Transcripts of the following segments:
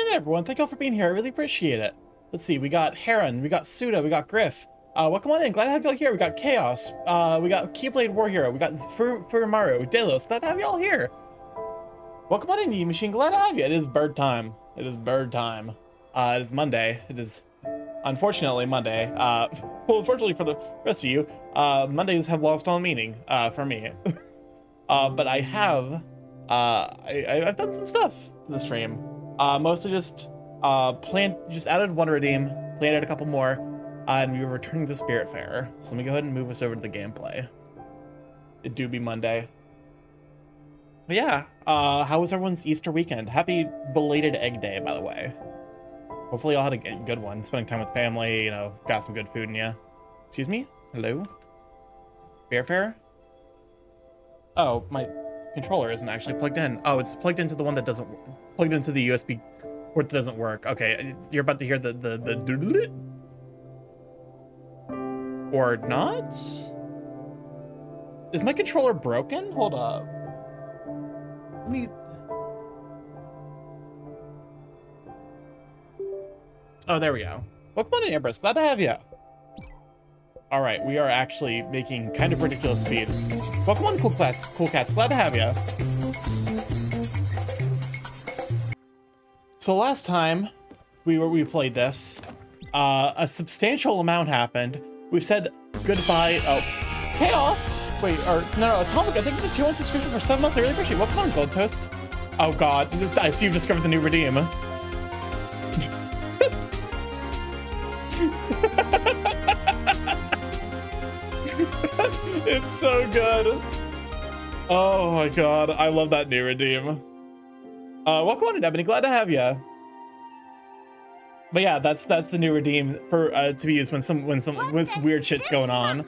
in, everyone. Thank you all for being here. I really appreciate it. Let's see. We got Heron. We got Suda. We got Griff. Welcome on in. Glad to have you all here. We got Chaos. We got Keyblade War Hero. We got Furumaru. Delos. Glad to have you all here. Welcome on in, Yi Machine. Glad to have you. It is bird time. It is bird time. It is Monday. It is unfortunately Monday. Well, unfortunately for the rest of you, Mondays have lost all meaning for me. But I have I've done some stuff to the stream. Mostly just added one redeem, planted a couple more, and we were returning to Spiritfarer. So let me go ahead and move us over to the gameplay. It do be Monday. But yeah, how was everyone's Easter weekend? Happy belated Egg Day, by the way. Hopefully y'all had a good one. Spending time with family, you know, got some good food in ya. Excuse me? Hello? Spiritfarer? Oh, my controller isn't actually plugged in. Oh, it's plugged into the one that doesn't, plugged into the USB port that doesn't work. Okay, you're about to hear the or not? Is my controller broken? Hold up. Let me... Oh, there we go. Welcome on in, Empress. Glad to have you. All right, we are actually making kind of ridiculous speed. Welcome on, Cool Cats. Glad to have you. So last time we played this, a substantial amount happened. We've said goodbye. Oh, Chaos. Wait, or no, Atomic. I think the 2-1 subscription for 7 months. I really appreciate it. Welcome on, Gold Toast. Oh God, I see you've discovered the new redeem. It's so good. Oh my God, I love that new redeem. Welcome on in, Ebony. Glad to have you. But yeah, that's the new redeem for to be used when weird shit's going on,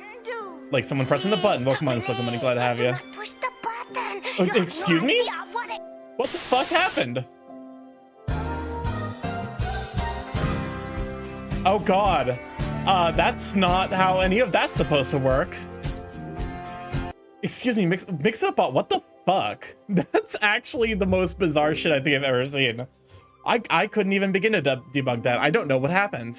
like someone pressing the button. Welcome on, Slicker Money. Glad to have you. Oh, excuse me? What the fuck happened? Oh God, that's not how any of that's supposed to work. Excuse me, mix it up. What the fuck? That's actually the most bizarre shit I think I've ever seen. I couldn't even begin to debug that. I don't know what happened.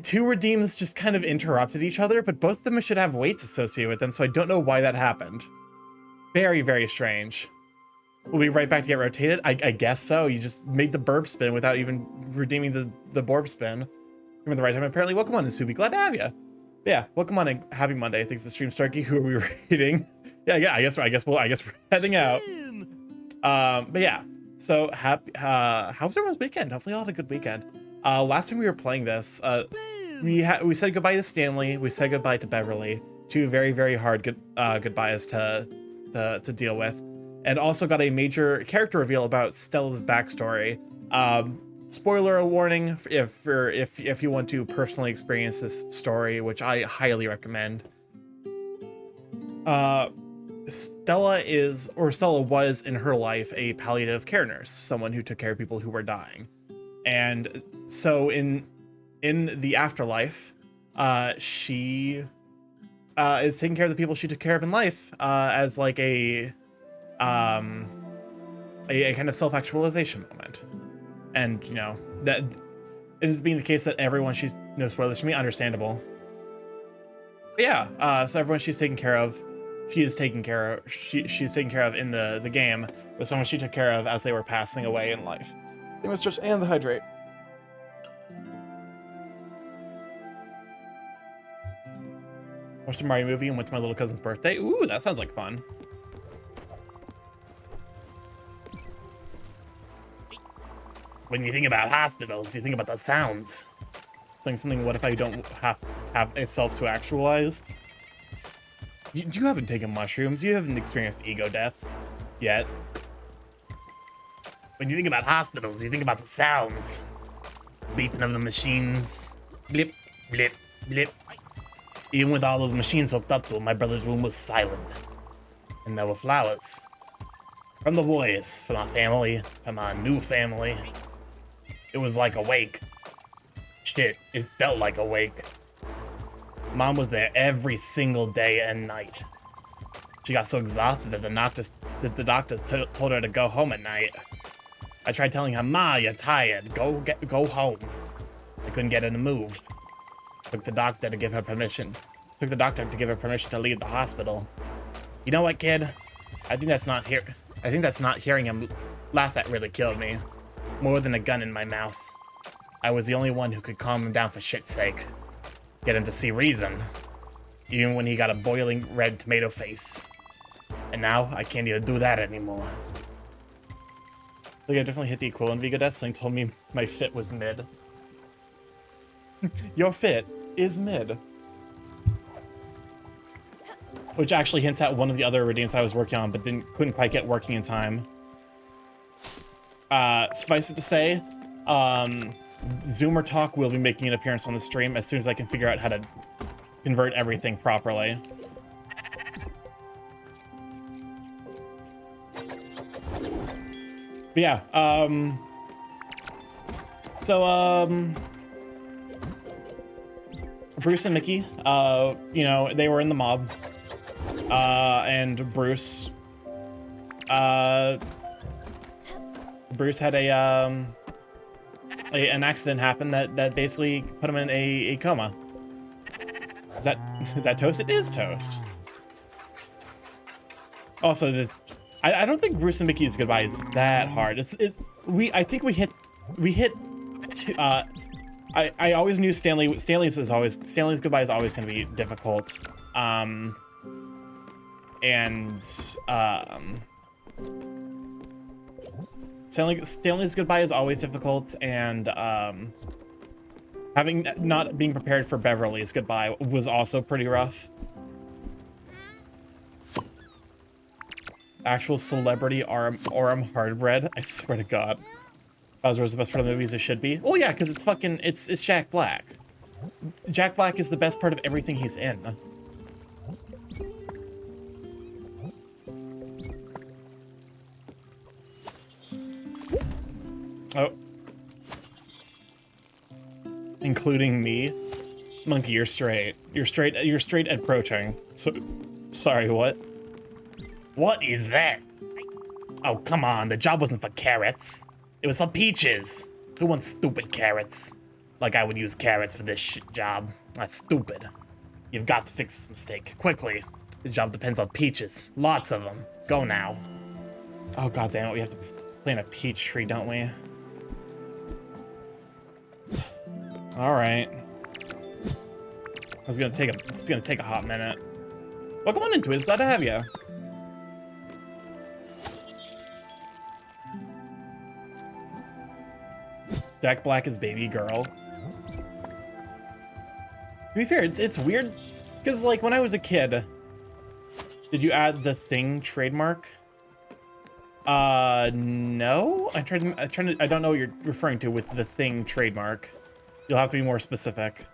Two redeems just kind of interrupted each other, but both of them should have weights associated with them, so I don't know why that happened. Very, very strange. We'll be right back to get rotated? I guess so. You just made the burb spin without even redeeming the borb spin. You're at the right time, apparently. Welcome on, Nasubi. Glad to have you. Yeah, welcome on and happy Monday. Thanks to Stream Starkey. Who are we rating? Yeah, I guess we're heading out. But yeah, so happy. How's everyone's weekend? Hopefully, all had a good weekend. Last time we were playing this, we said goodbye to Stanley. We said goodbye to Beverly. Two very, very hard goodbyes to deal with, and also got a major character reveal about Stella's backstory. Spoiler warning if you want to personally experience this story, which I highly recommend. Stella was in her life a palliative care nurse, someone who took care of people who were dying. And so in the afterlife, she is taking care of the people she took care of in life as like a kind of self-actualization moment. And, you know, that it is being the case that everyone she's, no spoilers for me, understandable. But yeah, so everyone she's taken care of, she's taken care of in the game with someone she took care of as they were passing away in life. They must stretch and the hydrate. Watched the Mario movie and went to my little cousin's birthday. Ooh, that sounds like fun. When you think about hospitals, you think about the sounds. Something, what if I don't have a self to actualize? You haven't taken mushrooms. You haven't experienced ego death yet. When you think about hospitals, you think about the sounds. Beeping of the machines. Blip, blip, blip. Even with all those machines hooked up to it, my brother's room was silent. And there were flowers. From the boys, from our family, from our new family. It was like a wake. Shit, it felt like a wake. Mom was there every single day and night. She got so exhausted that the doctors told her to go home at night. I tried telling her, Ma, you're tired. Go home. I couldn't get her to move. Took the doctor to give her permission. Took the doctor to give her permission to leave the hospital. You know what, kid? I think that's not hearing him laugh that really killed me. More than a gun in my mouth. I was the only one who could calm him down for shit's sake. Get him to see reason. Even when he got a boiling red tomato face. And now, I can't even do that anymore. Like, I definitely hit the equivalent Vigo death. Something told me my fit was mid. Your fit is mid. Which actually hints at one of the other redeems I was working on, but couldn't quite get working in time. Suffice it to say, Zoomer Talk will be making an appearance on the stream as soon as I can figure out how to convert everything properly. But yeah, Bruce and Mickey, you know, they were in the mob, and Bruce had an accident happen that basically put him in a coma. Is that toast? It is toast. Also, I don't think Bruce and Mickey's goodbye is that hard. I think we hit two, I always knew Stanley's goodbye is always going to be difficult. Stanley's goodbye is always difficult, and not being prepared for Beverly's goodbye was also pretty rough. Actual celebrity Orem Hardbread. I swear to God. Bowser is the best part of the movies. It should be. Oh yeah, because it's Jack Black. Jack Black is the best part of everything he's in. Oh. Including me. Monkey, you're straight. You're straight at approaching. So, sorry, what? What is that? Oh, come on. The job wasn't for carrots. It was for peaches. Who wants stupid carrots? Like I would use carrots for this job. That's stupid. You've got to fix this mistake. Quickly. The job depends on peaches. Lots of them. Go now. Oh, god damn it. We have to plant a peach tree, don't we? Alright. It's gonna take a hot minute. Welcome on into it. Glad to have you. Jack Black is baby girl. To be fair, it's weird because like when I was a kid, did you add the Thing trademark? No. I don't know what you're referring to with the Thing trademark. You'll have to be more specific.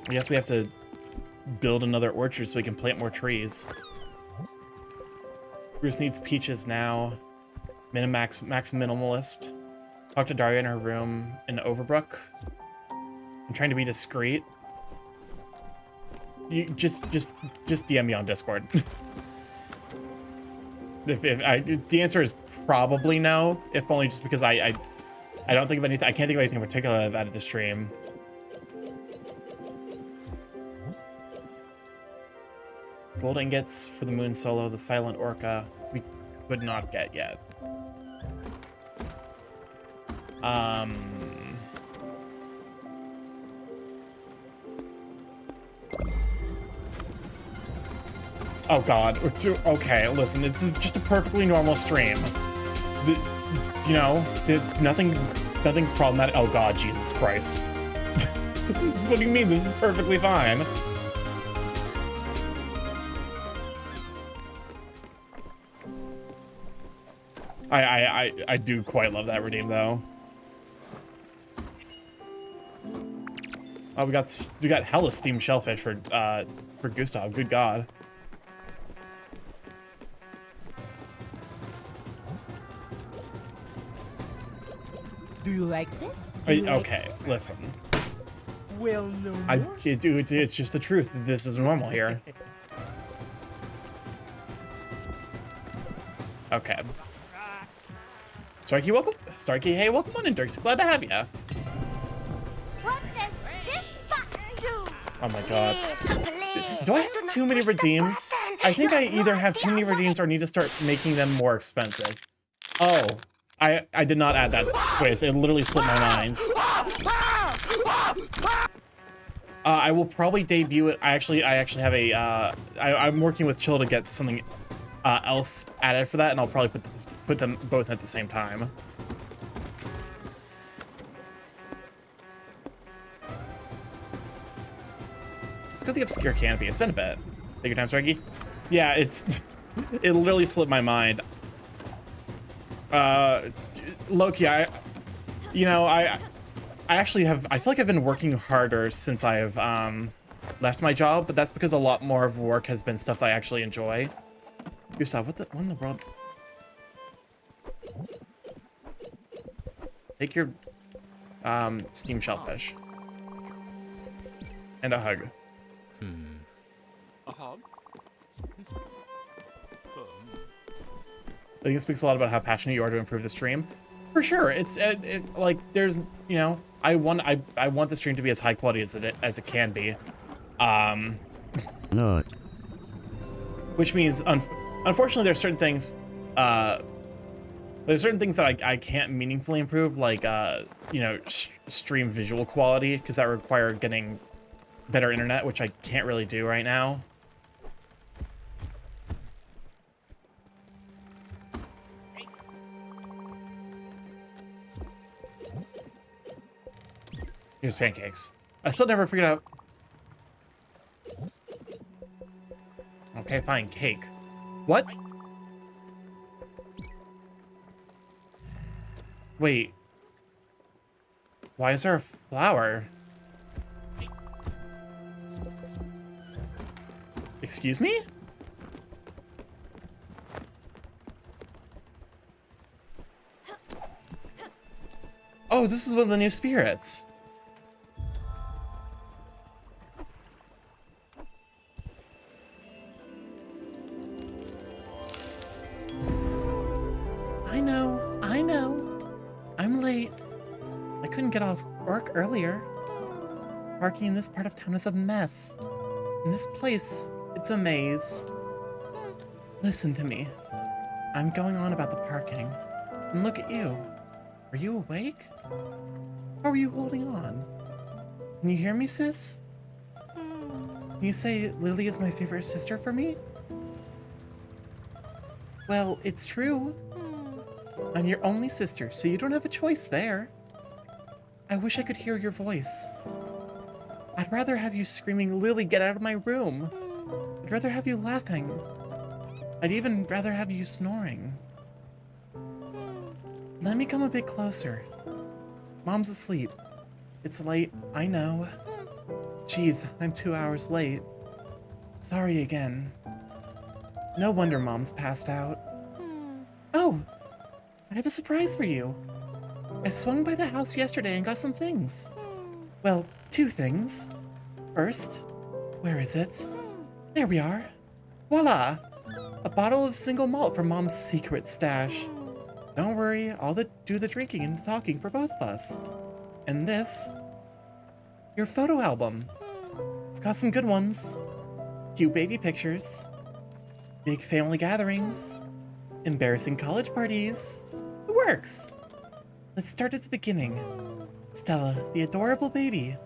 I guess we have to build another orchard so we can plant more trees. Bruce needs peaches now. Max minimalist. Talk to Daria in her room in Overbrook. I'm trying to be discreet. You just DM me on Discord. The answer is probably no, if only just because I don't think of anything. I can't think of anything in particular I've added to stream. Gold ingots for the Moon Solo, the Silent Orca, we could not get yet. Oh god, okay, listen, it's just a perfectly normal stream. Nothing problematic. Oh god, Jesus Christ. What do you mean? This is perfectly fine. I do quite love that redeem though. Oh, we got hella steamed shellfish for Gustav. Good god. Do you like this? Okay, listen. Well, no more. It's just the truth. This is normal here. Okay. Starkey, welcome. Starkey, hey, welcome on in, Dirks. Glad to have you. What does this button do? Oh my god. Please, Do I have too many redeems? I think I either have too many redeems or need to start making them more expensive. Oh, I did not add that twist. It literally slipped my mind. I will probably debut it. I actually have a. I'm working with Chill to get something else added for that, and I'll probably put them both at the same time. Let's go the obscure canopy. It's been a bit. Take your time, Starkey. Yeah, it's it literally slipped my mind. Loki, I actually have, I feel like I've been working harder since I've left my job, but that's because a lot more of work has been stuff that I actually enjoy. Gustav, what in the world? Take your steam shellfish. And a hug. A hug? I think it speaks a lot about how passionate you are to improve the stream. For sure, it's like there's, you know, I want the stream to be as high quality as it can be, No. which means unfortunately there's certain things that I can't meaningfully improve, like you know, stream visual quality, because that require getting better internet, which I can't really do right now. Here's pancakes. I still never figured out. Okay, fine, cake. What? Wait. Why is there a flower? Excuse me? Oh, this is one of the new spirits. I know. I'm late. I couldn't get off work earlier. Parking in this part of town is a mess. In this place, it's a maze. Listen to me. I'm going on about the parking. And look at you. Are you awake? How are you holding on? Can you hear me, sis? Can you say Lily is my favorite sister for me? Well, it's true. I'm your only sister, so you don't have a choice there. I wish I could hear your voice. I'd rather have you screaming, Lily, get out of my room. I'd rather have you laughing. I'd even rather have you snoring. Let me come a bit closer. Mom's asleep. It's late, I know. Geez, I'm 2 hours late. Sorry again. No wonder Mom's passed out. Oh, I have a surprise for you. I swung by the house yesterday and got some things. Well, 2 things. First, where is it? There we are. Voila! A bottle of single malt from Mom's secret stash. Don't worry, I'll do the drinking and the talking for both of us. And this, your photo album. It's got some good ones. Cute baby pictures. Big family gatherings. Embarrassing college parties. It works. Let's start at the beginning. Stella, the adorable baby.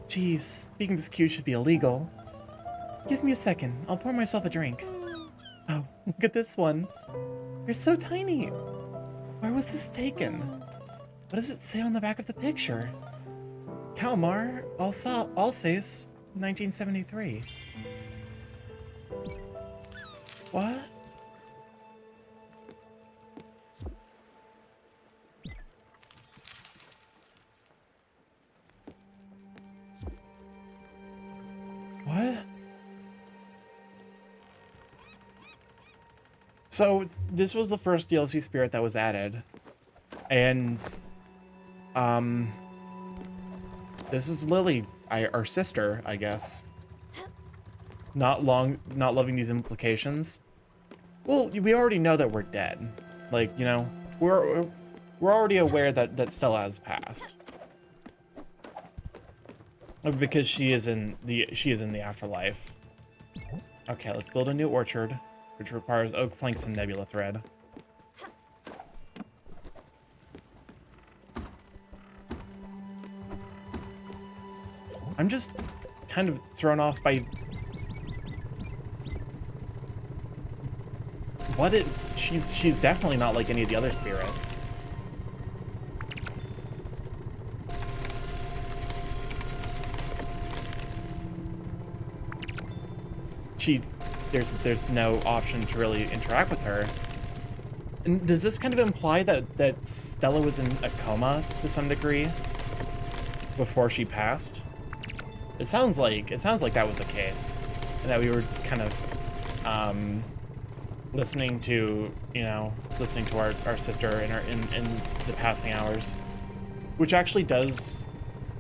Geez, being this cute should be illegal. Give me a second, I'll pour myself a drink. Oh, look at this one. You're so tiny. Where was this taken? What does it say on the back of the picture? Kalmar, Alsace, 1973. What? What? So this was the first DLC spirit that was added, and This is Lily, our sister, I guess. Not loving these implications. Well, we already know that we're dead. Like, you know, we're already aware that Stella has passed. Because she is in the afterlife. Okay, let's build a new orchard, which requires oak planks and nebula thread. I'm just kind of thrown off by she's definitely not like any of the other spirits. There's no option to really interact with her. And does this kind of imply that Stella was in a coma to some degree before she passed? It sounds like that was the case, and that we were kind of listening to our sister in the passing hours, which actually does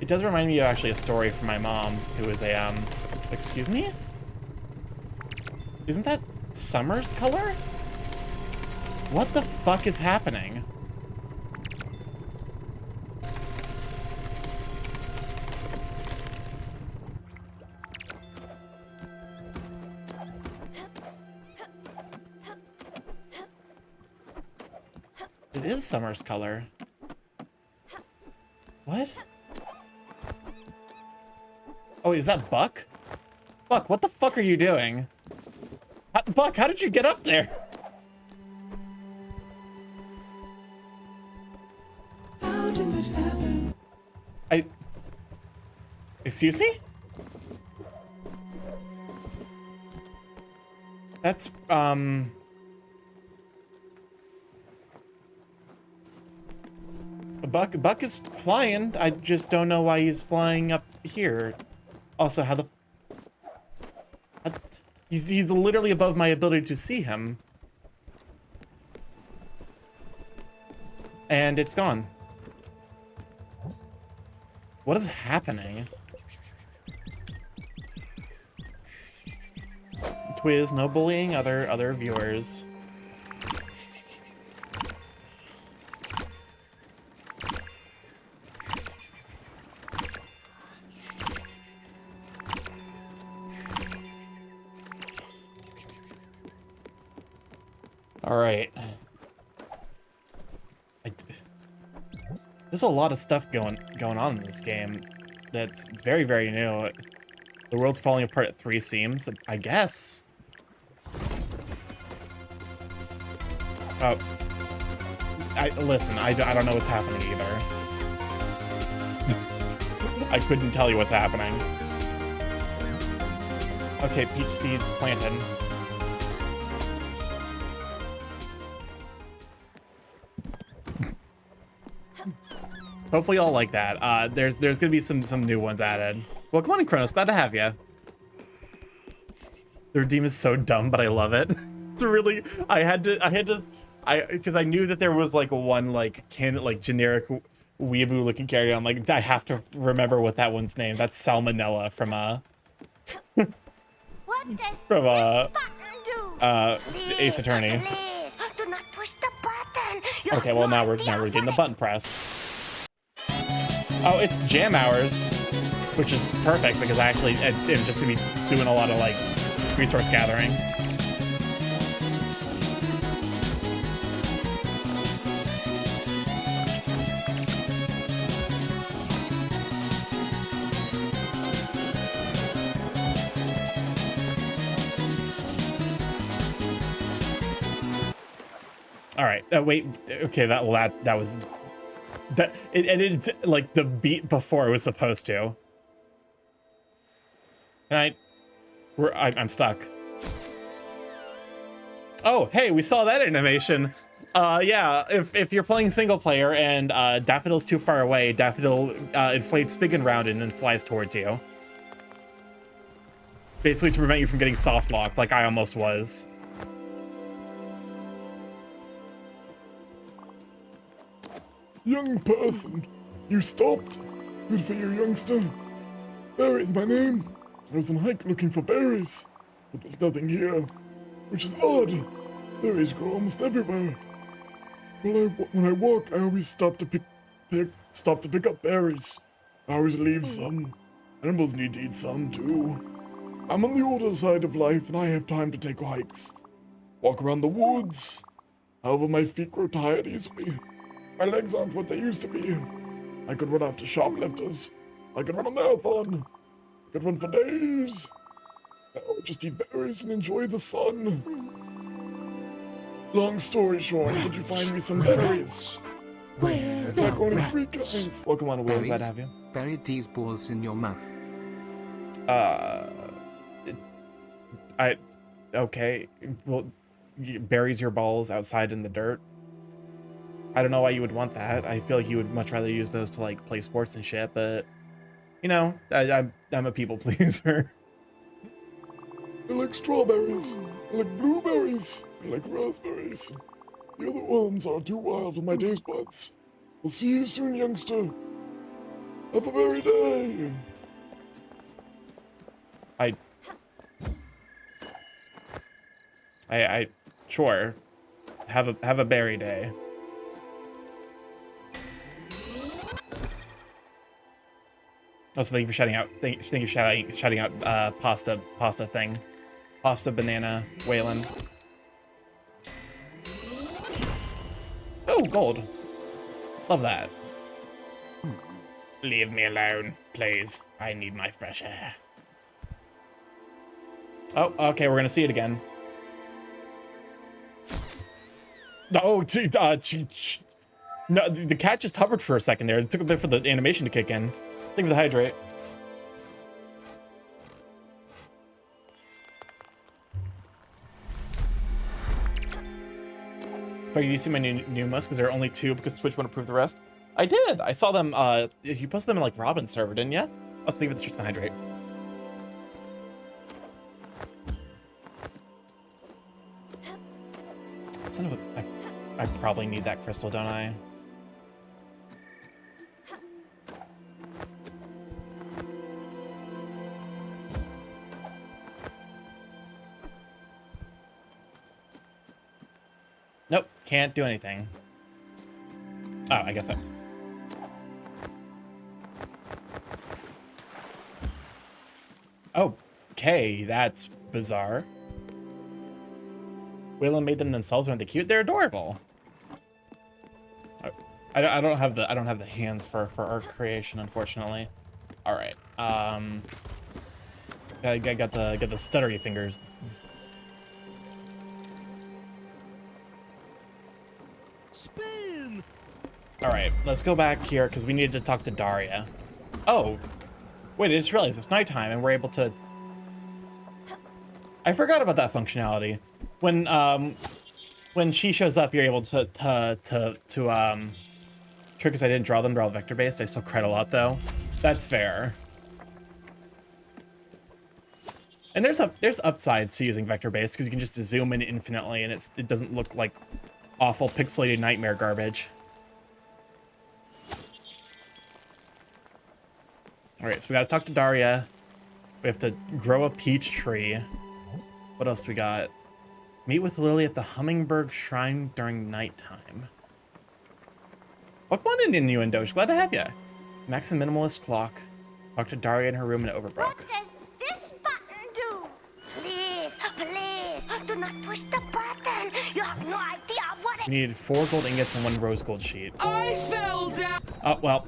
remind me of actually a story from my mom, who was a excuse me? Isn't that Summer's color? What the fuck is happening? It is Summer's color. What? Oh, is that Buck? Buck, what the fuck are you doing? Buck, how did you get up there? How did this happen? Excuse me? That's, Buck is flying. I just don't know why he's flying up here. Also, he's literally above my ability to see him. And it's gone. What is happening? Twiz, no bullying other viewers. All right. There's a lot of stuff going on in this game that's very, very new. The world's falling apart at 3 seams, I guess. Oh. Listen, I don't know what's happening either. I couldn't tell you what's happening. Okay, peach seeds planted. Hopefully y'all like that. There's gonna be some new ones added. Well, come on in, Kronos. Glad to have you. The Redeem is so dumb, but I love it. It's really, because I knew that there was like one like generic weeaboo looking character. I'm like, I have to remember what that one's name. That's Salmonella from What does from this button do? Ace Attorney. Please, do not push the button. You Okay, well now we're are getting the button press. Oh, it's jam hours, which is perfect because I actually am just gonna be doing a lot of like resource gathering. All right. Wait. Okay. That was that. It ended like the beat before it was supposed to. And I'm stuck. Oh, hey, we saw that animation. Yeah. If you're playing single player and Daffodil's too far away, Daffodil inflates big and round and then flies towards you. Basically to prevent you from getting soft locked, like I almost was. Young person, you stopped. Good for you, youngster. Barry's my name. I was on a hike looking for berries, but there's nothing here, which is odd. Berries grow almost everywhere. When I walk, I always stop to pick up berries. I always leave some. Animals need to eat some too. I'm on the older side of life, and I have time to take hikes. Walk around the woods. However, my feet grow tired easily. My legs aren't what they used to be. I could run after shoplifters. I could run a marathon. I could run for days. Now I just eat berries and enjoy the sun. Long story short, could you find me some berries? Where Like only 3 kinds. Welcome on, Will. Glad to have you. Bury these balls in your mouth. Okay. Well, buries your balls outside in the dirt. I don't know why you would want that. I feel like you would much rather use those to like play sports and shit, but you know, I'm a people pleaser. I like strawberries. I like blueberries. I like raspberries. The other ones are too wild for my taste buds. I'll see you soon, youngster. Have a berry day. I sure. Have a berry day. Also, thank you for shouting out. Thank you for shouting out. Pasta thing. Pasta banana Waylon. Oh, gold. Love that. Leave me alone, please. I need my fresh air. Oh, okay, we're gonna see it again. Oh, no, the cat just hovered for a second there. It took a bit for the animation to kick in. Thank you for the hydrate. Did you see my new musk? Because there are only 2 because Twitch won't approve the rest. I did. I saw them. You posted them in like Robin's server, didn't you? Let's leave it straight to the hydrate. Son of a. I probably need that crystal, don't I? Nope, can't do anything. Oh, I guess so. Okay, that's bizarre. Waylon made them themselves. Aren't they cute? They're adorable. I don't have the hands for art creation, unfortunately. All right. I got the stuttery fingers. Spin. All right, let's go back here because we needed to talk to Daria. Oh, wait! I just realized it's nighttime and we're able to. I forgot about that functionality. When she shows up, you're able to trick us. I didn't draw them; they're all vector based. I still cred a lot though. That's fair. And there's upsides to using vector based because you can just zoom in infinitely and it doesn't look like awful pixelated nightmare garbage. All right, so we gotta talk to Daria. We have to grow a peach tree. What else do we got? Meet with Lily at the Hummingbird Shrine during nighttime. Welcome on in, Innuendoge. Glad to have you. Max and Minimalist Clock. Talk to Daria in her room in Overbrook. What does this button do? Please, please, do not push the button. You have no idea what it... We needed 4 gold ingots and 1 rose gold sheet. I fell down. Oh, well,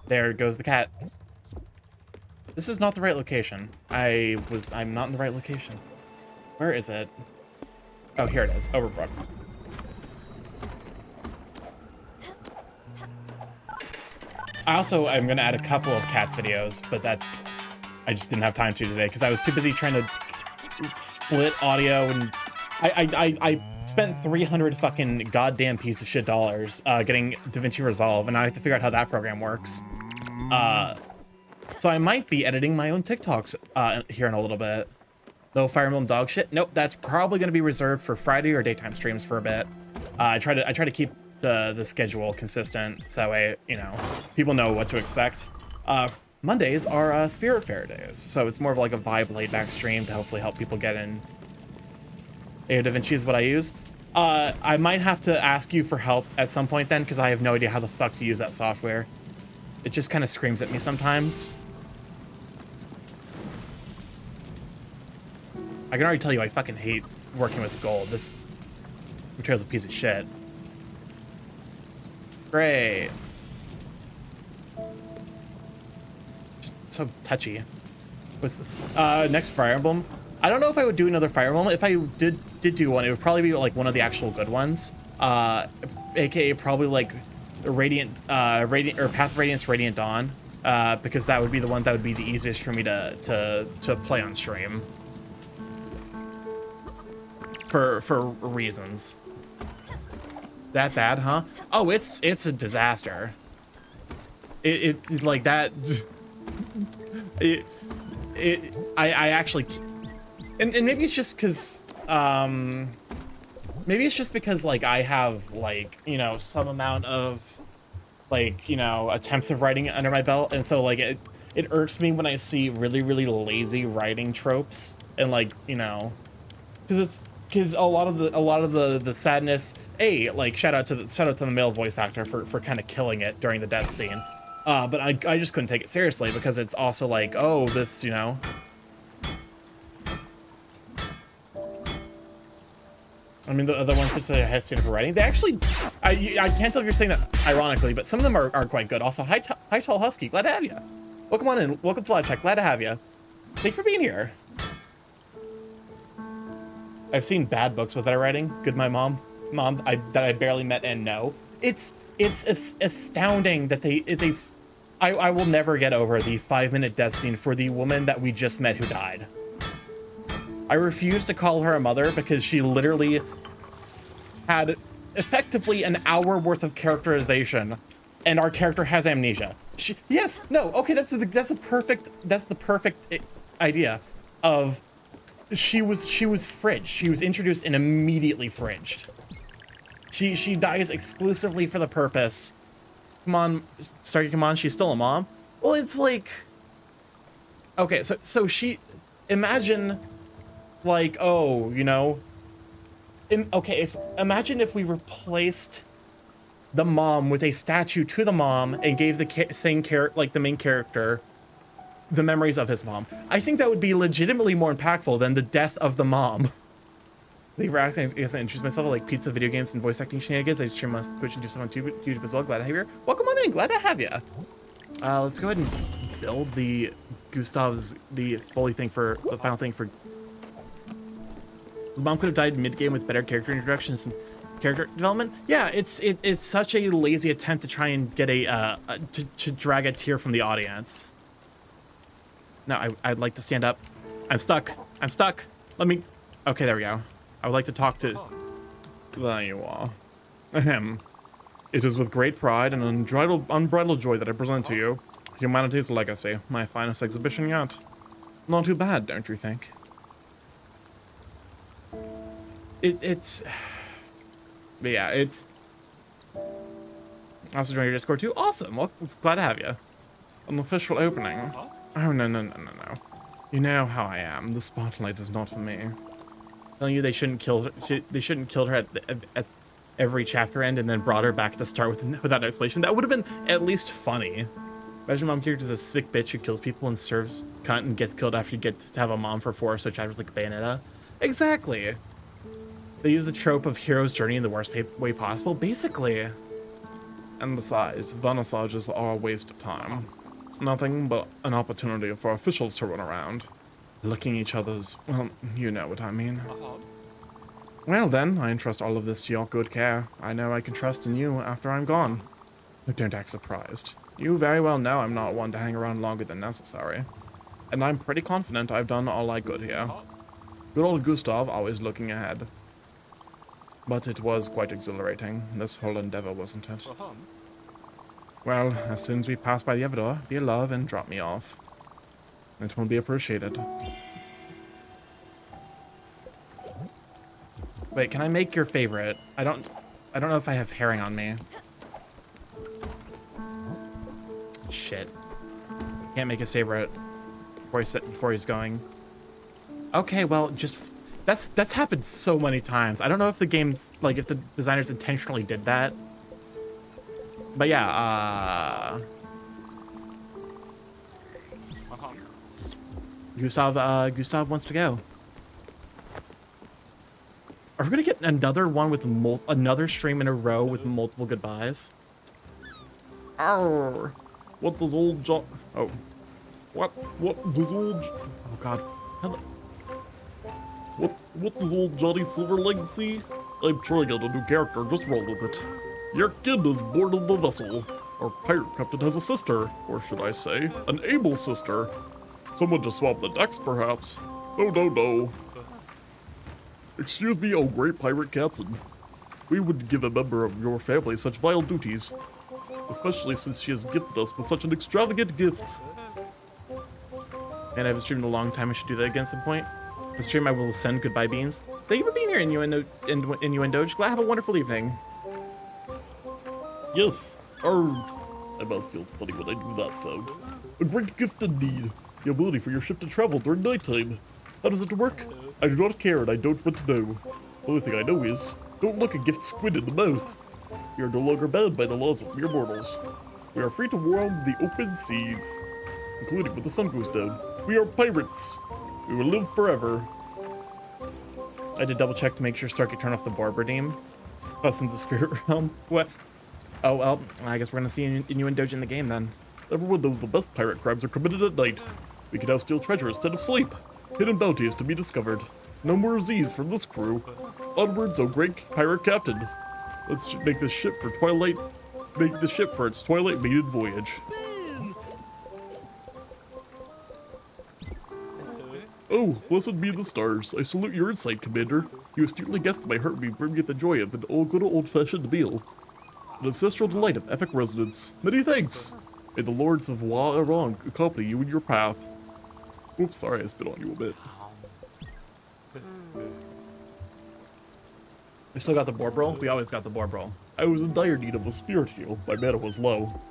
there goes the cat. This is not the right location. I'm not in the right location. Where is it? Oh, here it is. Overbrook. I'm gonna add a couple of cats videos, but I just didn't have time to today because I was too busy trying to split audio and I spent 300 fucking goddamn piece of shit dollars getting DaVinci Resolve, and I have to figure out how that program works. So I might be editing my own TikToks here in a little bit. No Fire Emblem dog shit. Nope, that's probably gonna be reserved for Friday or daytime streams for a bit. I try to keep the schedule consistent, so that way, you know, people know what to expect. Mondays are Spiritfarer days, so it's more of like a vibe laid back stream to hopefully help people get in. DaVinci is what I use. I might have to ask you for help at some point then, because I have no idea how the fuck to use that software. It just kind of screams at me sometimes. I can already tell you I fucking hate working with gold. This material's a piece of shit. Great. Just so touchy. What's next Fire Emblem? I don't know if I would do another Fire Emblem. If I did do one, it would probably be like one of the actual good ones. AKA probably like Radiant or Path of Radiance, Radiant Dawn. Because that would be the one that would be the easiest for me to play on stream. For reasons. That bad, huh? Oh, it's a disaster. It like that. I actually, and maybe it's just because maybe it's just because like I have like, you know, some amount of like, you know, attempts of writing under my belt, and so like it irks me when I see really lazy writing tropes, and like, you know, because a lot of the sadness, like shout out to the male voice actor for kind of killing it during the death scene, but I just couldn't take it seriously because it's also like, oh, this, you know, I mean, the other ones such as I had student for writing, they actually, I can't tell if you're saying that ironically, but some of them are quite good. Also, hi Tall Husky, glad to have you. Welcome on in, welcome to Live Chat, glad to have you. Thank you for being here. I've seen bad books with that writing. Good, my mom that I barely met and know. It's astounding that I will never get over the 5-minute death scene for the woman that we just met who died. I refuse to call her a mother because she literally had effectively an hour worth of characterization, and our character has amnesia. Yes, no, okay, that's the perfect idea of. She was fridged. She was introduced and immediately fridged. She dies exclusively for the purpose. Come on, she's still a mom. Well, it's like, okay, so she, imagine, like, oh, you know, imagine if we replaced the mom with a statue to the mom and gave the main character the memories of his mom. I think that would be legitimately more impactful than the death of the mom. I guess I introduce myself like pizza, video games, and voice acting shenanigans. I stream on Twitch and do stuff on YouTube as well. Glad to have you here. Welcome on in. Glad to have you. Let's go ahead and build the Foley thing for the final thing for. The mom could have died mid-game with better character introduction and some character development. Yeah, it's such a lazy attempt to try and get to drag a tear from the audience. No, I'd like to stand up. I'm stuck. Let me... Okay, there we go. I would like to talk to... There you are. Ahem. It is with great pride and unbridled joy that I present to you humanity's legacy, my finest exhibition yet. Not too bad, don't you think? It's... Yeah, it's... I also joined your Discord too. Awesome. Well, glad to have you. An official opening. Oh, no. You know how I am. The spotlight is not for me. Telling you they shouldn't kill her at every chapter end and then brought her back at the start without an explanation. That would have been at least funny. Imagine mom character is a sick bitch who kills people and serves cunt and gets killed after you get to have a mom for 4 or so chapters like Bayonetta. Exactly. They use the trope of hero's journey in the worst way possible, basically. And besides, vernissages are a waste of time. Nothing but an opportunity for officials to run around, licking each other's, well, you know what I mean. Well then, I entrust all of this to your good care. I know I can trust in you after I'm gone. But don't act surprised. You very well know I'm not one to hang around longer than necessary. And I'm pretty confident I've done all I could here. Good old Gustav always looking ahead. But it was quite exhilarating, this whole endeavor, wasn't it? Well, as soon as we pass by the Evador, be a love and drop me off. It will be appreciated. Wait, can I make your favorite? I don't... I don't know if I have herring on me. Shit. Can't make his favorite before he's going. Okay, well, just that's happened so many times. I don't know if the game's like if the designers intentionally did that. But yeah, Gustav wants to go. Are we gonna get another one with another stream in a row with multiple goodbyes? Arr! What does old John? Oh, what does old? Oh God! Hello. What does old Johnny Silverleg see? I'm trying out a new character, just roll with it. Your kid is born on the vessel. Our pirate captain has a sister, or should I say, an able sister. Someone to swap the decks, perhaps. Oh, no. Excuse me, oh great pirate captain. We would give a member of your family such vile duties, especially since she has gifted us with such an extravagant gift. And I haven't streamed in a long time. I should do that again at some point. This stream I will send goodbye beans. Thank you for being here, Innuendo. Glad have a wonderful evening. Yes, my mouth feels funny when I do that sound. A great gift indeed. The ability for your ship to travel during nighttime. How does it work? I do not care and I don't want to know. The only thing I know is, don't look a gift squid in the mouth. We are no longer bound by the laws of mere mortals. We are free to roam the open seas, including when the sun goes down. We are pirates. We will live forever. I had to double check to make sure Stark could turn off the Borb redeem. Plus into the spirit realm. What? Oh well, I guess we're gonna see Innuendo in the game then. Everyone knows the best pirate crimes are committed at night. We can now steal treasure instead of sleep. Hidden bounties to be discovered. No more Z's from this crew. Onwards, oh great pirate captain. Let's make this ship for twilight. Make the ship for its twilight maiden voyage. Oh, blessed be the stars. I salute your insight, Commander. You astutely guessed that my heart would bring me the joy of an good old-fashioned meal. An ancestral delight of epic resonance. Many thanks! May the lords of Wa-Arong accompany you in your path. Oops, sorry I spit on you a bit. We still got the Borb roll? We always got the Borb roll. I was in dire need of a spirit heal. My mana was low.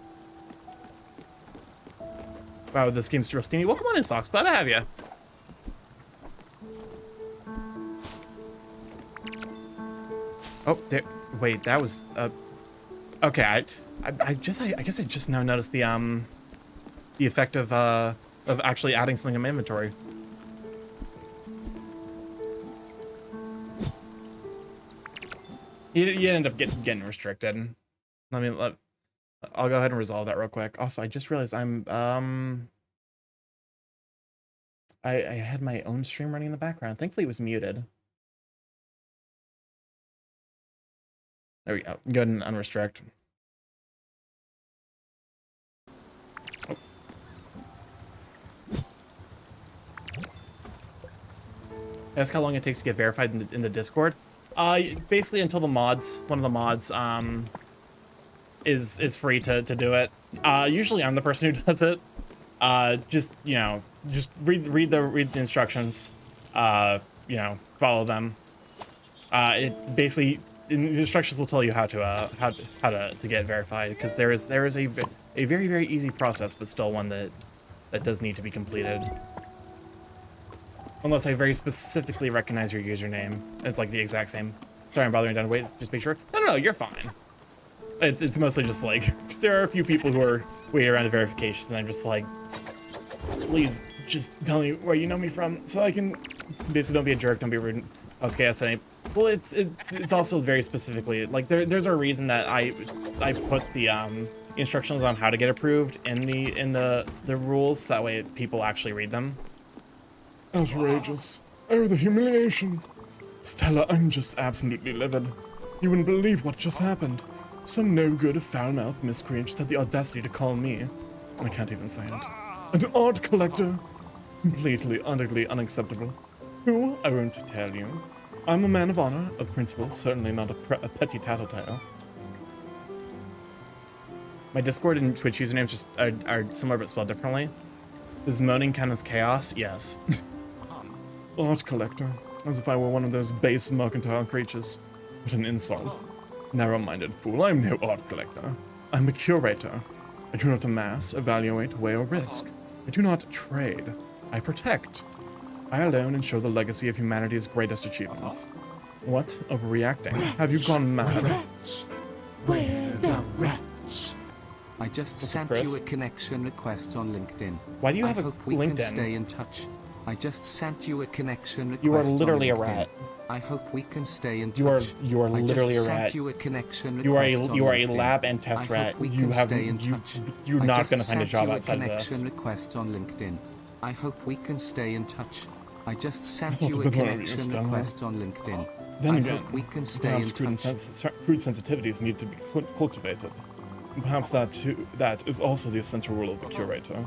Wow, this game's real steamy. Welcome on in, Socks. Glad to have you. Oh, there. Wait, that was. Okay, I guess I just now noticed the effect of actually adding something in my inventory. You end up getting restricted. I'll go ahead and resolve that real quick. Also, I just realized I had my own stream running in the background. Thankfully, it was muted. There we go. Go ahead and unrestrict. Oh. That's how long it takes to get verified in the Discord. Basically until one of the mods, is free to do it. Usually I'm the person who does it. Just read the instructions. Follow them. It basically the instructions will tell you how to get verified, because there is a very, very easy process, but still one that does need to be completed. Unless I very specifically recognize your username. It's like the exact same. Sorry, I'm bothering you down. Wait, just make sure. No, you're fine. It's mostly just like, cause there are a few people who are waiting around the verifications, and I'm just like, please just tell me where you know me from, so I can basically don't be a jerk, don't be rude. Okay, well, it's also very specifically like there's a reason that I put the instructions on how to get approved in the rules. That way people actually read them. Outrageous. Oh, the humiliation. Stella, I'm just absolutely livid. You wouldn't believe what just happened. Some no-good, foul-mouthed miscreant just had the audacity to call me, I can't even say it, an art collector. Completely, utterly unacceptable. Who? I won't tell you. I'm a man of honor, of principle, certainly not a petty tattletale. My Discord and Twitch usernames just are similar but spelled differently. Does moaning count as chaos? Yes. Art collector. As if I were one of those base mercantile creatures. What an insult. Narrow-minded fool, I'm no art collector. I'm a curator. I do not amass, evaluate, weigh, or risk. I do not trade. I protect. I alone ensure the legacy of humanity's greatest achievements. What? Overreacting? Have you gone mad? Where the rats? I just sent Chris? you a connection request on LinkedIn. Why do you I have a hope we can LinkedIn? stay in touch. I just sent you a connection request You are on literally a LinkedIn. rat. I hope we can stay in touch. You are I literally just a rat. sent you a connection You are request on a LinkedIn. lab and test I hope rat. we You can have stay in touch. you're I not just gonna find a sent job you outside of connection this. request on LinkedIn. I hope we can stay in touch. I just sent thought you the a banana connection was done. request on LinkedIn. Then I again, hope we can stay in perhaps touch. crude sensitivities need to be cultivated. Perhaps that is also the essential role of the curator.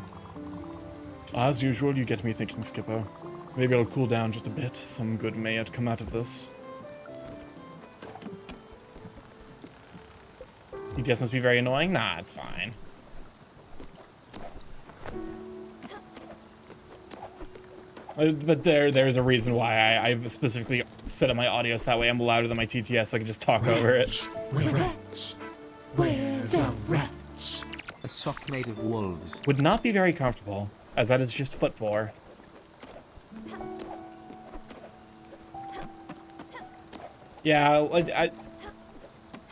As usual, you get me thinking, Skipper. Maybe I'll cool down just a bit. Some good may yet come out of this. TTS must be very annoying? Nah, it's fine. But there's a reason why I've specifically set up my audio so that way I'm louder than my TTS so I can just talk over it. Where rats? Where the rats? A sock made of wolves. Would not be very comfortable, as that is just foot floor. Yeah,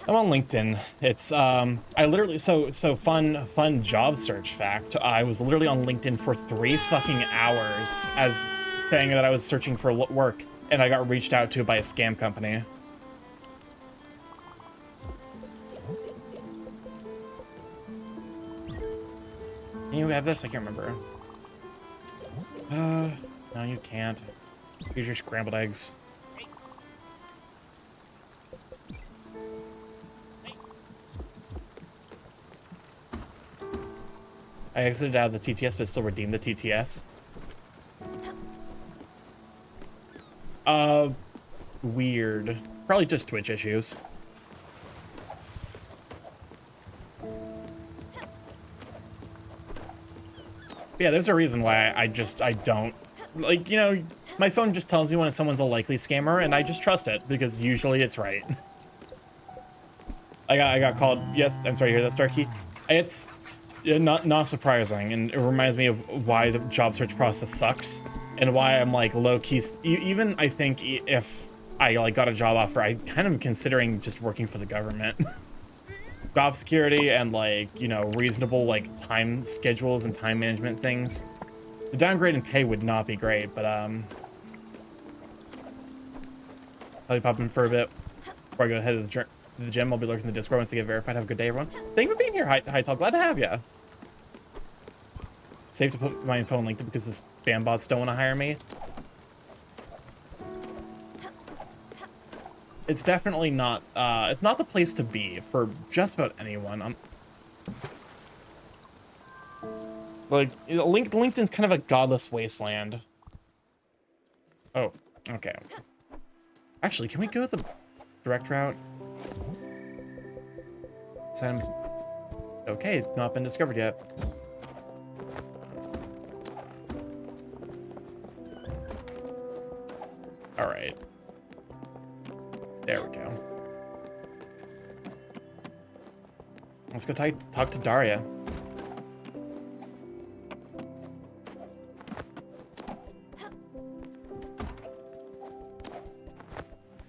I'm on LinkedIn. It's I literally so fun job search fact. I was literally on LinkedIn for 3 fucking hours as saying that I was searching for work, and I got reached out to by a scam company. Can you have this? I can't remember. No, you can't. Here's your scrambled eggs. I exited out of the TTS, but still redeemed the TTS. Weird. Probably just Twitch issues. Yeah, there's a reason why I don't, like, you know, my phone just tells me when someone's a likely scammer, and I just trust it, because usually it's right. I got called, yes, I'm sorry to hear that, Starkey. It's not surprising, and it reminds me of why the job search process sucks, and why I'm, like, low-key, even, I think, if I, like, got a job offer, I kind of am considering just working for the government. Job security and, like, you know, reasonable, like, time schedules and time management things. The downgrade in pay would not be great, but, I'll be popping for a bit before I go ahead to the gym. I'll be lurking in the Discord once I get verified. Have a good day, everyone. Thank you for being here, Hi Tall. Glad to have you. Safe to put my phone linked because the spam bots don't want to hire me. It's definitely not, it's not the place to be for just about anyone. Like, LinkedIn's kind of a godless wasteland. Oh, okay. Actually, can we go the direct route? Items. Okay, not been discovered yet. All right. There we go. Let's go talk to Daria.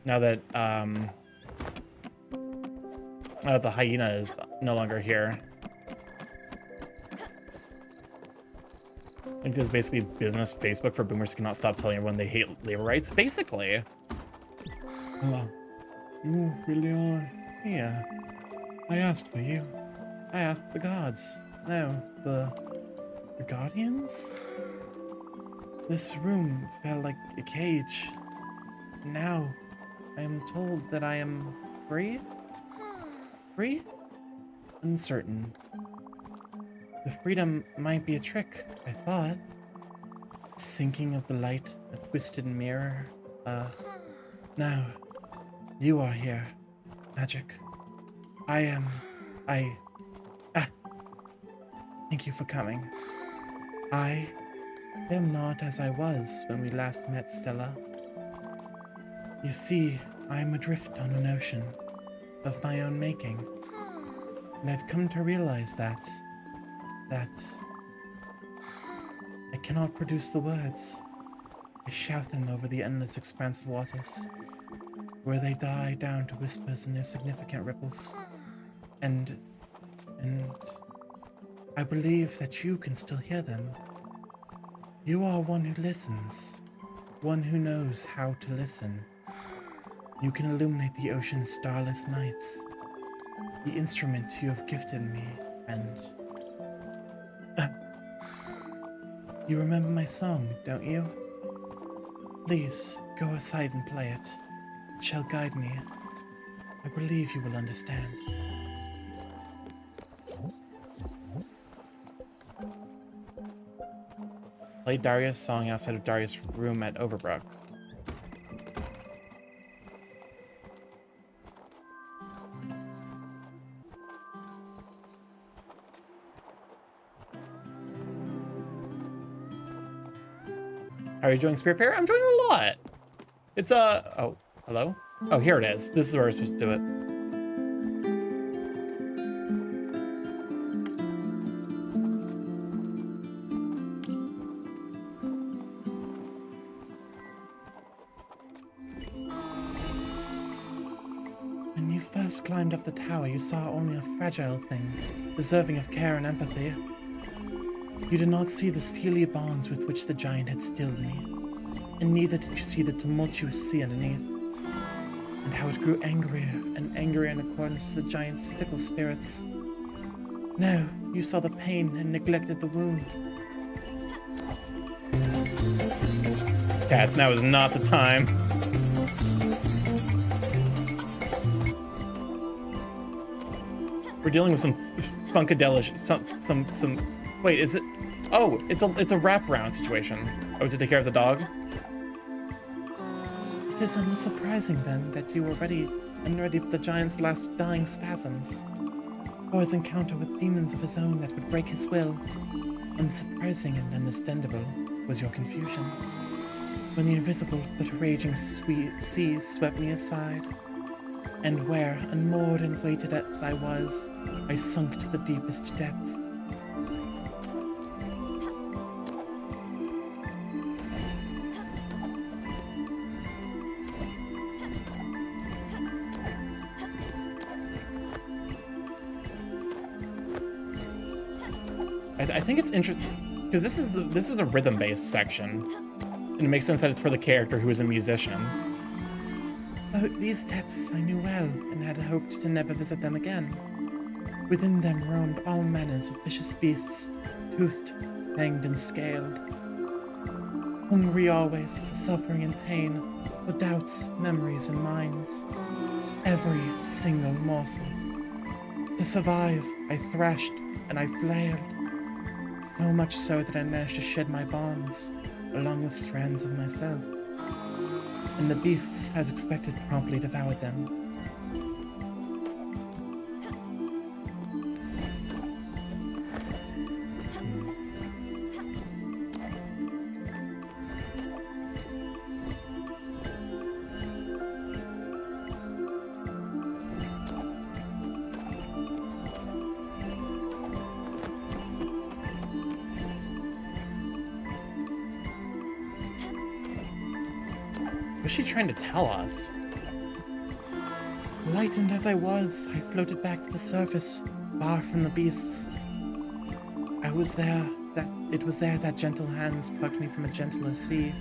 Now that the hyena is no longer here. I think this is basically business Facebook for boomers who cannot stop telling everyone they hate labor rights. Basically. Hello. You really are here. I asked for you. I asked the gods. No, the guardians? This room felt like a cage. Now, I am told that I am free? Free? Uncertain. The freedom might be a trick, I thought. Sinking of the light, a twisted mirror. Now, you are here. Magic. Thank you for coming. I am not as I was when we last met, Stella. You see, I am adrift on an ocean. of my own making. And I've come to realize that I cannot produce the words. I shout them over the endless expanse of waters, where they die down to whispers and insignificant ripples. And I believe that you can still hear them. You are one who listens, one who knows how to listen. You can illuminate the ocean's starless nights, the instrument you have gifted me, and... You remember my song, don't you? Please, go aside and play it. It shall guide me. I believe you will understand. Play Darius' song outside of Darius' room at Overbrook. How are you enjoying Spiritifarer? I'm enjoying it a lot. It's oh, hello? Oh, here it is. This is where we're supposed to do it. When you first climbed up the tower, you saw only a fragile thing, deserving of care and empathy. You did not see the steely bonds with which the giant had stilled me, and neither did you see the tumultuous sea underneath, and how it grew angrier and angrier in accordance to the giant's fickle spirits. No, you saw the pain and neglected the wound. Cats, now is not the time. We're dealing with some funkadelic, some. Wait, is it? Oh, it's a wraparound situation. Oh, to take care of the dog. It is unsurprising then that you were unready for the giant's last dying spasms, or his encounter with demons of his own that would break his will. Unsurprising and understandable was your confusion when the invisible but raging sea swept me aside, and where, unmoored and weighted as I was, I sunk to the deepest depths. I think it's interesting because this is a rhythm-based section, and it makes sense that it's for the character who is a musician. Oh, these depths I knew well, and had hoped to never visit them again. Within them roamed all manners of vicious beasts, toothed, fanged, and scaled. Hungry always for suffering and pain, for doubts, memories, and minds. Every single morsel. To survive, I thrashed and I flailed. So much so that I managed to shed my bonds, along with strands of myself. And the beasts, as expected, promptly devoured them. What's she trying to tell us? Lightened as I was, I floated back to the surface, far from the beasts. It was there that gentle hands plucked me from a gentler sea.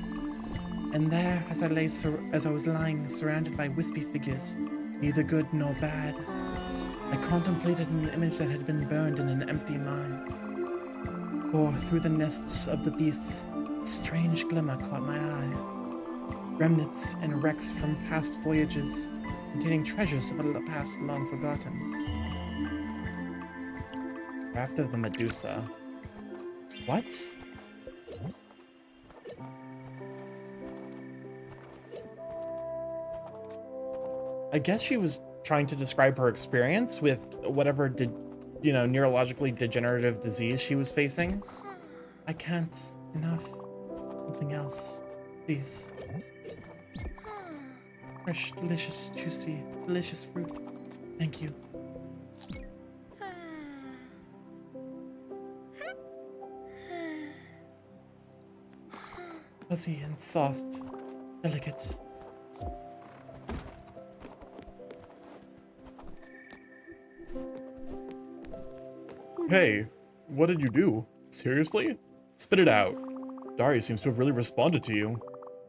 And there, as I was lying surrounded by wispy figures, neither good nor bad, I contemplated an image that had been burned in an empty mine. For through the nests of the beasts, a strange glimmer caught my eye. Remnants and wrecks from past voyages, containing treasures of a past long forgotten. Craft of the Medusa. What? I guess she was trying to describe her experience with whatever neurologically degenerative disease she was facing. I can't. Enough. Something else. Please. Fresh, delicious, juicy, delicious fruit. Thank you. Fuzzy and soft. Delicate. Hey, what did you do? Seriously? Spit it out. Daria seems to have really responded to you.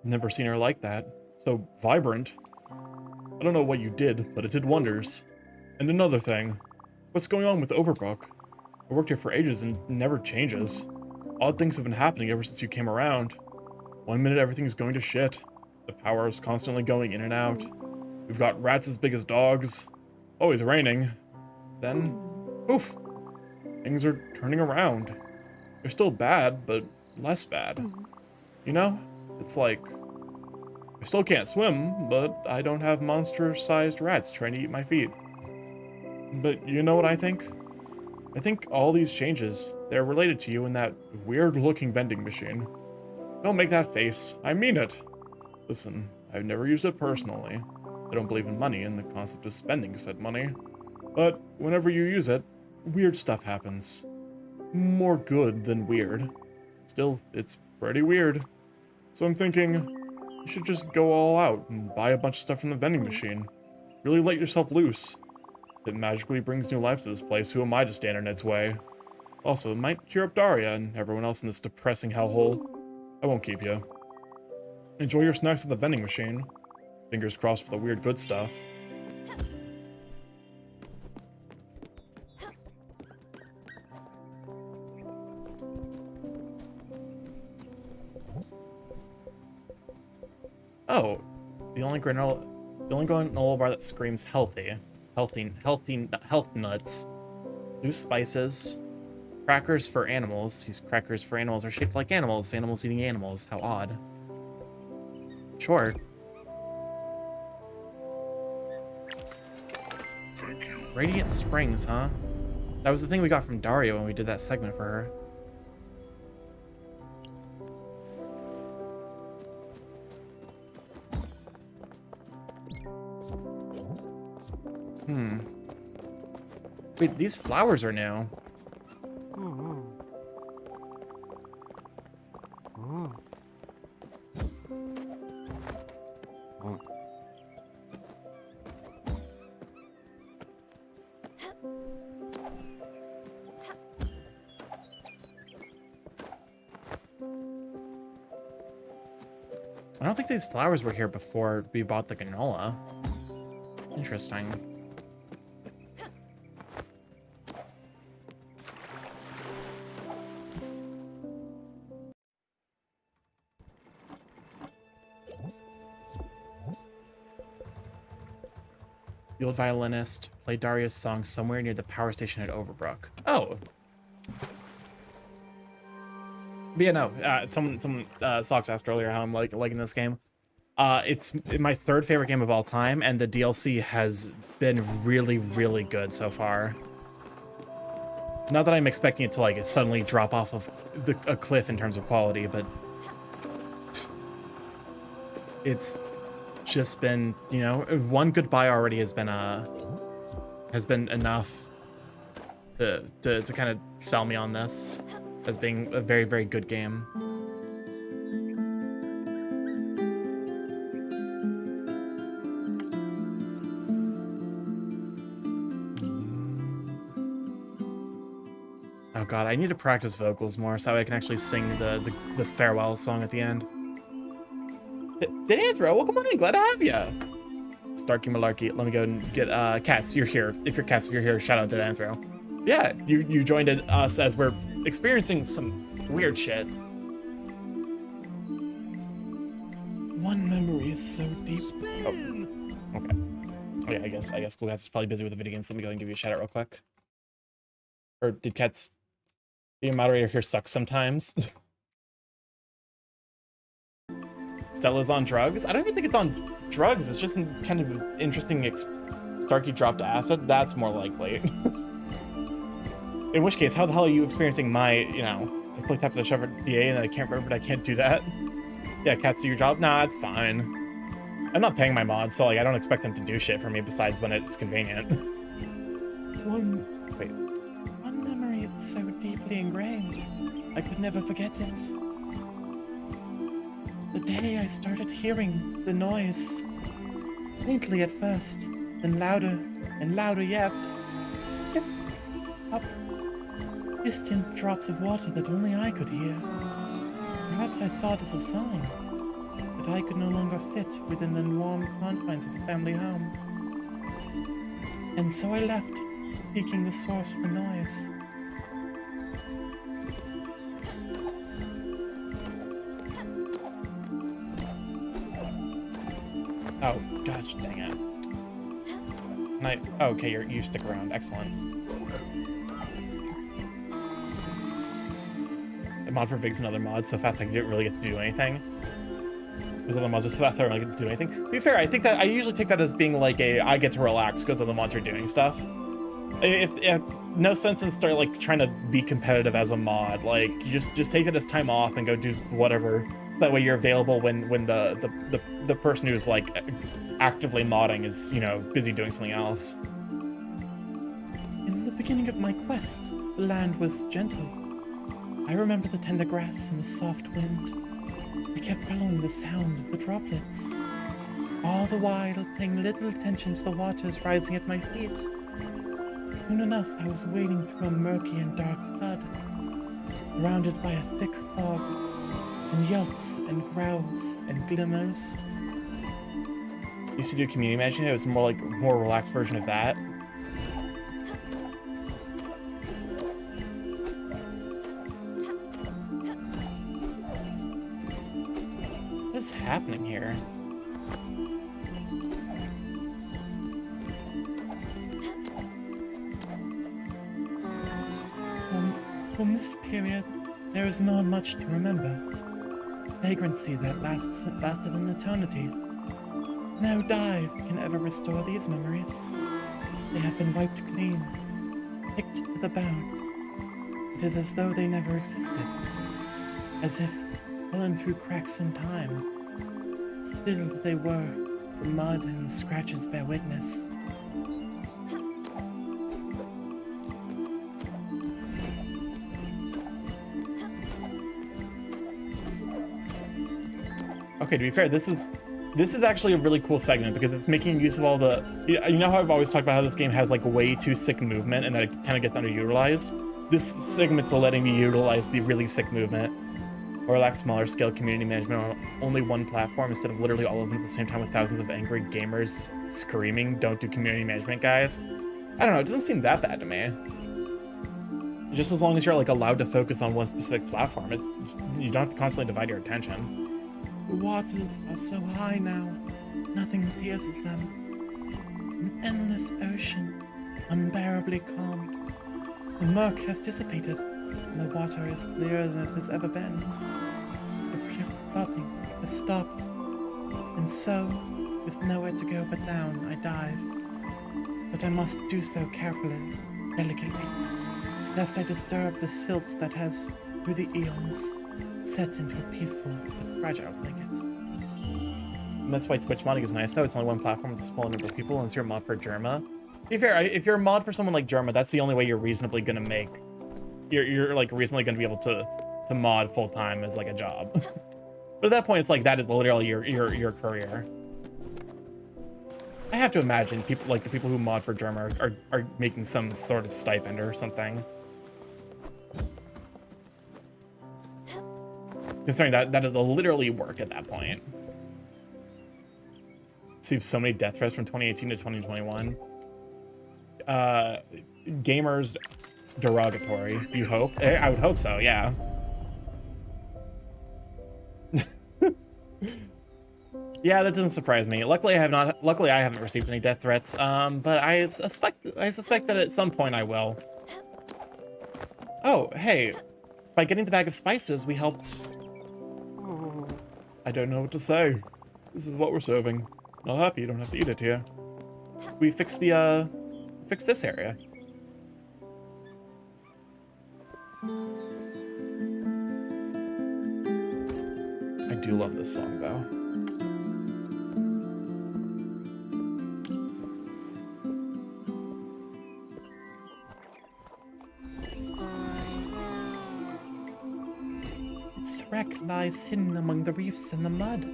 Never seen her like that. So vibrant. I don't know what you did, but it did wonders. And another thing. What's going on with Overbrook? I worked here for ages and it never changes. Odd things have been happening ever since you came around. One minute everything's going to shit. The power is constantly going in and out. We've got rats as big as dogs. Always raining. Then, poof. Things are turning around. They're still bad, but less bad. You know? It's like, I still can't swim, but I don't have monster-sized rats trying to eat my feet. But you know what I think? I think all these changes, they're related to you in that weird-looking vending machine. Don't make that face. I mean it. Listen, I've never used it personally. I don't believe in money and the concept of spending said money. But whenever you use it, weird stuff happens. More good than weird. Still, it's pretty weird. So I'm thinking, you should just go all out and buy a bunch of stuff from the vending machine. Really let yourself loose. If it magically brings new life to this place, who am I to stand in its way? Also, it might cheer up Daria and everyone else in this depressing hellhole. I won't keep you. Enjoy your snacks at the vending machine. Fingers crossed for the weird good stuff. Oh, the only granola bar that screams healthy. Health nuts. Loose spices. Crackers for animals. These crackers for animals are shaped like animals. Animals eating animals. How odd. Sure. Radiant Springs, huh? That was the thing we got from Daria when we did that segment for her. Wait, these flowers are new. I don't think these flowers were here before we bought the granola. Interesting. The old violinist played Daria's song somewhere near the power station at Overbrook. Oh. But yeah, no. Someone Sox asked earlier how I'm liking this game. It's my third favorite game of all time, and the DLC has been really, really good so far. Not that I'm expecting it to like suddenly drop off of a cliff in terms of quality, but it's just been, you know, one goodbye already has been enough to kind of sell me on this as being a very, very good game. Oh god, I need to practice vocals more so I can actually sing the farewell song at the end. Danthro, welcome on in, glad to have you. Starky Malarkey, let me go and get Cats, you're here. If you're Cats, if you're here, shout out to Danthro. Yeah, you joined us as we're experiencing some weird shit. One memory is so deep. Oh, okay. Oh yeah, I guess Cool Cats is probably busy with the video games. Let me go and give you a shout out real quick. Or did Cats... Being a moderator here sucks sometimes. Stella's on drugs? I don't even think it's on drugs. It's just kind of interesting. Starkey dropped acid. That's more likely. In which case, how the hell are you experiencing my, you know, I click tap to shove it DA and I can't remember, but I can't do that. Yeah, Cats, do your job? Nah, it's fine. I'm not paying my mods, so like I don't expect them to do shit for me besides when it's convenient. one. Wait. One memory that's so deeply ingrained, I could never forget it. The day I started hearing the noise, faintly at first, then louder and louder yet. Yep. Up. Distant drops of water that only I could hear. Perhaps I saw it as a sign that I could no longer fit within the warm confines of the family home. And so I left, seeking the source of the noise. Oh, gosh, dang it. Oh, okay, you stick around. Excellent. The mod for Vig's another mod, so fast I didn't really get to do anything. Those other mods are so fast I don't really get to do anything. To be fair, I think that I usually take that as being like I get to relax because other mods are doing stuff. If no sense in start like trying to be competitive as a mod. Like you just take it as time off and go do whatever. So that way you're available when the person who's like actively modding is, you know, busy doing something else. In the beginning of my quest, the land was gentle. I remember the tender grass and the soft wind. I kept following the sound of the droplets, all the while paying little attention to the waters rising at my feet. Soon enough, I was wading through a murky and dark flood, surrounded by a thick fog, and yelps and growls and glimmers. Used to do community management. It was more relaxed version of that. What is happening here? From this period, there is not much to remember. Vagrancy that lasted an eternity. No dive can ever restore these memories. They have been wiped clean, picked to the bone. It is as though they never existed, as if fallen through cracks in time. Still they were, the mud and the scratches bear witness. Okay, to be fair, this is actually a really cool segment because it's making use of all the, you know how I've always talked about how this game has like way too sick movement and that it kind of gets underutilized? This segment's letting me utilize the really sick movement or lack smaller scale community management on only one platform instead of literally all of them at the same time with thousands of angry gamers screaming, "Don't do community management, guys." I don't know, it doesn't seem that bad to me. Just as long as you're like allowed to focus on one specific platform, you don't have to constantly divide your attention. The waters are so high now, nothing pierces them. An endless ocean, unbearably calm. The murk has dissipated, and the water is clearer than it has ever been. The plopping has stopped, and so, with nowhere to go but down, I dive. But I must do so carefully, delicately, lest I disturb the silt that has, through the eons, set into a peaceful but fragile blanket. And that's why Twitch modding is nice though. It's only one platform with a small number of people, and it's your mod for Germa. To be fair, if you're a mod for someone like Germa, that's the only way you're reasonably gonna make. You're like reasonably gonna be able to mod full time as like a job. But at that point, it's like that is literally your career. I have to imagine people like the people who mod for Germa are making some sort of stipend or something. Considering that is literally work at that point. Received so many death threats from 2018 to 2021. Gamers derogatory. You hope? I would hope so. Yeah. Yeah, that doesn't surprise me. Luckily, I haven't received any death threats. But I suspect that at some point I will. Oh, hey! By getting the bag of spices, we helped. I don't know what to say. This is what we're serving. Not happy you don't have to eat it here. We fixed this area. I do love this song though. wreck lies hidden among the reefs and the mud.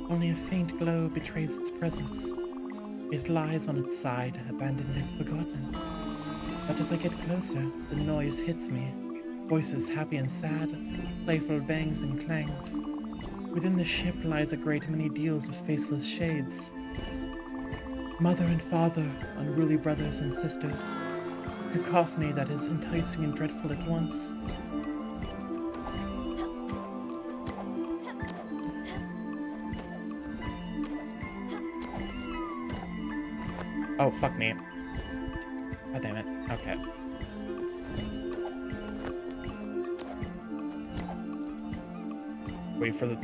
Only a faint glow betrays its presence. It lies on its side, abandoned and forgotten. But as I get closer, the noise hits me. Voices happy and sad, playful bangs and clangs. Within the ship lies a great many deals of faceless shades. Mother and father, unruly brothers and sisters. Cacophony that is enticing and dreadful at once. Oh, fuck me. God damn it. Okay. Wait for the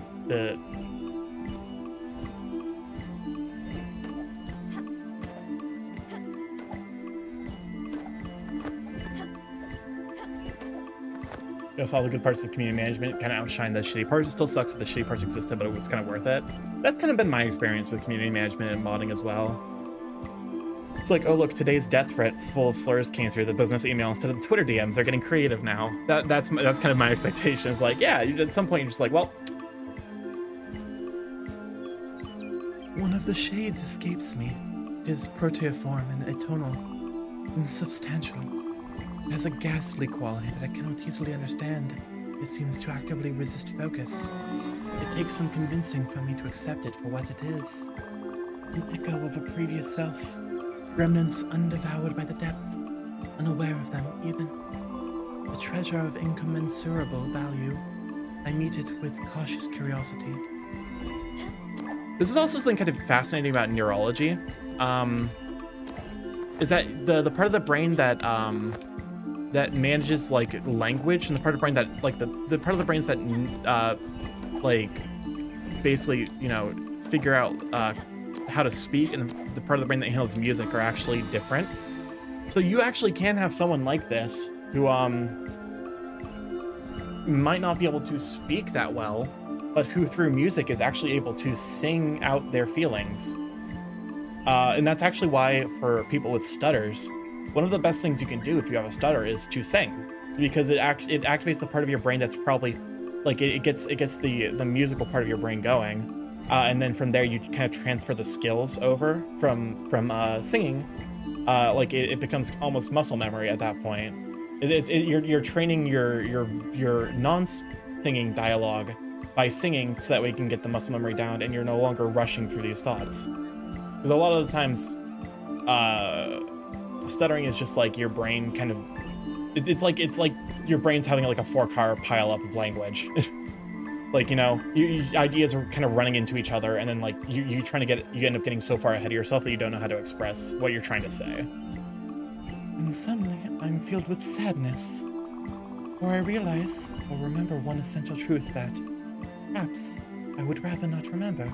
Guess all the good parts of community management kind of outshine the shitty parts. It still sucks that the shitty parts existed, but it was kind of worth it. That's kind of been my experience with community management and modding as well. It's like, oh look, today's death threats full of slurs came through the business email instead of the Twitter DMs. They're getting creative now. That's kind of my expectation. It's like, yeah, at some point you're just like, well. One of the shades escapes me. It is proteiform and atonal, insubstantial. It has a ghastly quality that I cannot easily understand. It seems to actively resist focus. It takes some convincing for me to accept it for what it is. An echo of a previous self. Remnants undevoured by the depths, unaware of them even. A treasure of incommensurable value. I meet it with cautious curiosity. This is also something kind of fascinating about neurology. Is that the part of the brain that that manages like language, and the part of the brain that like the part of the brains that like basically, you know, figure out how to speak, and the part of the brain that handles music are actually different. So you actually can have someone like this who might not be able to speak that well, but who through music is actually able to sing out their feelings. And that's actually why for people with stutters, one of the best things you can do if you have a stutter is to sing, because it activates the part of your brain that's probably like it gets the musical part of your brain going. And then from there, you kind of transfer the skills over from singing. Like it becomes almost muscle memory at that point. You're training your non-singing dialogue by singing, so that way you can get the muscle memory down, and you're no longer rushing through these thoughts. Because a lot of the times, stuttering is just like your brain kind of. It's like your brain's having like a 4-car pileup of language. Like, you know, ideas are kind of running into each other, and then like you end up getting so far ahead of yourself that you don't know how to express what you're trying to say. And suddenly, I'm filled with sadness. For I realize, or remember one essential truth that, perhaps, I would rather not remember.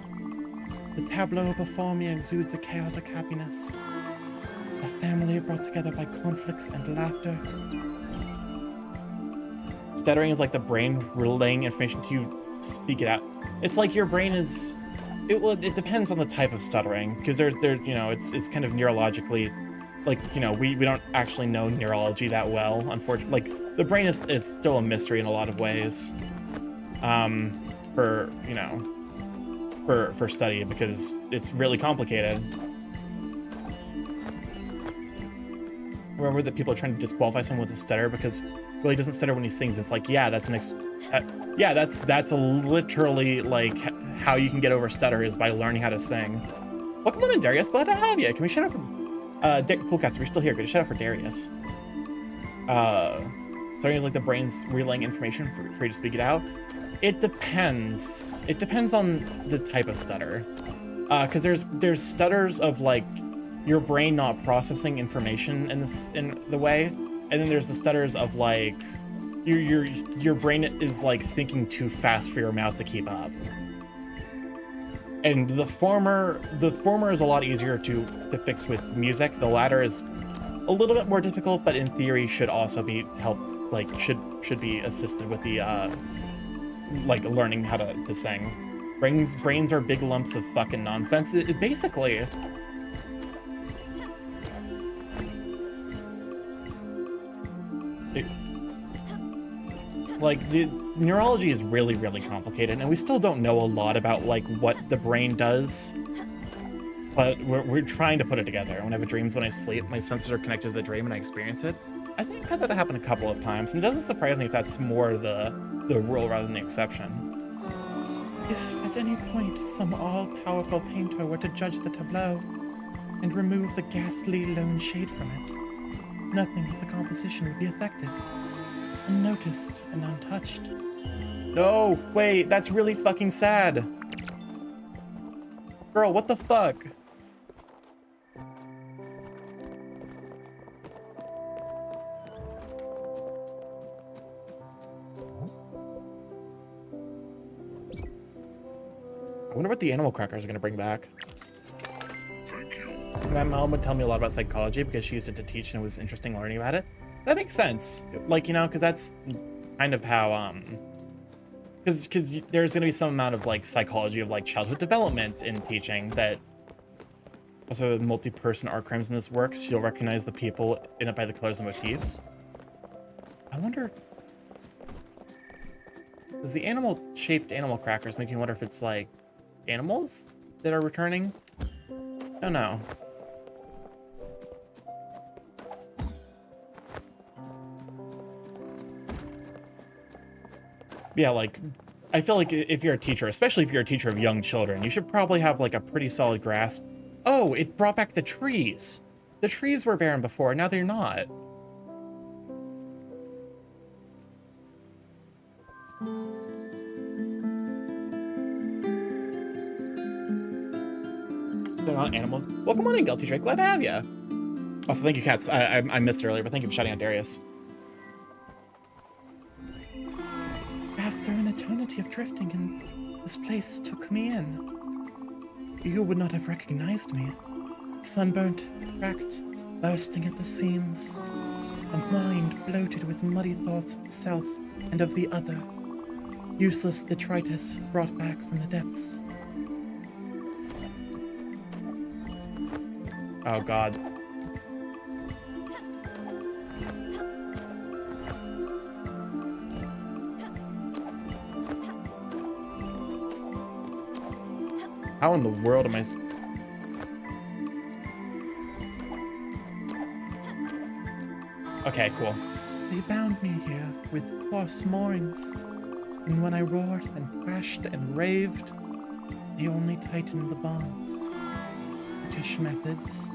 The tableau before me exudes a chaotic happiness. A family brought together by conflicts and laughter. Stuttering is like the brain relaying information to you to speak it out. It's like your brain is. It depends on the type of stuttering, because there you know it's kind of neurologically, like, you know, we don't actually know neurology that well, unfortunately. Like the brain is still a mystery in a lot of ways. For you know, for study, because it's really complicated. Remember that people are trying to disqualify someone with a stutter because well, he doesn't stutter when he sings. It's like, yeah, that's that's literally like how you can get over stutter is by learning how to sing. Welcome on in, Darius. Glad to have you. Can we shut up for Cool Cats? We're still here. Good to shut up for Darius. Starting is like the brain's relaying information for you to speak it out. It depends. It depends on the type of stutter. Because there's stutters of like your brain not processing information in the way, and then there's the stutters of like your brain is like thinking too fast for your mouth to keep up. And the former is a lot easier to fix with music. The latter is a little bit more difficult, but in theory should also be should be assisted with the like learning how to sing. Brains are big lumps of fucking nonsense. It basically. Like, the neurology is really, really complicated, and we still don't know a lot about, like, what the brain does. But we're trying to put it together. When I have dreams when I sleep, my senses are connected to the dream and I experience it. I think I've had that happen a couple of times, and it doesn't surprise me if that's more the rule rather than the exception. If at any point some all-powerful painter were to judge the tableau and remove the ghastly lone shade from it, nothing of the composition would be affected, unnoticed and untouched. No, wait, that's really fucking sad. Girl, what the fuck? I wonder what the animal crackers are gonna bring back. My mom would tell me a lot about psychology because she used it to teach and it was interesting learning about it. That makes sense. Like, you know, because that's kind of how, because there's gonna be some amount of, like, psychology of, like, childhood development in teaching that also multi-person art crimes in this works. You'll recognize the people in it by the colors and motifs. I wonder, does the animal-shaped animal crackers make me wonder if it's, like, animals that are returning? I don't know. Yeah, like, I feel like if you're a teacher, especially if you're a teacher of young children, you should probably have, like, a pretty solid grasp. Oh, it brought back the trees. The trees were barren before, now they're not. They're not animals. Welcome on in, Guilty Drake. Glad to have you. Also, thank you, Cats. I missed it earlier, but thank you for shouting out Darius. After an eternity of drifting, and this place took me in. You would not have recognized me. Sunburnt, cracked, bursting at the seams. A mind bloated with muddy thoughts of the self and of the other. Useless detritus brought back from the depths. Oh, God. How in the world am I... Okay, cool. They bound me here with coarse moorings, and when I roared and thrashed and raved, they only tightened the bonds. Brutish methods,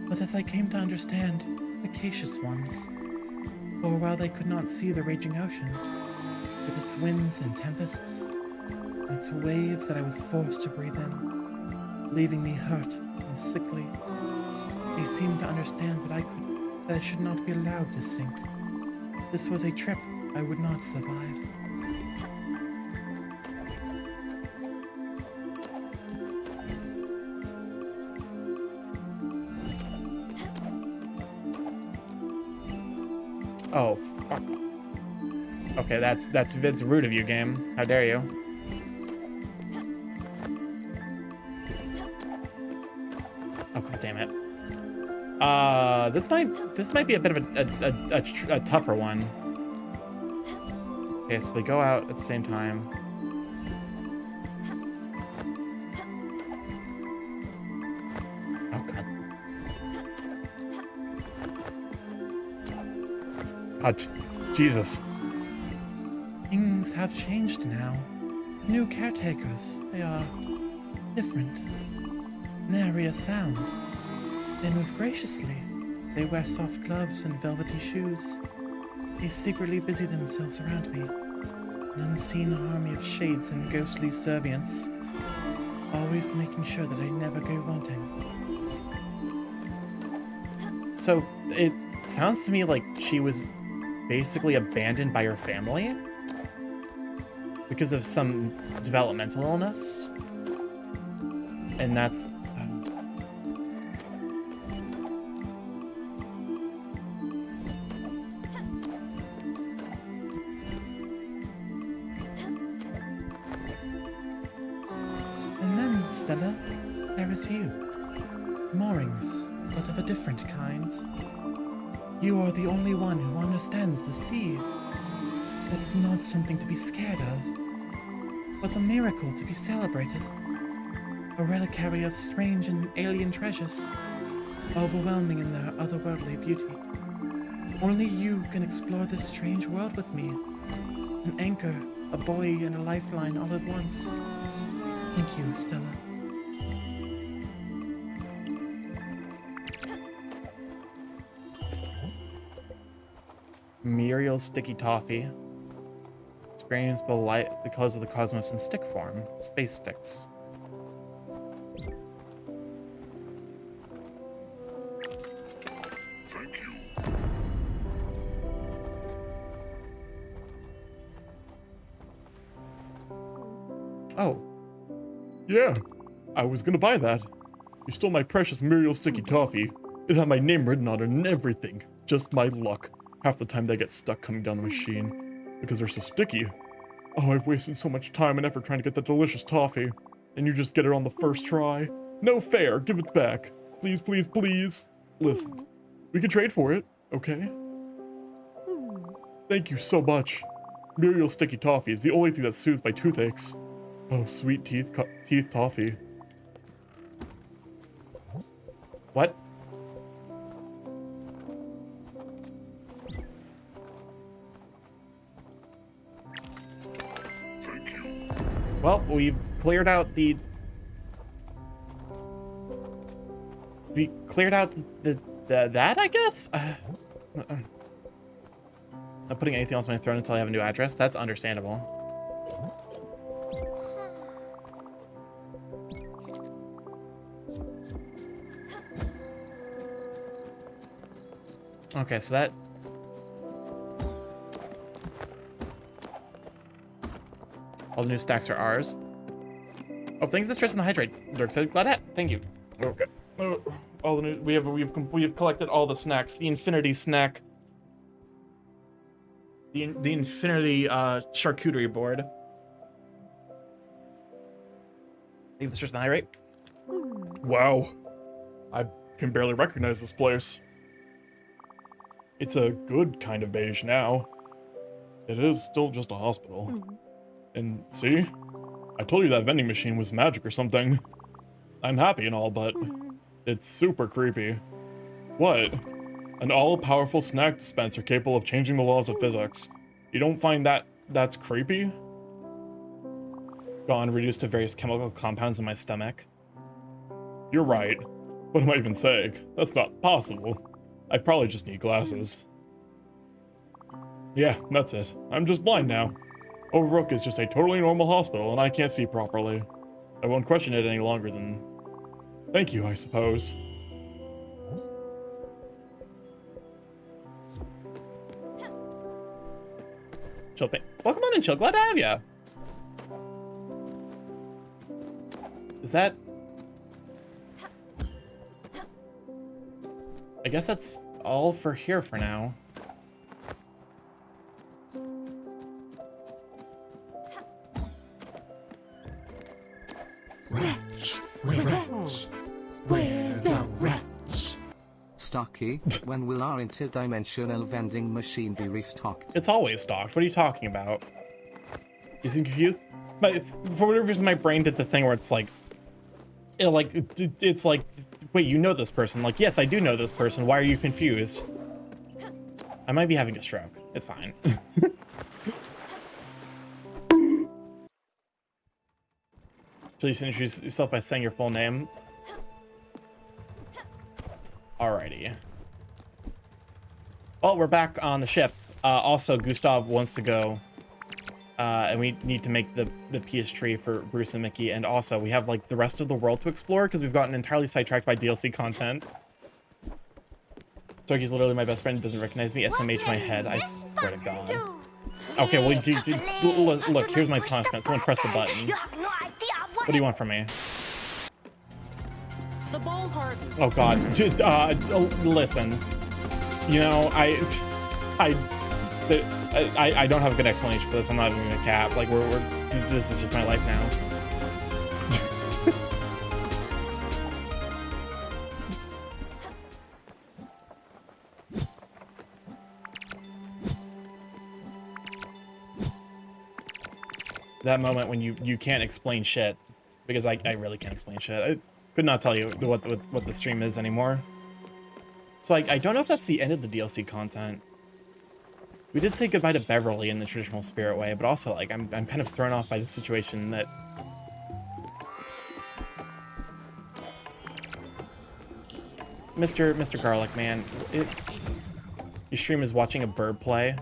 but as I came to understand, efficacious ones. For while they could not see the raging oceans, with its winds and tempests, and its waves that I was forced to breathe in, leaving me hurt and sickly, they seemed to understand that I should not be allowed to sink. This was a trip I would not survive. Oh, fuck. Okay, that's rude of you, game. How dare you? Oh, god damn it. This might be a bit of a tougher one. Okay, so they go out at the same time. Oh god. God, Jesus. Things have changed now. New caretakers, they are different. Nary a sound. They move graciously. They wear soft gloves and velvety shoes. They secretly busy themselves around me. An unseen army of shades and ghostly servients, always making sure that I never go wanting. So, it sounds to me like she was basically abandoned by her family because of some developmental illness. And that's... And then, Stella, there is you. Moorings, but of a different kind. You are the only one who understands the sea. That is not something to be scared of, but a miracle to be celebrated. A reliquary of strange and alien treasures, overwhelming in their otherworldly beauty. Only you can explore this strange world with me. An anchor, a buoy, and a lifeline all at once. Thank you, Stella. Muriel Sticky Toffee. Experience the light, the colors of the cosmos in stick form. Space sticks. Oh. Yeah, I was gonna buy that. You stole my precious Muriel Sticky Toffee. It had my name written on it and everything. Just my luck. Half the time they get stuck coming down the machine because they're so sticky. Oh, I've wasted so much time and effort trying to get that delicious toffee. And you just get it on the first try? No fair, give it back. Please, please, please. Listen, we can trade for it, okay? Thank you so much. Muriel Sticky Toffee is the only thing that soothes my toothaches. Oh, sweet teeth toffee. What? Well, we've cleared out the... We cleared out that, I guess? Not putting anything else on my throne until I have a new address. That's understandable. Okay, so that... All the new stacks are ours. Oh, thanks for the stress and the hydrate, Dirk said. Glad that. Thank you. Okay. All the new... We have collected all the snacks. The infinity snack. The infinity charcuterie board. Thank you for the stress and the hydrate. Wow. I can barely recognize this place. It's a good kind of beige now. It is still just a hospital. And see? I told you that vending machine was magic or something. I'm happy and all, but it's super creepy. What? An all-powerful snack dispenser capable of changing the laws of physics. You don't find that's creepy? Gone, reduced to various chemical compounds in my stomach. You're right. What am I even saying? That's not possible. I probably just need glasses. Yeah, that's it. I'm just blind now. Overbrook is just a totally normal hospital, and I can't see properly. I won't question it any longer than... Thank you, I suppose. Chill, welcome on in, Chill. Glad to have ya. Is that... I guess that's all for here for now. Wretch, wretch, where the wretch? Stocky, when will our interdimensional vending machine be restocked? It's always stocked. What are you talking about? Is he confused? But for whatever reason, my brain did the thing where it's like, it's like, wait, you know this person? Like, yes, I do know this person. Why are you confused? I might be having a stroke. It's fine. Please introduce yourself by saying your full name. Alrighty. Well, we're back on the ship. Also, Gustav wants to go. And we need to make the PS tree for Bruce and Mickey. And also, we have, like, the rest of the world to explore because we've gotten entirely sidetracked by DLC content. Turkey's literally my best friend. Doesn't recognize me. SMH my head. I swear to God. Okay, well, look, here's my punishment. Someone press the button. What do you want from me? The ball's hard. Oh God, listen. You know, I don't have a good explanation for this. I'm not even gonna cap. Like, this is just my life now. That moment when you can't explain shit. Because I really can't explain shit. I could not tell you what the stream is anymore. So I don't know if that's the end of the DLC content. We did say goodbye to Beverly in the traditional spirit way, but also like I'm kind of thrown off by the situation that Mr. Garlic Man, your stream is watching a bird play.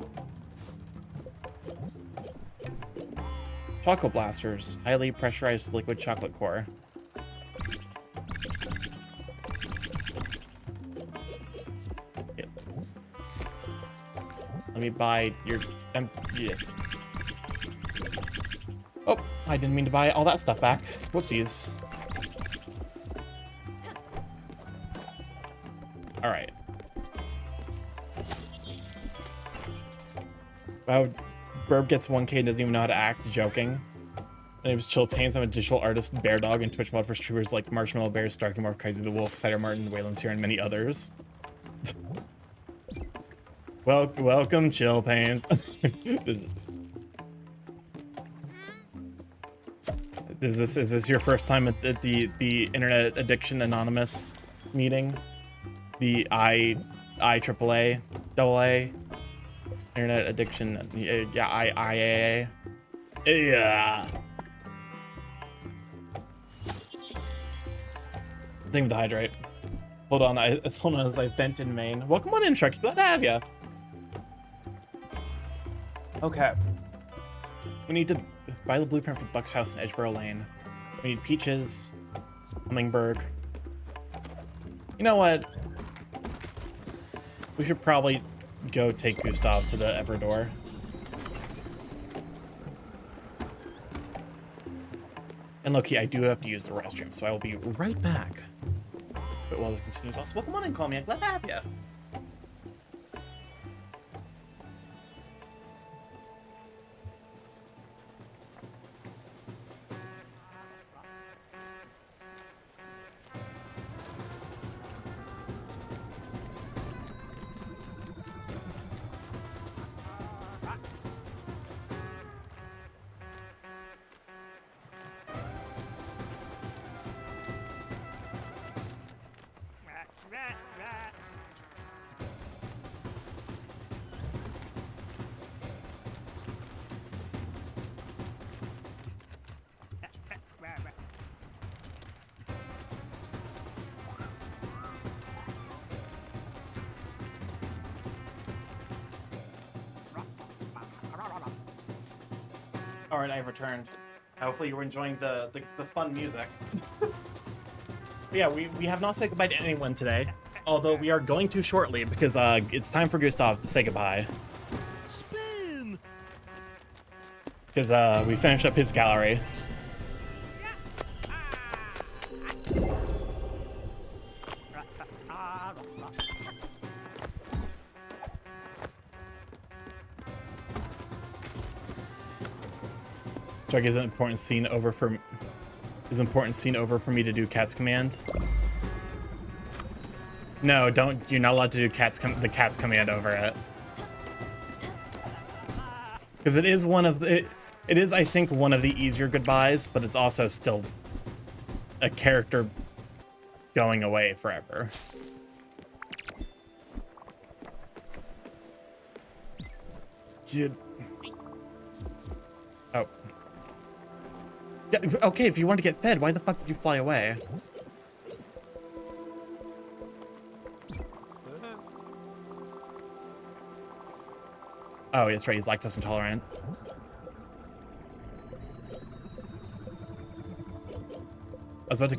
Chocolate blasters, highly pressurized liquid chocolate core. Let me buy your, yes. Oh, I didn't mean to buy all that stuff back. Whoopsies. All right. Wow, Burb gets 1K and doesn't even know how to act, joking. My name is Chill Pains. I'm a digital artist, Bear Dog, and Twitch mod for streamers like Marshmallow Bear, Starky Morph, Kaiser the Wolf, Cider Martin, Wayland's here, and many others. Welcome, Chill Pains. Is this your first time at the Internet Addiction Anonymous meeting? The IAAA AA Internet Addiction, yeah, IAA. Yeah. Thing with the hydrate. Hold on, hold on as I vent in Maine. Welcome on in, Sharky. Glad to have you. Okay. We need to buy the blueprint for Buck's house in Edgeboro Lane. We need peaches, hummingbird. You know what? We should probably go take Gustav to the Everdor. And low-key, I do have to use the restroom, so I will be right back. But while this continues, also welcome on and call me. I'm glad to have you. All right, I've returned. Hopefully you were enjoying the fun music. But yeah, we have not said goodbye to anyone today, although we are going to shortly because it's time for Gustav to say goodbye. Spin. Because we finished up his gallery. Chuck, is an important scene over for me to do Cat's Command? No, don't. You're not allowed to do the Cat's Command over it. Because it is one of the. It is, I think, one of the easier goodbyes, but it's also still a character going away forever. Kid. Oh. Yeah, okay, if you want to get fed, why the fuck did you fly away? Oh, that's right, he's lactose intolerant.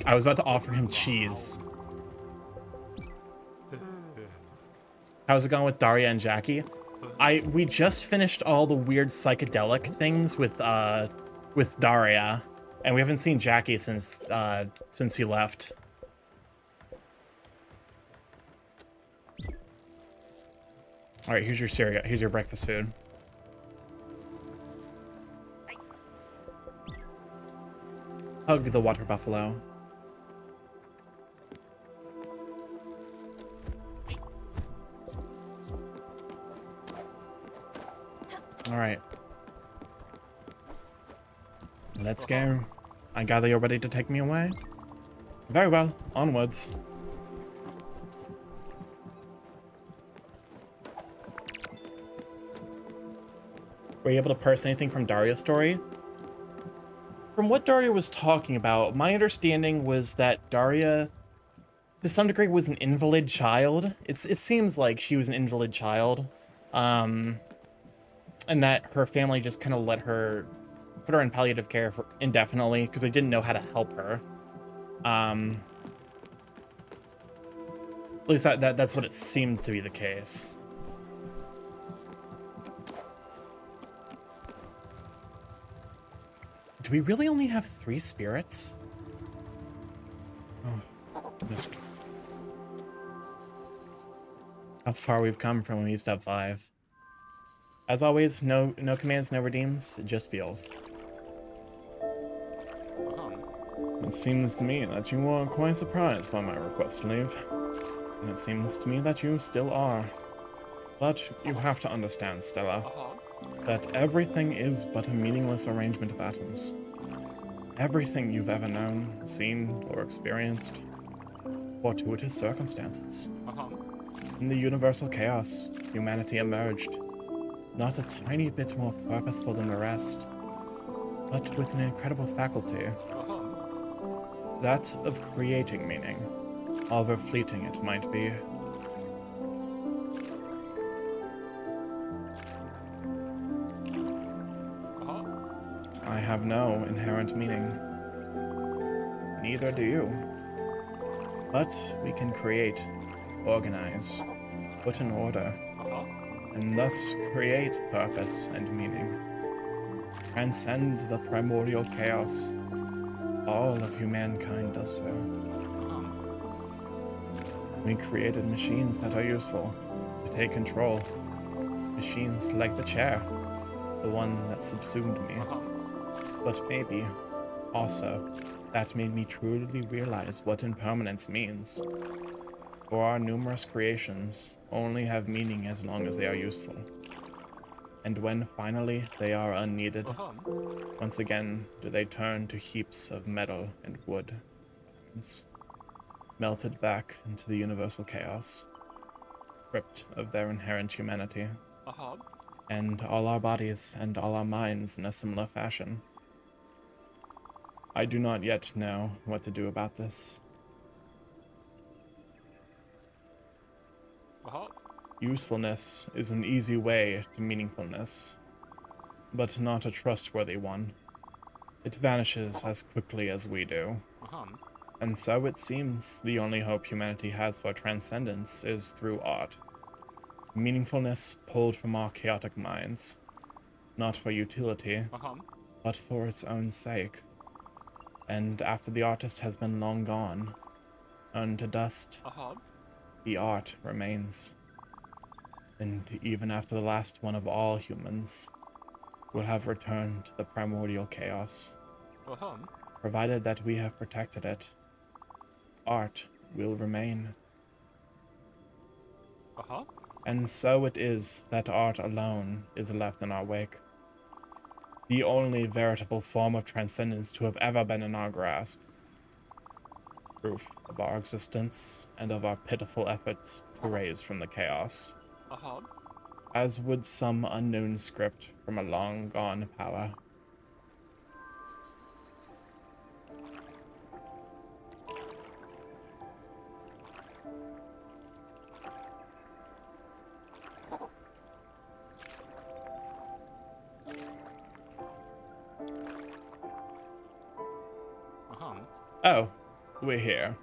I was about to offer him cheese. How's it going with Daria and Jackie? We just finished all the weird psychedelic things with Daria, and we haven't seen Jackie since he left. All right, here's your cereal. Here's your breakfast food. Hug the water buffalo. All right. Let's go. I gather you're ready to take me away? Very well, onwards. Were you able to parse anything from Daria's story? From what Daria was talking about, my understanding was that Daria, to some degree, was an invalid child. It seems like she was an invalid child. And that her family just kind of let her, put her in palliative care for indefinitely because they didn't know how to help her. At least that's what it seemed to be the case. Do we really only have 3 spirits? Oh, just how far we've come from when we used to have 5. As always, no commands, no redeems, it just feels. It seems to me that you were quite surprised by my request to leave. And it seems to me that you still are. But you have to understand, Stella, that everything is but a meaningless arrangement of atoms. Everything you've ever known, seen, or experienced, fortuitous circumstances. In the universal chaos, humanity emerged, not a tiny bit more purposeful than the rest, but with an incredible faculty. That of creating meaning, however fleeting it might be. I have no inherent meaning. Neither do you. But we can create, organize, put in order, and thus create purpose and meaning. Transcend the primordial chaos. All of humankind does so. We created machines that are useful to take control. Machines like the chair, the one that subsumed me. But maybe, also, that made me truly realize what impermanence means. For our numerous creations only have meaning as long as they are useful. And when finally they are unneeded, once again do they turn to heaps of metal and wood, melted back into the universal chaos, stripped of their inherent humanity, and all our bodies and all our minds in a similar fashion. I do not yet know what to do about this. Usefulness is an easy way to meaningfulness, but not a trustworthy one. It vanishes as quickly as we do. And so it seems the only hope humanity has for transcendence is through art. Meaningfulness pulled from our chaotic minds, not for utility, but for its own sake. And after the artist has been long gone, turned to dust, the art remains. And even after the last one of all humans will have returned to the primordial chaos, provided that we have protected it, art will remain. And so it is that art alone is left in our wake. The only veritable form of transcendence to have ever been in our grasp. Proof of our existence and of our pitiful efforts to raise from the chaos. As would some unknown script from a long-gone power. Oh, we're here.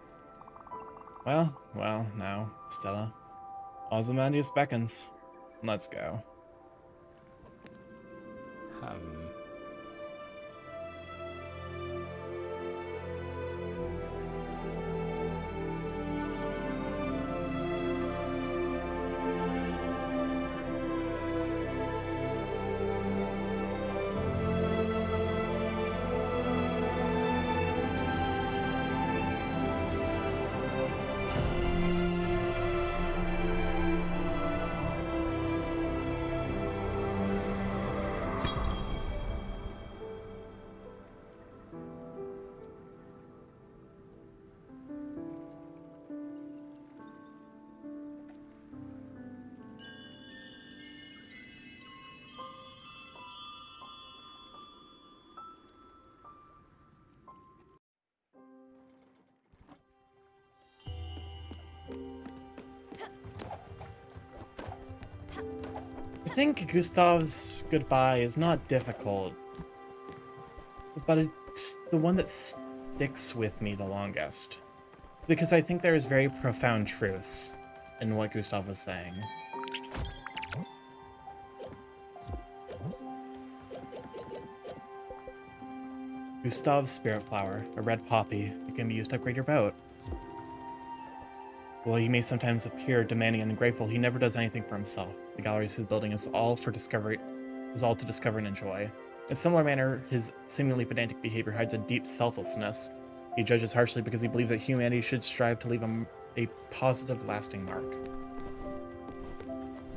Well, now, Stella. Ozymandias beckons. Let's go. I think Gustav's goodbye is not difficult, but it's the one that sticks with me the longest. Because I think there's very profound truths in what Gustav was saying. Gustav's Spiritflower, a red poppy that can be used to upgrade your boat. While he may sometimes appear demanding and ungrateful, he never does anything for himself. The galleries he's building is all to discover and enjoy. In a similar manner, his seemingly pedantic behavior hides a deep selflessness. He judges harshly because he believes that humanity should strive to leave a positive, lasting mark.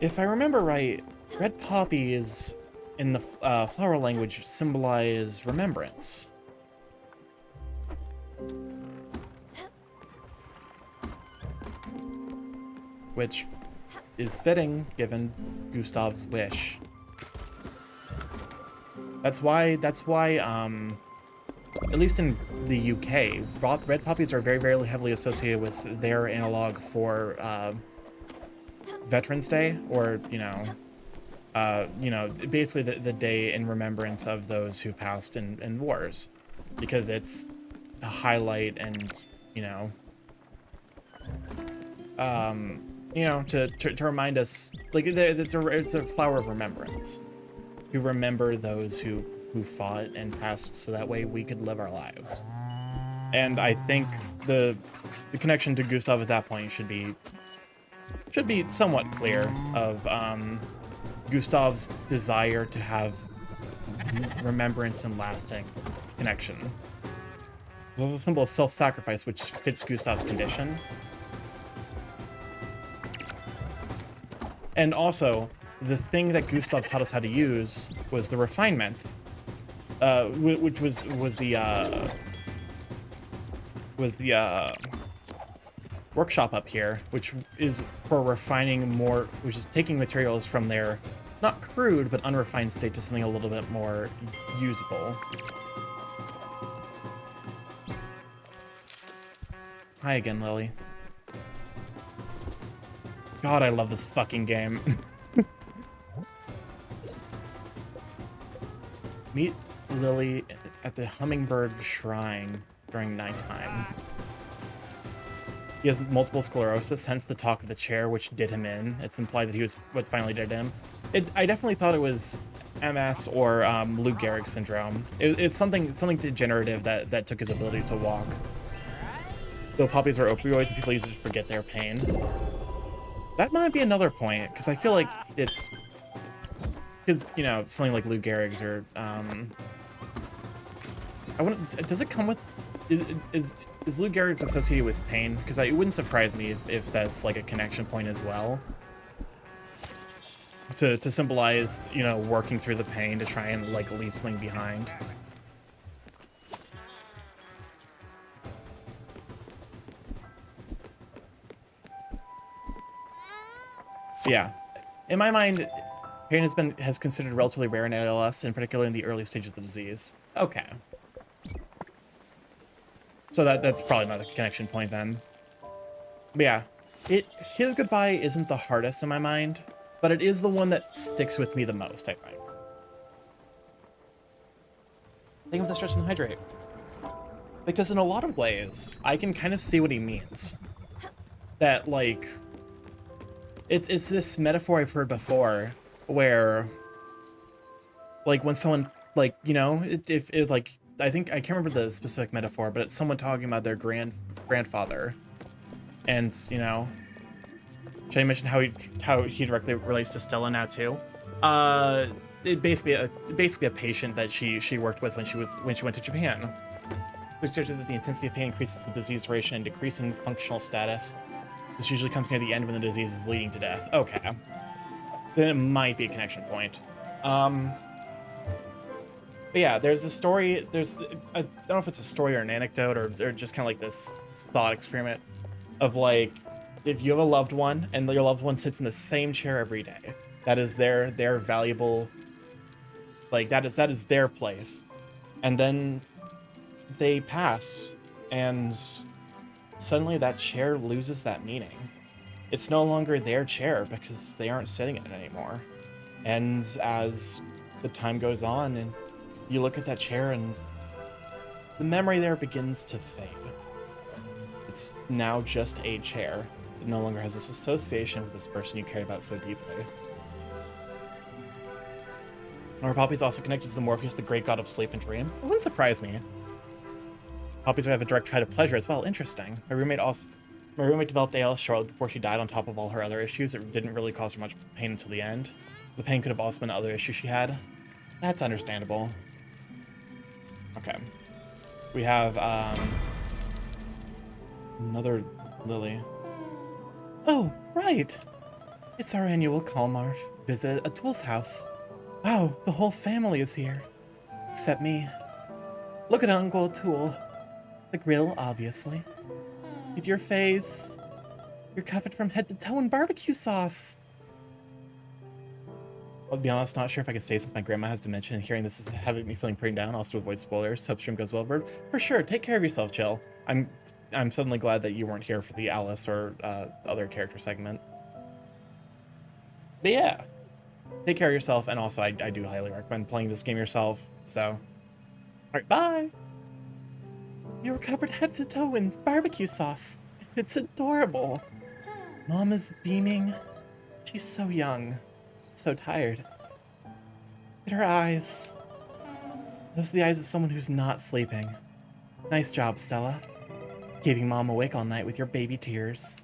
If I remember right, red poppy is, in the flower language, symbolize remembrance. Which is fitting given Gustav's wish. That's why, at least in the UK, red poppies are very, very heavily associated with their analog for Veterans Day, or basically the day in remembrance of those who passed in wars, because it's to highlight and to remind us, like, it's a flower of remembrance, to remember those who fought and passed so that way we could live our lives. And I think the connection to Gustav at that point should be somewhat clear, of Gustav's desire to have remembrance and lasting connection. This is a symbol of self-sacrifice, which fits Gustav's condition. And also, the thing that Gustav taught us how to use was the refinement, which was the workshop up here, which is for refining more, which is taking materials from their not crude but unrefined state to something a little bit more usable. Hi again, Lily. God, I love this fucking game. Meet Lily at the Hummingbird Shrine during nighttime. He has multiple sclerosis, hence the talk of the chair, which did him in. It's implied that he was what finally did him. I definitely thought it was MS or Lou Gehrig's syndrome. It's something degenerative that took his ability to walk. Though poppies are opioids, and people use it to forget their pain. That might be another point, because I feel like it's... Because, something like Lou Gehrig's or... Does it come with... Is Lou Gehrig's associated with pain? Because it wouldn't surprise me if that's like a connection point as well. To symbolize, working through the pain to try and like leave something behind. Yeah, in my mind, pain has considered relatively rare in ALS, in particular in the early stages of the disease. Okay. So that's probably not a connection point then. But yeah, his goodbye isn't the hardest in my mind, but it is the one that sticks with me the most, I think. Think of the stretch and hydrate. Because in a lot of ways, I can kind of see what he means. That, like, it's this metaphor I've heard before, where, like, when someone, like, if like, I think, I can't remember the specific metaphor, but it's someone talking about their grandfather. And, should I mention how he directly relates to Stella now too? Basically a patient that she worked with when she went to Japan. Which suggested that the intensity of pain increases with disease duration and decrease in functional status. This usually comes near the end when the disease is leading to death. Okay. Then it might be a connection point. But yeah, there's this story, I don't know if it's a story or an anecdote or just kind of like this thought experiment of, like, if you have a loved one and your loved one sits in the same chair every day, that is their valuable, like, that is their place. And then they pass, and suddenly that chair loses that meaning. it's no longer their chair because they aren't sitting in it anymore. And as the time goes on and you look at that chair and the memory there begins to fade. It's now just a chair. It no longer has this association with this person you cared about so deeply. Our Poppy is also connected to the Morpheus, the great god of sleep and dream. It wouldn't surprise me. Poppies would have a direct tie to pleasure as well. Interesting. My roommate developed ALS shortly before she died on top of all her other issues. It didn't really cause her much pain until the end. The pain could have also been other issues she had. That's understandable. Okay. We have, another Lily. Oh, right. It's our annual Kalmar visit at Atool's house. Wow, the whole family is here. Except me. Look at Uncle Atool. The grill, obviously. At your face. You're covered from head to toe in barbecue sauce. I'll be honest, not sure if I can stay since my grandma has dementia, and hearing this is having me feeling pretty down. Also to avoid spoilers. Hope stream goes well, Bird. For sure, take care of yourself, Chill. I'm suddenly glad that you weren't here for the Alice or other character segment. But yeah, take care of yourself, and also I do highly recommend playing this game yourself. So, alright, bye. You were covered head to toe in barbecue sauce. It's adorable. Mom is beaming. She's so young. So tired. Look at her eyes. Those are the eyes of someone who's not sleeping. Nice job, Stella. Keeping Mom awake all night with your baby tears.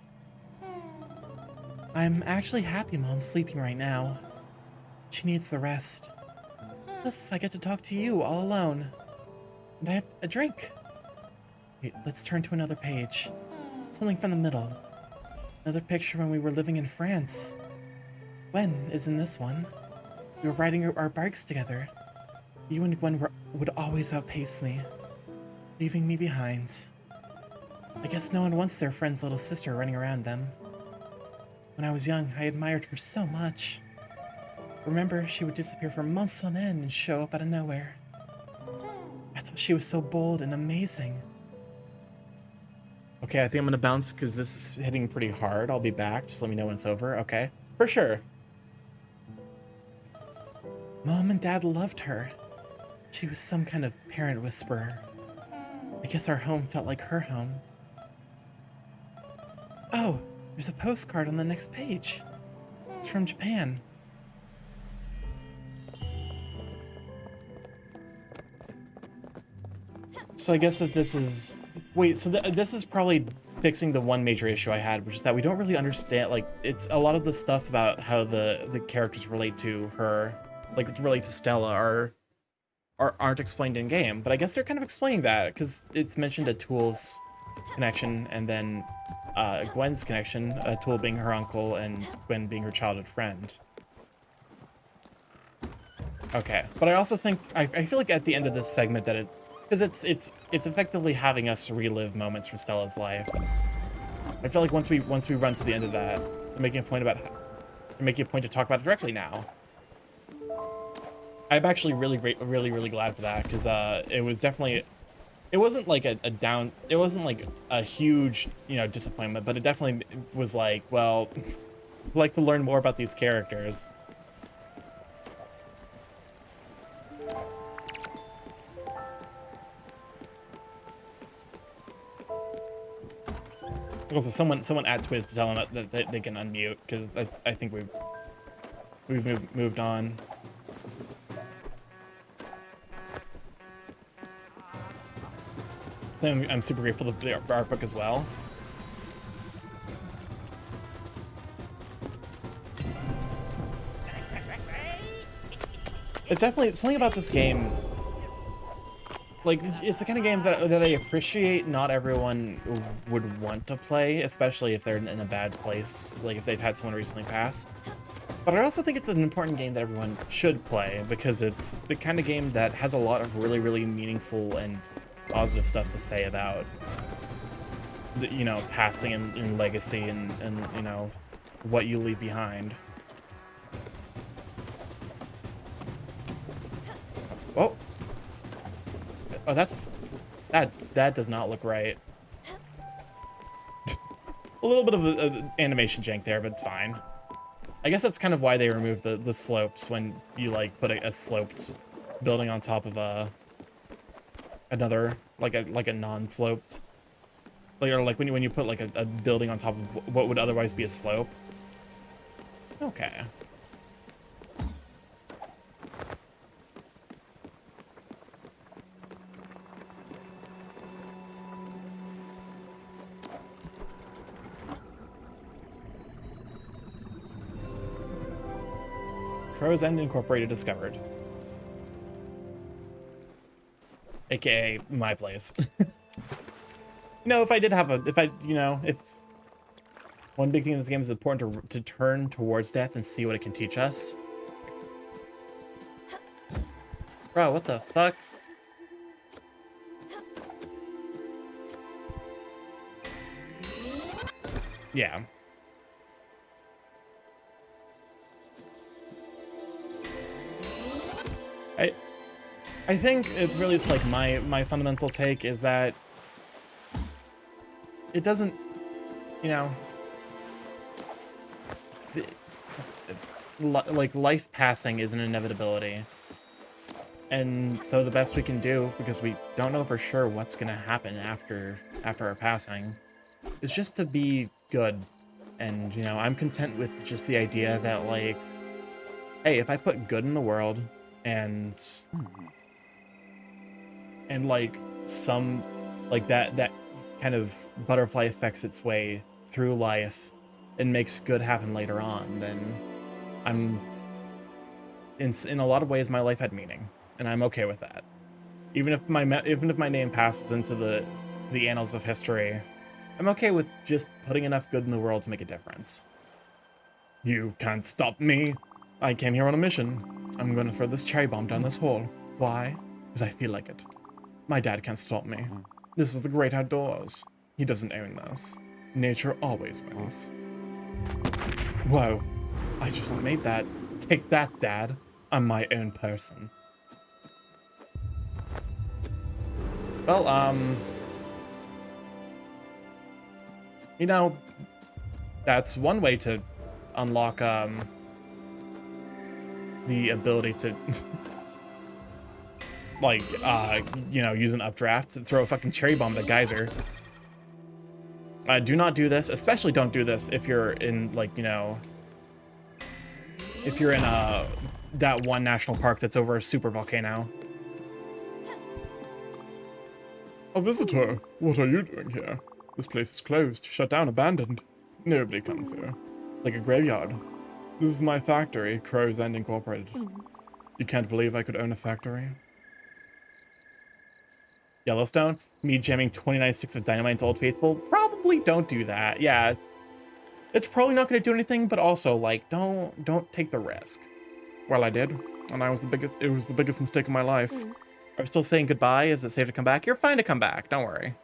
I'm actually happy Mom's sleeping right now. She needs the rest. Plus, I get to talk to you all alone. And I have a drink. Wait, let's turn to another page. Something from the middle. Another picture when we were living in France. Gwen is in this one. We were riding our bikes together. You and Gwen would always outpace me, leaving me behind. I guess no one wants their friend's little sister running around them. When I was young, I admired her so much. Remember, she would disappear for months on end and show up out of nowhere. I thought she was so bold and amazing. Okay, I think I'm gonna bounce because this is hitting pretty hard. I'll be back. Just let me know when it's over. Okay, for sure. Mom and Dad loved her. She was some kind of parent whisperer. I guess our home felt like her home. Oh, there's a postcard on the next page. It's from Japan. So I guess that this is... Wait, so this is probably fixing the one major issue I had, which is that we don't really understand, like, it's a lot of the stuff about how the characters relate to her, like, relate to Stella aren't explained in game, but I guess they're kind of explaining that, because it's mentioned Atool's connection, and then Gwen's connection, Atool being her uncle, and Gwen being her childhood friend. Okay, but I also think, I feel like at the end of this segment that because it's effectively having us relive moments from Stella's life. I feel like once we run to the end of that, I'm making a point to talk about it directly now. I'm actually really glad for that, because it was definitely, it wasn't like it wasn't like a huge, you know, disappointment, but it definitely was like, well, I'd like to learn more about these characters. Also, someone at Twiz to tell them that they can unmute, because I think we've moved on. So I'm super grateful for the art book as well. It's definitely something about this game. Like, it's the kind of game that I appreciate not everyone would want to play, especially if they're in a bad place, like if they've had someone recently pass. But I also think it's an important game that everyone should play, because it's the kind of game that has a lot of really meaningful and positive stuff to say about, the, you know, passing and legacy and, you know, what you leave behind. Oh. Oh, that does not look right. A little bit of a animation jank there, but it's fine. I guess that's kind of why they removed the slopes when you like put a sloped building on top of another like a non-sloped, like, or like when you put like a building on top of what would otherwise be a slope. Okay. Crow's End Incorporated discovered. AKA my place. If I did have if one big thing in this game is important to turn towards death and see what it can teach us. Bro, what the fuck? Yeah. I think it's really just like my fundamental take is that it doesn't, like life passing is an inevitability. And so the best we can do, because we don't know for sure what's gonna happen after our passing, is just to be good. And, I'm content with just the idea that, like, hey, if I put good in the world and like some, like that kind of butterfly affects its way through life and makes good happen later on, then I'm, in a lot of ways, my life had meaning, and I'm okay with that. Even if my name passes into the annals of history, I'm okay with just putting enough good in the world to make a difference. You can't stop me. I came here on a mission. I'm gonna throw this cherry bomb down this hole. Why? Because I feel like it. My dad can't stop me. This is the great outdoors. He doesn't own this. Nature always wins. Whoa. I just made that. Take that, Dad. I'm my own person. Well, that's one way to unlock, the ability to, like, use an updraft to throw a fucking cherry bomb at a geyser. Do not do this. Especially don't do this if you're in, like, if you're in, that one national park that's over a super volcano. A visitor? What are you doing here? This place is closed, shut down, abandoned. Nobody comes here. Like a graveyard. This is my factory, Crow's End Incorporated. You can't believe I could own a factory? Yellowstone? Me jamming 29 sticks of dynamite into Old Faithful? Probably don't do that. Yeah. It's probably not going to do anything, but also, like, don't take the risk. Well, I did, and it was the biggest mistake of my life. Are you still saying goodbye? Is it safe to come back? You're fine to come back, don't worry.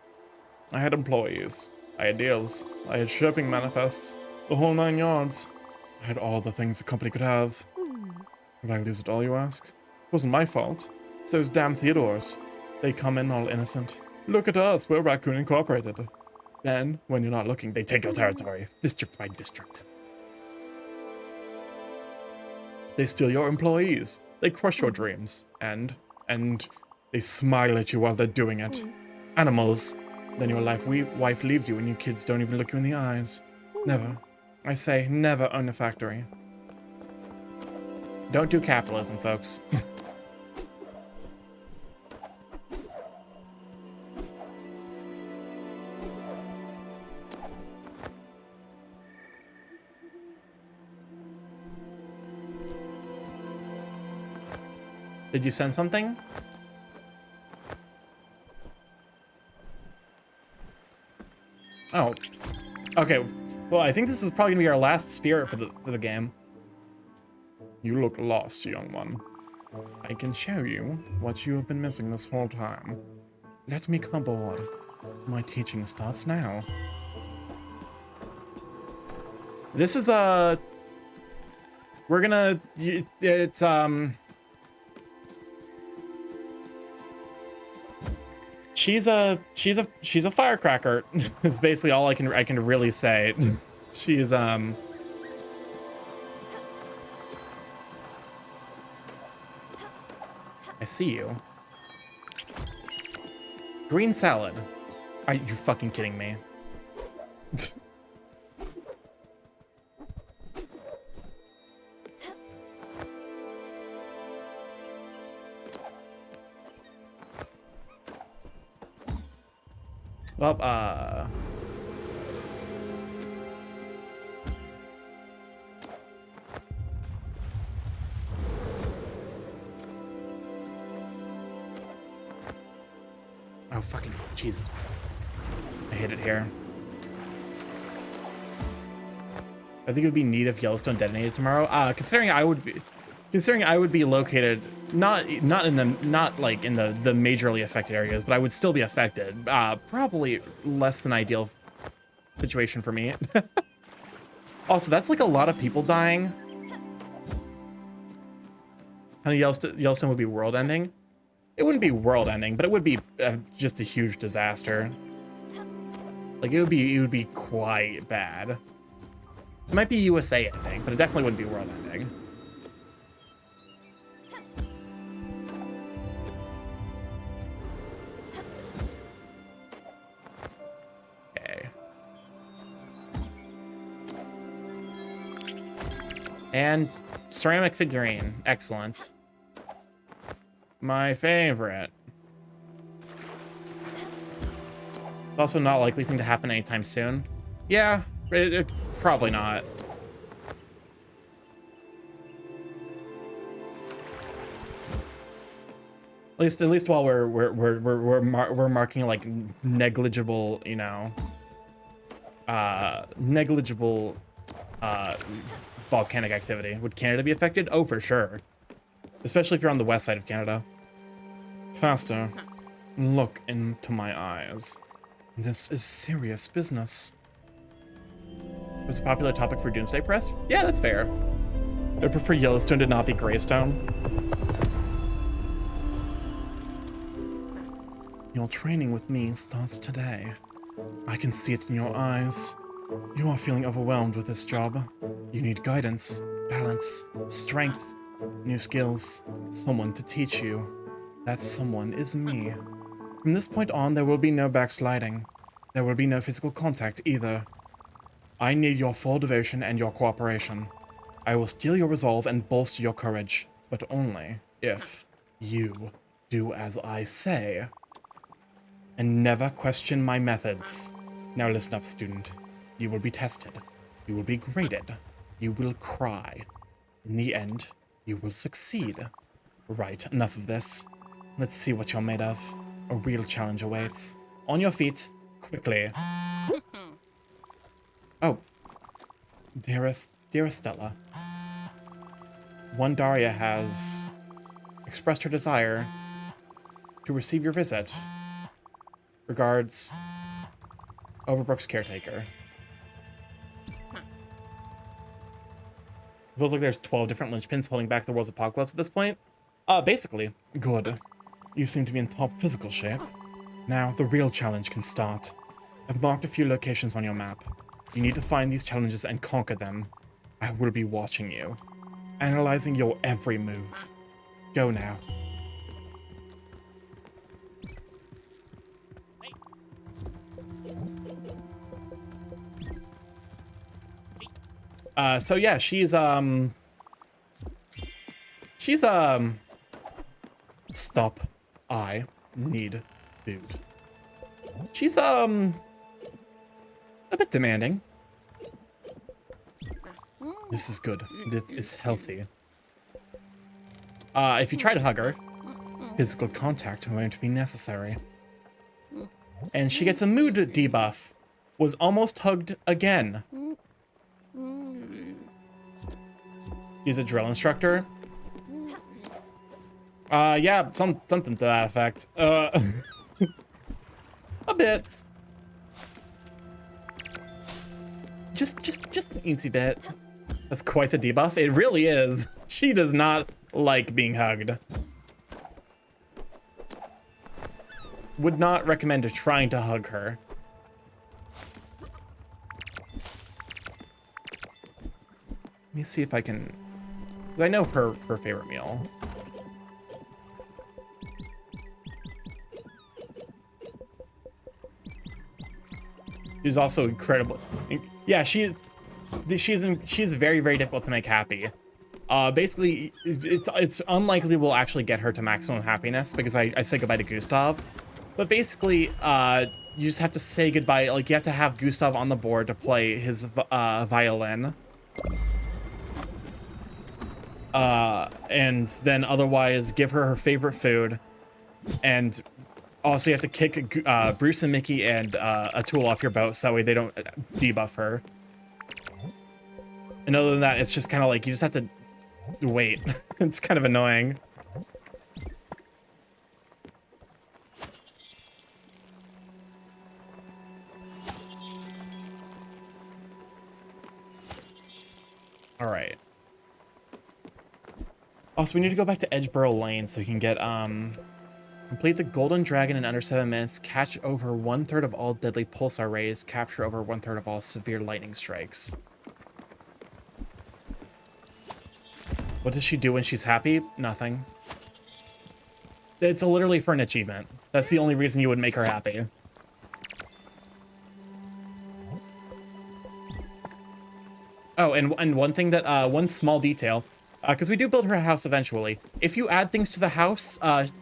I had employees. I had deals. I had shipping manifests. The whole 9 yards. I had all the things a company could have. Would I lose it all, you ask? It wasn't my fault. It's those damn Theodores. They come in all innocent. Look at us, we're Raccoon Incorporated. Then, when you're not looking, they take your territory, district by district. They steal your employees. They crush your dreams. And they smile at you while they're doing it. Animals. Then your wife leaves you and your kids don't even look you in the eyes. Never. I say, never own a factory. Don't do capitalism, folks. Did you send something? Oh. Okay. Well, I think this is probably gonna be our last spirit for the game. You look lost, young one. I can show you what you have been missing this whole time. Let me come aboard. My teaching starts now. This is we're gonna, she's a firecracker. It's basically all I can really say. She's I see you. Green salad. Are you fucking kidding me? Well, oh, fucking Jesus. I hate it here. I think it would be neat if Yellowstone detonated tomorrow. Considering I would be located not in the majorly affected areas, but I would still be affected. Probably less than ideal situation for me. Also, that's like a lot of people dying. Kind of Yellowstone would be world ending. It wouldn't be world ending, but it would be just a huge disaster. Like it would be quite bad. It might be USA ending, but it definitely wouldn't be world ending. Okay. And ceramic figurine, excellent. My favorite. Also not likely thing to happen anytime soon. Yeah, probably not. At least while we're marking like negligible, you know, negligible volcanic activity. Would Canada be affected? Oh, for sure. Especially if you're on the west side of Canada. Faster. Look into my eyes. This is serious business. Was a popular topic for Doomsday Press? Yeah, that's fair. I prefer Yellowstone to not be Greystone. Your training with me starts today. I can see it in your eyes. You are feeling overwhelmed with this job. You need guidance, balance, strength, new skills, someone to teach you. That someone is me. From this point on, there will be no backsliding. There will be no physical contact either. I need your full devotion and your cooperation. I will steel your resolve and bolster your courage, but only if you do as I say. And never question my methods. Now listen up, student. You will be tested. You will be graded. You will cry. In the end, you will succeed. Right, enough of this. Let's see what you're made of. A real challenge awaits. On your feet, quickly. Oh. Dearest Stella. One Daria has expressed her desire to receive your visit. Regards, Overbrook's caretaker. Feels like there's 12 different linchpins holding back the world's apocalypse at this point. Basically. Good. You seem to be in top physical shape. Now, the real challenge can start. I've marked a few locations on your map. You need to find these challenges and conquer them. I will be watching you, analyzing your every move. Go now. So yeah, she's stop. I need food. She's a bit demanding. This is good. This is healthy. If you try to hug her, physical contact won't be necessary. And she gets a mood debuff. Was almost hugged again. He's a drill instructor. Yeah, something to that effect. A bit. Just an easy bit. That's quite the debuff. It really is. She does not like being hugged. would not recommend trying to hug her. Let me see if I can... 'cause I know her favorite meal. She's also incredible. Yeah, she's very, very difficult to make happy. Basically, it's unlikely we'll actually get her to maximum happiness because I say goodbye to Gustav. But basically, you just have to say goodbye. Like, you have to have Gustav on the board to play his violin. And then otherwise give her favorite food. And also you have to kick Bruce and Mickey and Atul off your boat so that way they don't debuff her. And other than that, it's just kind of like you just have to wait. It's kind of annoying. All right. Also, we need to go back to Edgeboro Lane so we can get, complete the Golden Dragon in under 7 minutes, catch over 1/3 of all deadly pulsar rays, capture over 1/3 of all severe lightning strikes. What does she do when she's happy? Nothing. It's literally for an achievement. That's the only reason you would make her happy. Oh, and one thing that, one small detail, because we do build her a house eventually. If you add things to the house,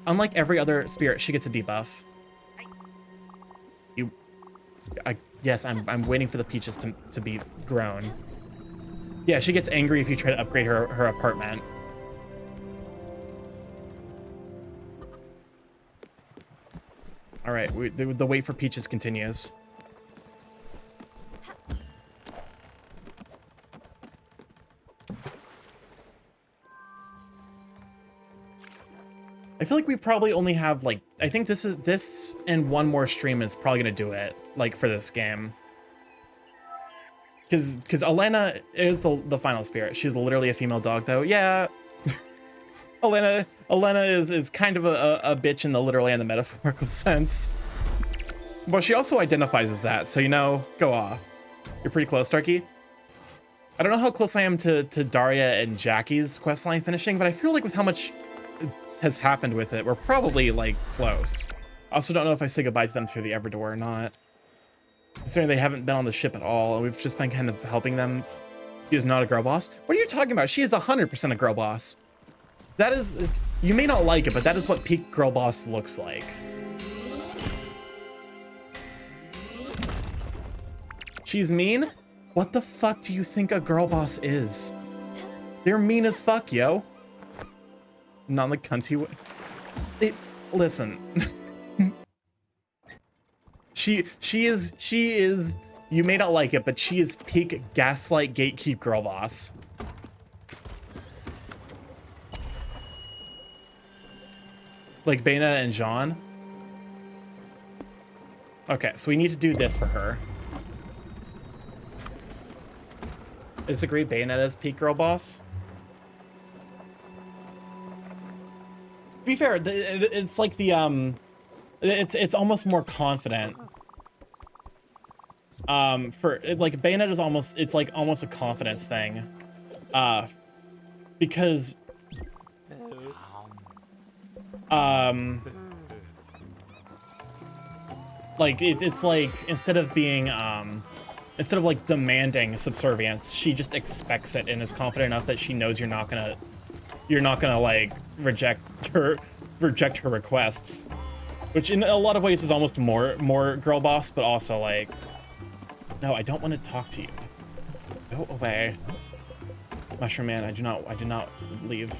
unlike every other spirit, she gets a debuff. Yes, I'm waiting for the peaches to be grown. Yeah, she gets angry if you try to upgrade her apartment. All right, the wait for peaches continues. I feel like we probably only have like, I think this and one more stream is probably gonna do it, like for this game. Cause Elena is the final spirit. She's literally a female dog though. Yeah. Elena is kind of a bitch in the literal and the metaphorical sense. But she also identifies as that, so you know, go off. You're pretty close, Starkey. I don't know how close I am to Daria and Jackie's questline finishing, but I feel like with how much has happened with it, we're probably like close. I also don't know if I say goodbye to them through the Everdoor or not. Considering they haven't been on the ship at all, and we've just been kind of helping them. She is not a girl boss. What are you talking about? She is 100% a girl boss. That is, you may not like it, but that is what peak girl boss looks like. She's mean? What the fuck do you think a girl boss is? They're mean as fuck, yo. Not the cunty way. Listen. She is, you may not like it, but she is peak gaslight gatekeep girl boss. Like Bayonetta and Jean. Okay, so we need to do this for her. I disagree, Bayonetta's peak girl boss. To be fair, it's like the, it's almost more confident. Like Bayonetta is almost, it's like almost a confidence thing. Because like it's like instead of being instead of like demanding subservience, she just expects it and is confident enough that she knows you're not gonna like reject her requests, which in a lot of ways is almost more girl boss, but also like, no, I don't want to talk to you. Go away, Mushroom Man. I do not leave.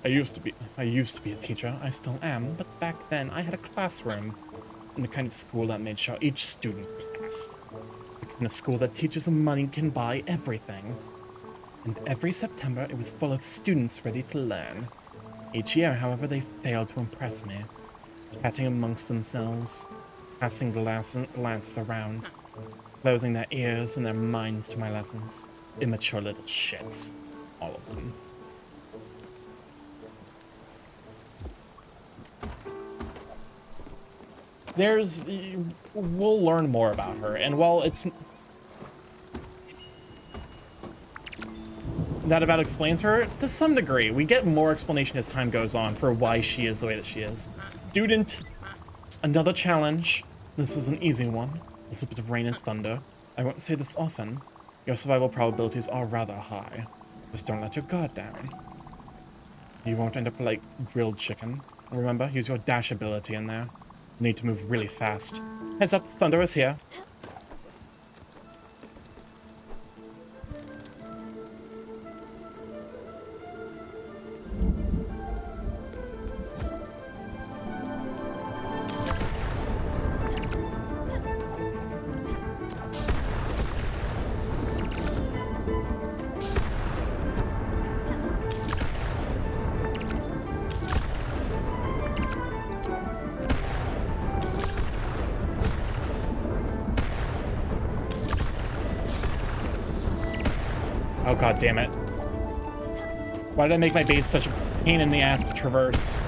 I used to be a teacher. I still am, but back then I had a classroom in the kind of school that made sure each student passed. The kind of school that teaches them money can buy everything. And every September it was full of students ready to learn. Each year, however, they failed to impress me, chatting amongst themselves, casting glances around, closing their ears and their minds to my lessons. Immature little shits. all of them. We'll learn more about her, and while it's that about explains her to some degree, we get more explanation as time goes on for why she is the way that she is. Student, another challenge. This is an easy one, a little bit of rain and thunder. I won't say this often. Your survival probabilities are rather high. Just don't let your guard down. You won't end up like grilled chicken. Remember, use your dash ability in there. Need to move really fast. Heads up, thunder is here. Oh god damn it. Why did I make my base such a pain in the ass to traverse?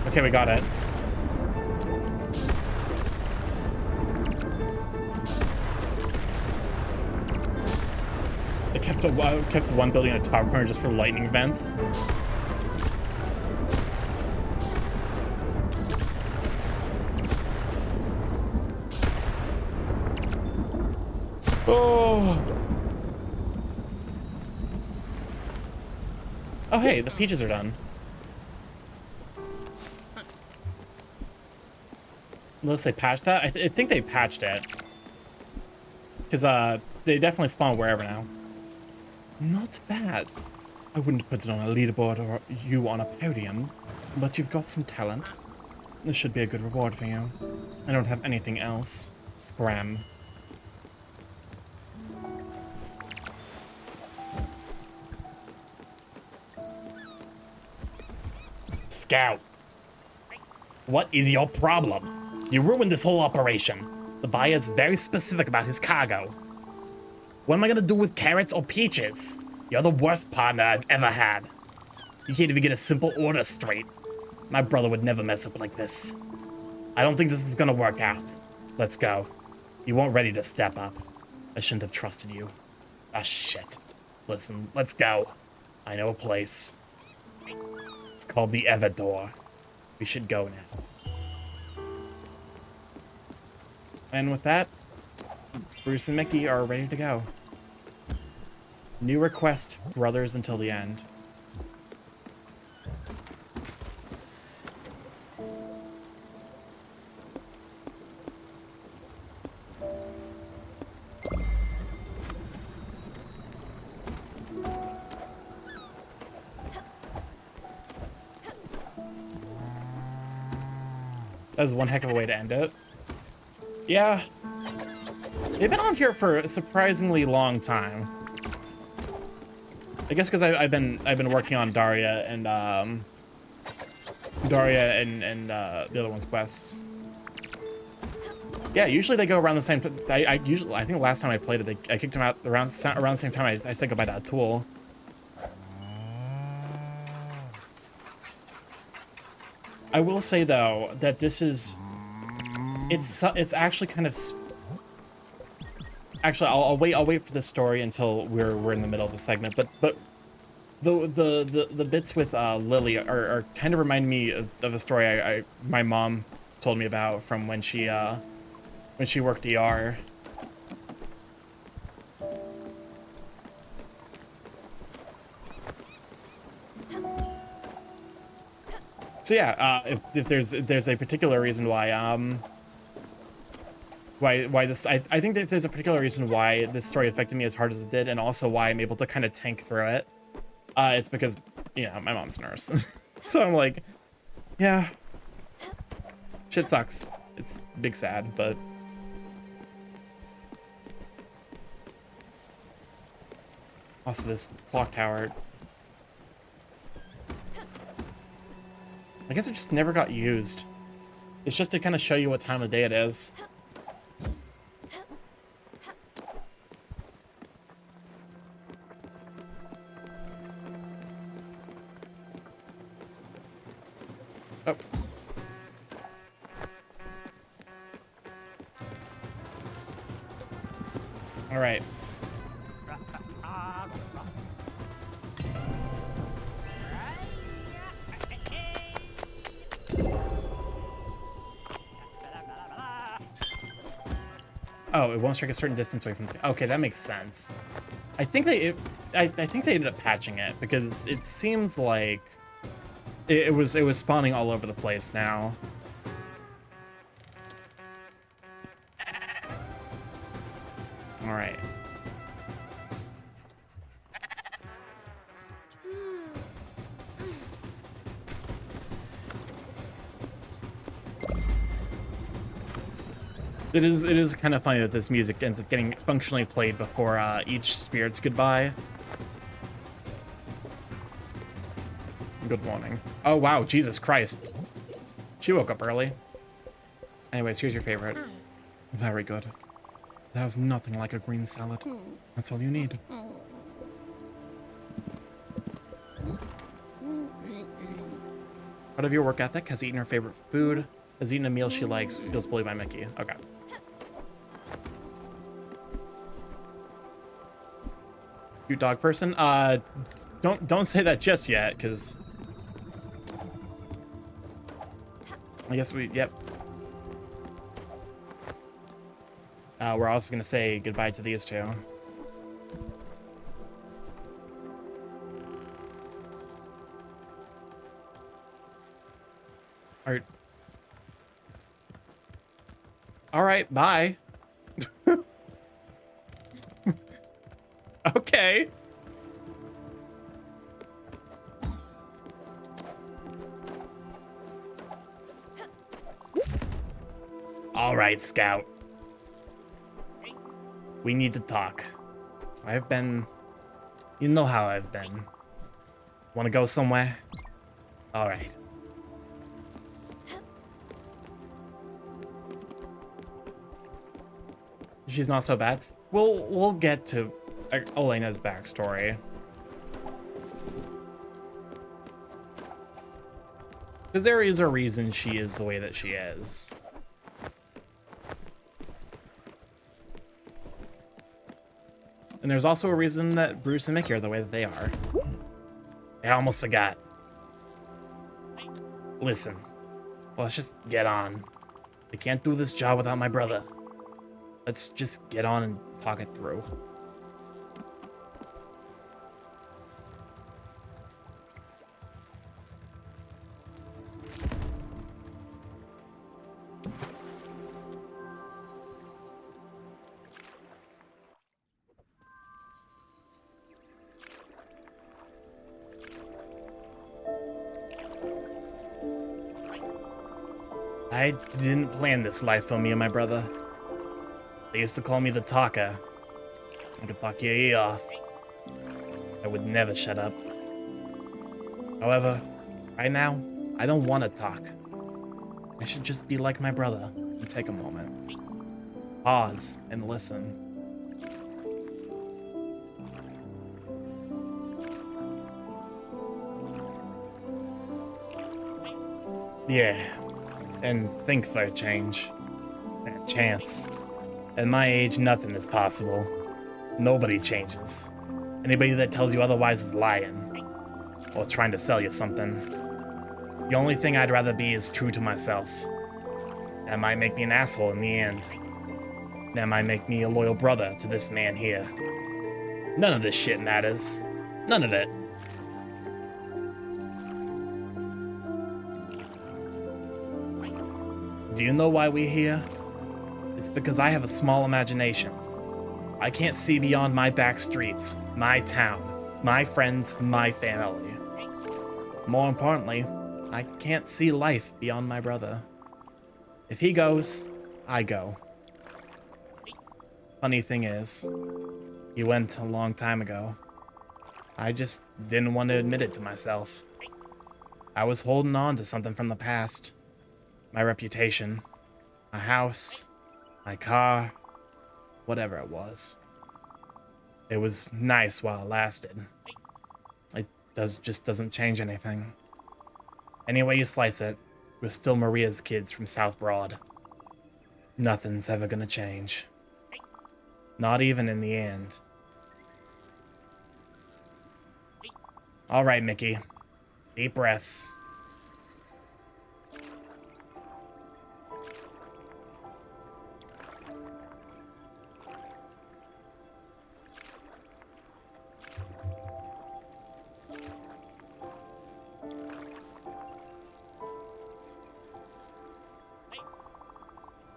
Okay, we got it. Kept one building a top corner just for lightning vents. Oh. Oh hey, the peaches are done. Unless they patched that? I think they patched it. Because they definitely spawn wherever now. Not bad. I wouldn't put it on a leaderboard or you on a podium, but you've got some talent. This should be a good reward for you. I don't have anything else. Scram. Scout. What is your problem? You ruined this whole operation. The buyer's very specific about his cargo. What am I gonna do with carrots or peaches? You're the worst partner I've ever had. You can't even get a simple order straight. My brother would never mess up like this. I don't think this is gonna work out. Let's go. You weren't ready to step up. I shouldn't have trusted you. Ah, shit. Listen, let's go. I know a place. It's called the Evador. We should go now. And with that, Bruce and Mickey are ready to go. New request, brothers until the end. That was one heck of a way to end it. Yeah. They've been on here for a surprisingly long time. I guess because I've been working on Daria and the other one's quests. Yeah, usually they go around the same. I think last time I played it, I kicked them out around the same time I said goodbye to Atul. I will say though that this is, it's actually kind of. Actually, I'll wait for this story until we're in the middle of the segment. But the bits with Lily are kind of remind me of a story my mom told me about from when she worked ER. So yeah, if there's a particular reason why this I think that there's a particular reason why this story affected me as hard as it did, and also why I'm able to kind of tank through it. It's because, you know, my mom's a nurse. So I'm like, yeah, shit sucks. It's big sad, but also this clock tower. I guess it just never got used. It's just to kind of show you what time of day it is. Oh. All right. Oh, it won't strike a certain distance away from the... Okay, that makes sense. I think I think they ended up patching it because it seems like it was spawning all over the place now. All right. It is kind of funny that this music ends up getting functionally played before each spirit's goodbye. Good morning. Oh wow, Jesus Christ. She woke up early. Anyways, here's your favorite. Very good. There's nothing like a green salad. That's all you need. Part of your work ethic, has eaten her favorite food, has eaten a meal she likes, feels bullied by Mickey. Okay. You dog person? Don't say that just yet, because I guess yep. We're also gonna say goodbye to these two. All right, bye. Okay. All right, Scout. We need to talk. I've been... You know how I've been. Want to go somewhere? All right. She's not so bad. We'll get to Elena's backstory. Because there is a reason she is the way that she is. And there's also a reason that Bruce and Mickey are the way that they are. I almost forgot. Listen, let's just get on. I can't do this job without my brother. Let's just get on and talk it through. I didn't plan this life for me and my brother. They used to call me the talker. I could talk your ear off. I would never shut up. However, right now, I don't want to talk. I should just be like my brother and take a moment. Pause and listen. Yeah, and think for a change. A chance. At my age, nothing is possible. Nobody changes. Anybody that tells you otherwise is lying. Or trying to sell you something. The only thing I'd rather be is true to myself. That might make me an asshole in the end. That might make me a loyal brother to this man here. None of this shit matters. None of it. Do you know why we're here? It's because I have a small imagination. I can't see beyond my back streets, my town, my friends, my family. More importantly, I can't see life beyond my brother. If he goes, I go. Funny thing is, he went a long time ago. I just didn't want to admit it to myself. I was holding on to something from the past. My reputation, my house, my car, whatever it was. It was nice while it lasted. It just doesn't change anything. Any way you slice it, we're still Maria's kids from South Broad. Nothing's ever gonna change. Not even in the end. All right, Mickey. Deep breaths.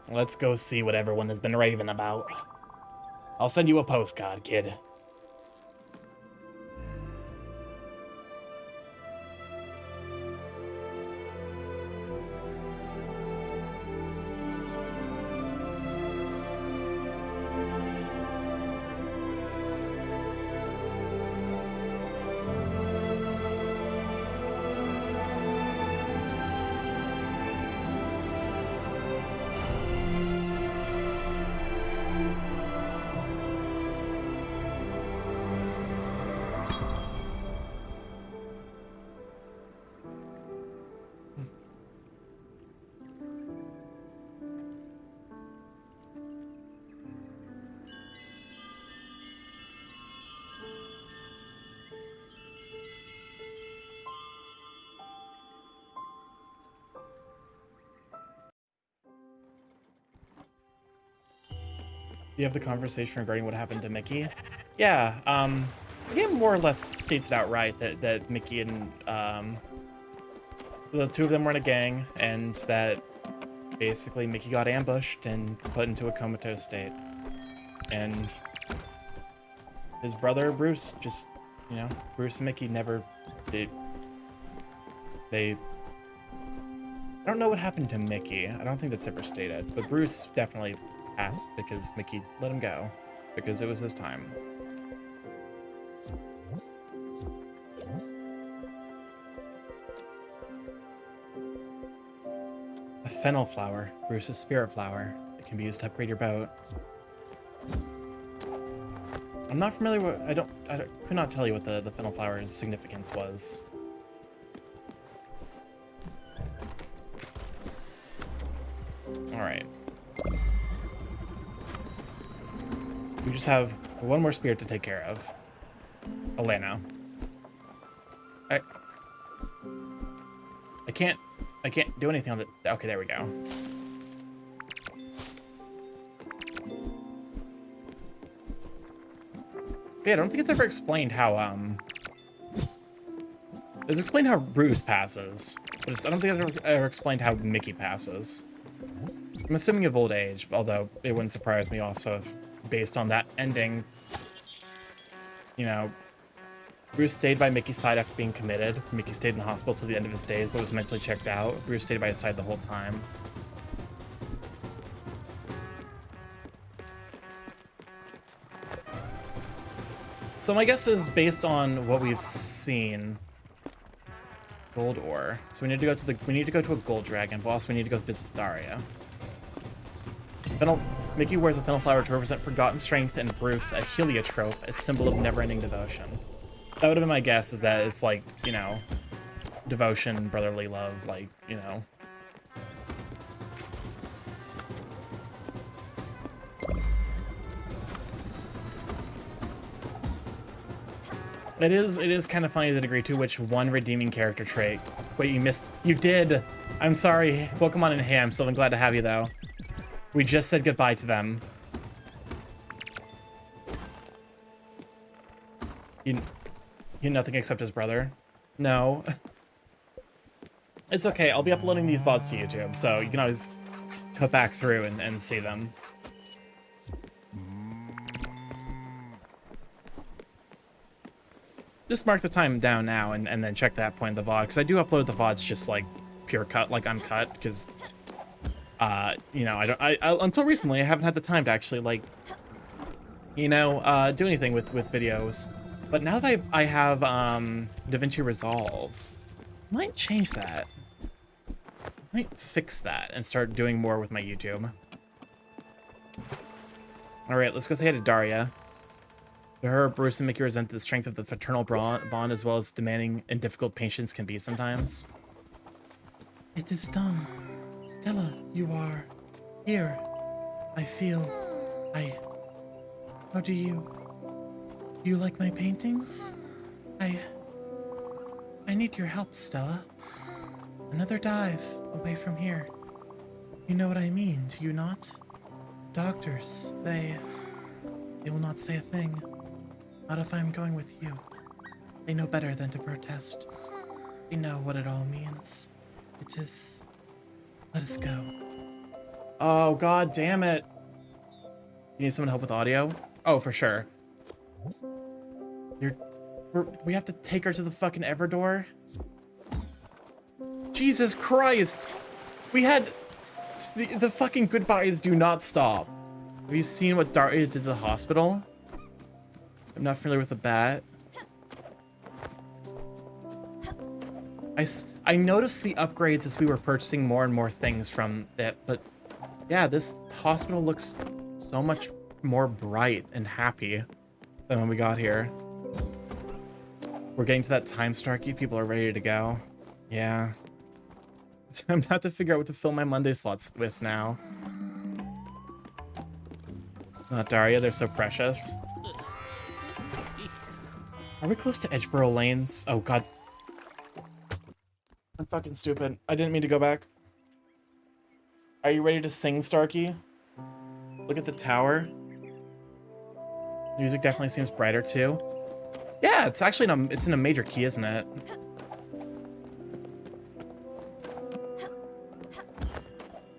Let's go see what everyone has been raving about. I'll send you a postcard, kid. You have the conversation regarding what happened to Mickey? Yeah, the game more or less states it outright that Mickey and, the two of them were in a gang, and that basically Mickey got ambushed and put into a comatose state. And his brother, Bruce, just, you know, Bruce and Mickey never did. I don't know what happened to Mickey. I don't think that's ever stated, but Bruce definitely passed because Mickey let him go because it was his time. A fennel flower, Bruce's spirit flower. It can be used to upgrade your boat. I'm not familiar with, I could not tell you what the fennel flower's significance was. All right. We just have one more spirit to take care of. Elena. I can't do anything on the, okay, there we go. Yeah, I don't think it's ever explained how, it's explained how Bruce passes, but I don't think it's ever explained how Mickey passes. I'm assuming of old age, although it wouldn't surprise me also if, based on that ending, you know, Bruce stayed by Mickey's side after being committed. Mickey stayed in the hospital till the end of his days, but was mentally checked out. Bruce stayed by his side the whole time. So my guess is based on what we've seen. Gold ore. So we need to go to a gold dragon, but also we need to go visit Daria. Mickey wears a fennel flower to represent forgotten strength, and Bruce a heliotrope, a symbol of never-ending devotion. That would have been my guess, is that it's like, you know, devotion, brotherly love, like, you know. It is kind of funny to the degree to which one redeeming character trait. Wait, you did! I'm sorry, Pokemon and Ham, still glad to have you though. We just said goodbye to them. You nothing except his brother? No. It's okay, I'll be uploading these VODs to YouTube, so you can always go back through and see them. Just mark the time down now and then check that point in the VOD, because I do upload the VODs just like pure cut, like uncut, because You know, I until recently I haven't had the time to actually like, you know, do anything with videos. But now that I have DaVinci Resolve, I might change that. I might fix that and start doing more with my YouTube. All right, let's go say hi to Daria. To her, Bruce and Mickey resent the strength of the fraternal bond as well as demanding and difficult patience can be sometimes. It is done. Stella, you are here. I feel... How do you... You like my paintings? I need your help, Stella. Another dive away from here. You know what I mean, do you not? Doctors, they will not say a thing. Not if I'm going with you. They know better than to protest. They know what it all means. It is... Let us go. Oh, god damn it. You need someone to help with audio? Oh, for sure. We have to take her to the fucking Everdore? Jesus Christ! We had... The fucking goodbyes do not stop. Have you seen what Daria did to the hospital? I'm not familiar with the bat. I noticed the upgrades as we were purchasing more and more things from it, but yeah, this hospital looks so much more bright and happy than when we got here. We're getting to that time, Starkey. People are ready to go. Yeah. I'm about to figure out what to fill my Monday slots with now. Not Daria, they're so precious. Are we close to Edgeboro Lanes? Oh god. I'm fucking stupid. I didn't mean to go back. Are you ready to sing, Starkey? Look at the tower. Music definitely seems brighter too. Yeah, it's actually it's in a major key, isn't it?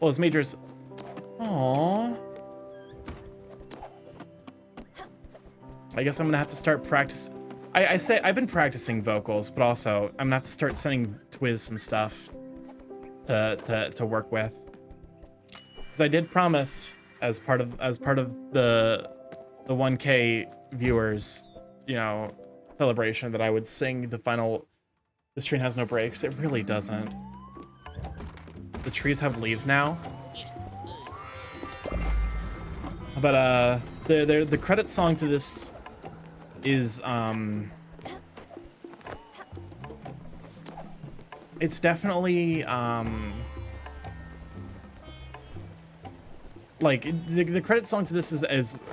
Well, it's majors. Aww. I guess I'm gonna have to start practice. I say I've been practicing vocals, but also I'm gonna have to start sending Twiz some stuff to work with. Because I did promise as part of the 1K viewers, you know, celebration that I would sing the final "This Train Has No Brakes." It really doesn't. The trees have leaves now. But the credit song to this is it's definitely like the credit song to this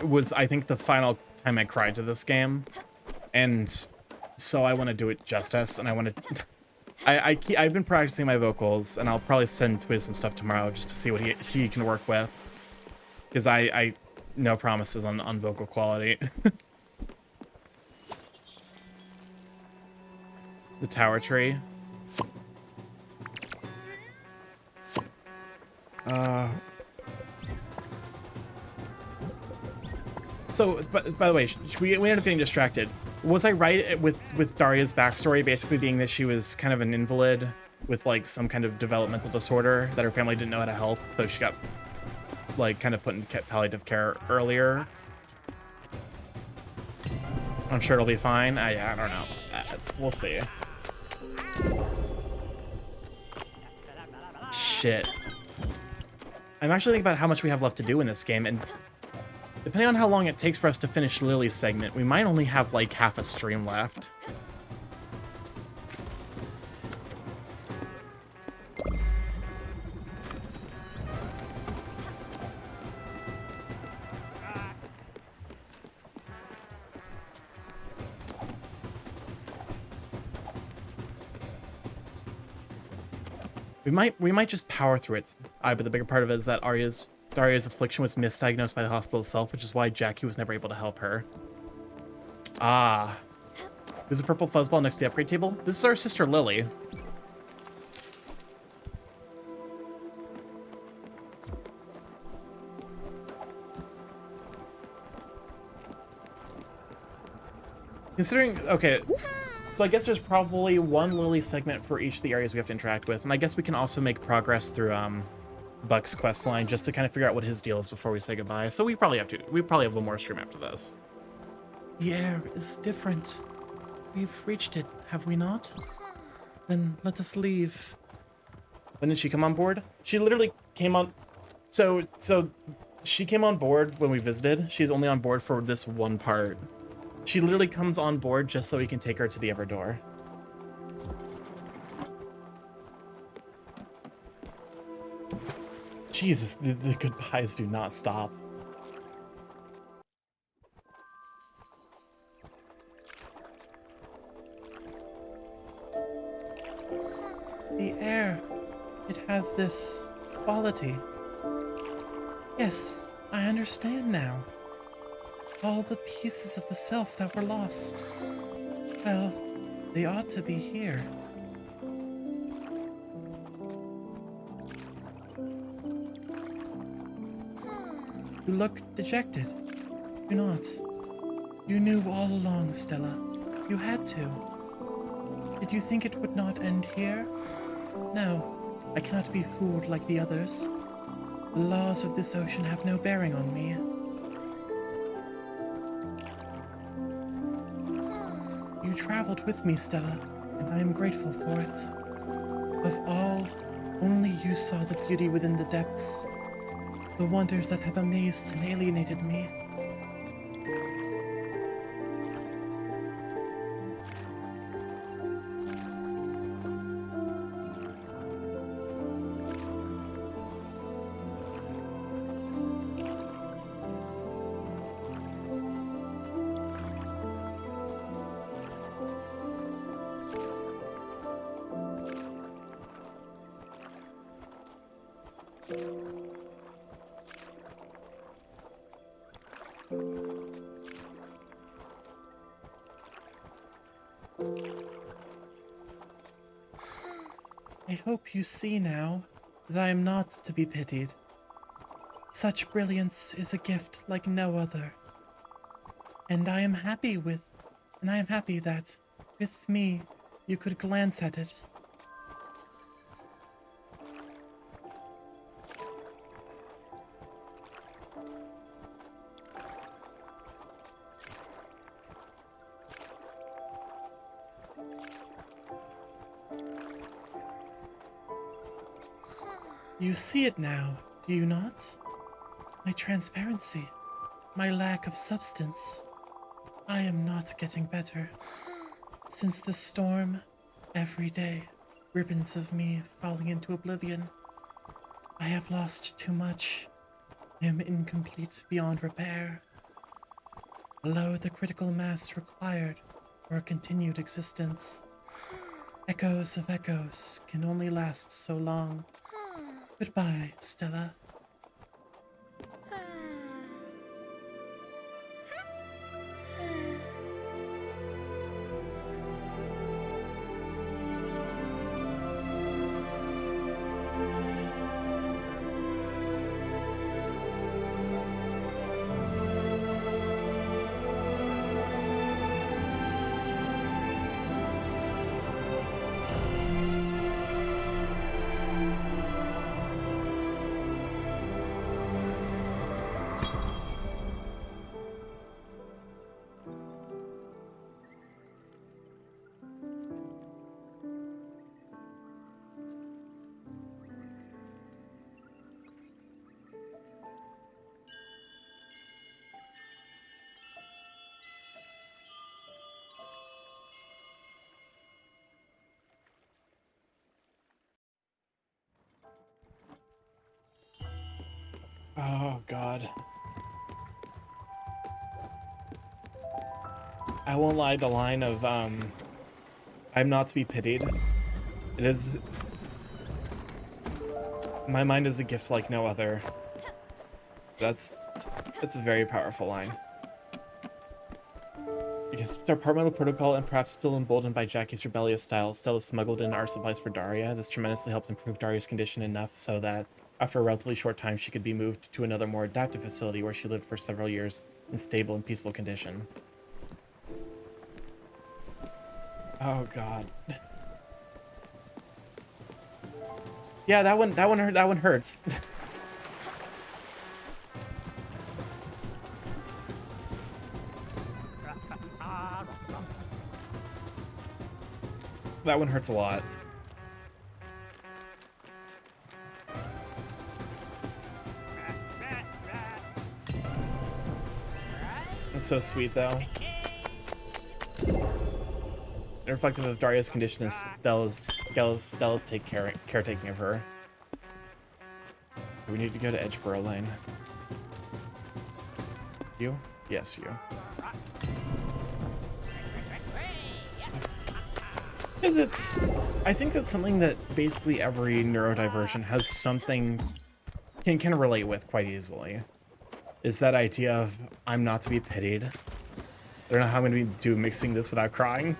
was I think the final time I cried to this game, and so I want to do it justice, and I want to I've been practicing my vocals, and I'll probably send Twiz some stuff tomorrow just to see what he can work with, because I no promises on vocal quality. The tower tree. So, by the way, we ended up getting distracted. Was I right with Daria's backstory basically being that she was kind of an invalid with like some kind of developmental disorder that her family didn't know how to help, so she got like kind of put in palliative care earlier? I'm sure it'll be fine. Yeah, I don't know. We'll see. Shit. I'm actually thinking about how much we have left to do in this game, and depending on how long it takes for us to finish Lily's segment, we might only have like half a stream left. We might just power through it. But the bigger part of it is that Daria's affliction was misdiagnosed by the hospital itself, which is why Jackie was never able to help her. Ah. There's a purple fuzzball next to the upgrade table. This is our sister Lily. Considering, okay, so I guess there's probably one Lily segment for each of the areas we have to interact with, and I guess we can also make progress through Buck's quest line just to kind of figure out what his deal is before we say goodbye. So we probably have one more stream after this. The air is different. We've reached it, have we not? Then let us leave. When did she come on board? She literally came on. So she came on board when we visited. She's only on board for this one part. She literally comes on board just so we can take her to the Ever Door. Jesus, the goodbyes do not stop. The air, it has this quality. Yes, I understand now. All the pieces of the self that were lost. Well, they ought to be here. You look dejected. Do not. You knew all along, Stella. You had to. Did you think it would not end here? No, I cannot be fooled like the others. The laws of this ocean have no bearing on me. You traveled with me, Stella, and I am grateful for it. Of all, only you saw the beauty within the depths, the wonders that have amazed and alienated me. I hope you see now that I am not to be pitied. Such brilliance is a gift like no other. And I am happy that, with me, you could glance at it. You see it now, do you not? My transparency, my lack of substance. I am not getting better. Since the storm, every day, ribbons of me falling into oblivion. I have lost too much. I am incomplete beyond repair. Below the critical mass required for a continued existence. Echoes of echoes can only last so long. Goodbye, Stella. Oh, God. I won't lie, the line of, I'm not to be pitied. It is... My mind is a gift like no other. That's a very powerful line. Because departmental protocol and perhaps still emboldened by Jackie's rebellious style, Stella smuggled in art supplies for Daria. This tremendously helped improve Daria's condition enough so that after a relatively short time she could be moved to another more adaptive facility where she lived for several years in stable and peaceful condition. Oh, God. Yeah, that one hurts. That one hurts a lot. That's so sweet, though. Reflective of Daria's condition is Stella's caretaking of her. We need to go to Edgeboro Lane. You? Yes, you. Because I think that's something that basically every neurodivergent has something can relate with quite easily. Is that idea of I'm not to be pitied. I don't know how I'm going to do mixing this without crying.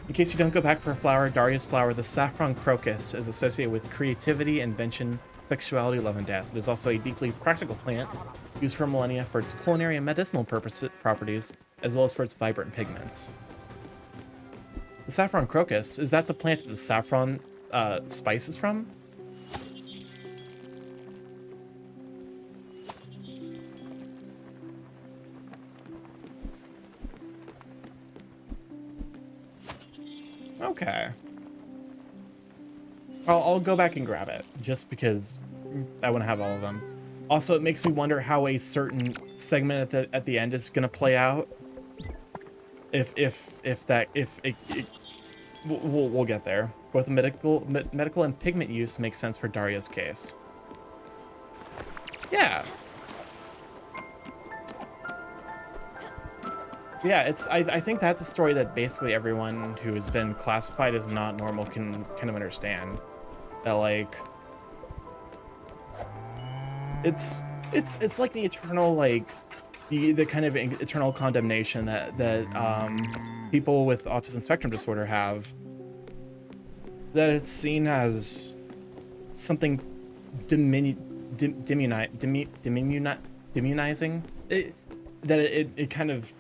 In case you don't go back for a flower, Daria's flower, the saffron crocus, is associated with creativity, invention, sexuality, love, and death. It is also a deeply practical plant used for millennia for its culinary and medicinal properties, as well as for its vibrant pigments. The saffron crocus, is that the plant that the saffron spice is from? Okay. I'll go back and grab it, just because I want to have all of them. Also, it makes me wonder how a certain segment at the end is gonna play out. We'll get there. Both the medical and pigment use makes sense for Daria's case. Yeah. Yeah, I think that's a story that basically everyone who has been classified as not normal can kind of understand. That like it's like the eternal like the kind of eternal condemnation that people with autism spectrum disorder have. That it's seen as something demonizing. That it kind of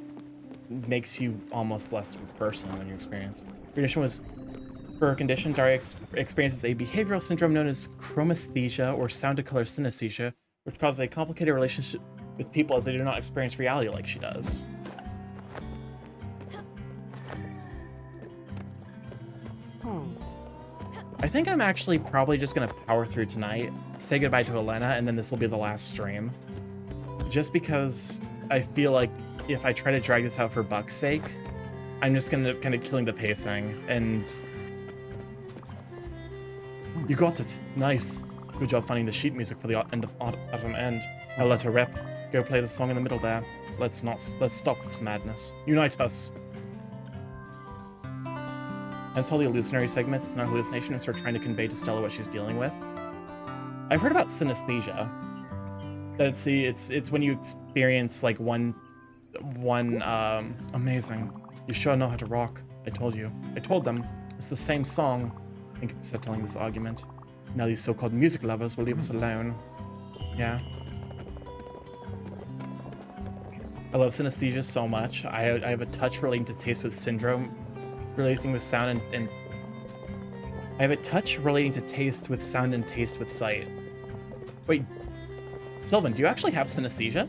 makes you almost less of a person when you experience. Her condition was, for her condition, Daria experiences a behavioral syndrome known as chromesthesia or sound to color synesthesia, which causes a complicated relationship with people as they do not experience reality like she does. I think I'm actually probably just gonna power through tonight, say goodbye to Elena, and then this will be the last stream. Just because I feel like if I try to drag this out for Buck's sake, I'm just gonna kind of killing the pacing, and you got it. Nice. Good job finding the sheet music for the end of autumn end. I'll let her rep. Go play the song in the middle there. Let's stop this madness. Unite us. Hence all the illusionary segments. It's not a hallucination, it's her trying to convey to Stella what she's dealing with. I've heard about synesthesia. That it's when you experience like one amazing. You sure know how to rock. I told you. I told them. It's the same song. Thank you for settling this argument. Now these so-called music lovers will leave us alone. Yeah. I love synesthesia so much. I have a touch relating to taste with syndrome, relating with sound and I have a touch relating to taste with sound and taste with sight. Wait, Sylvan, do you actually have synesthesia?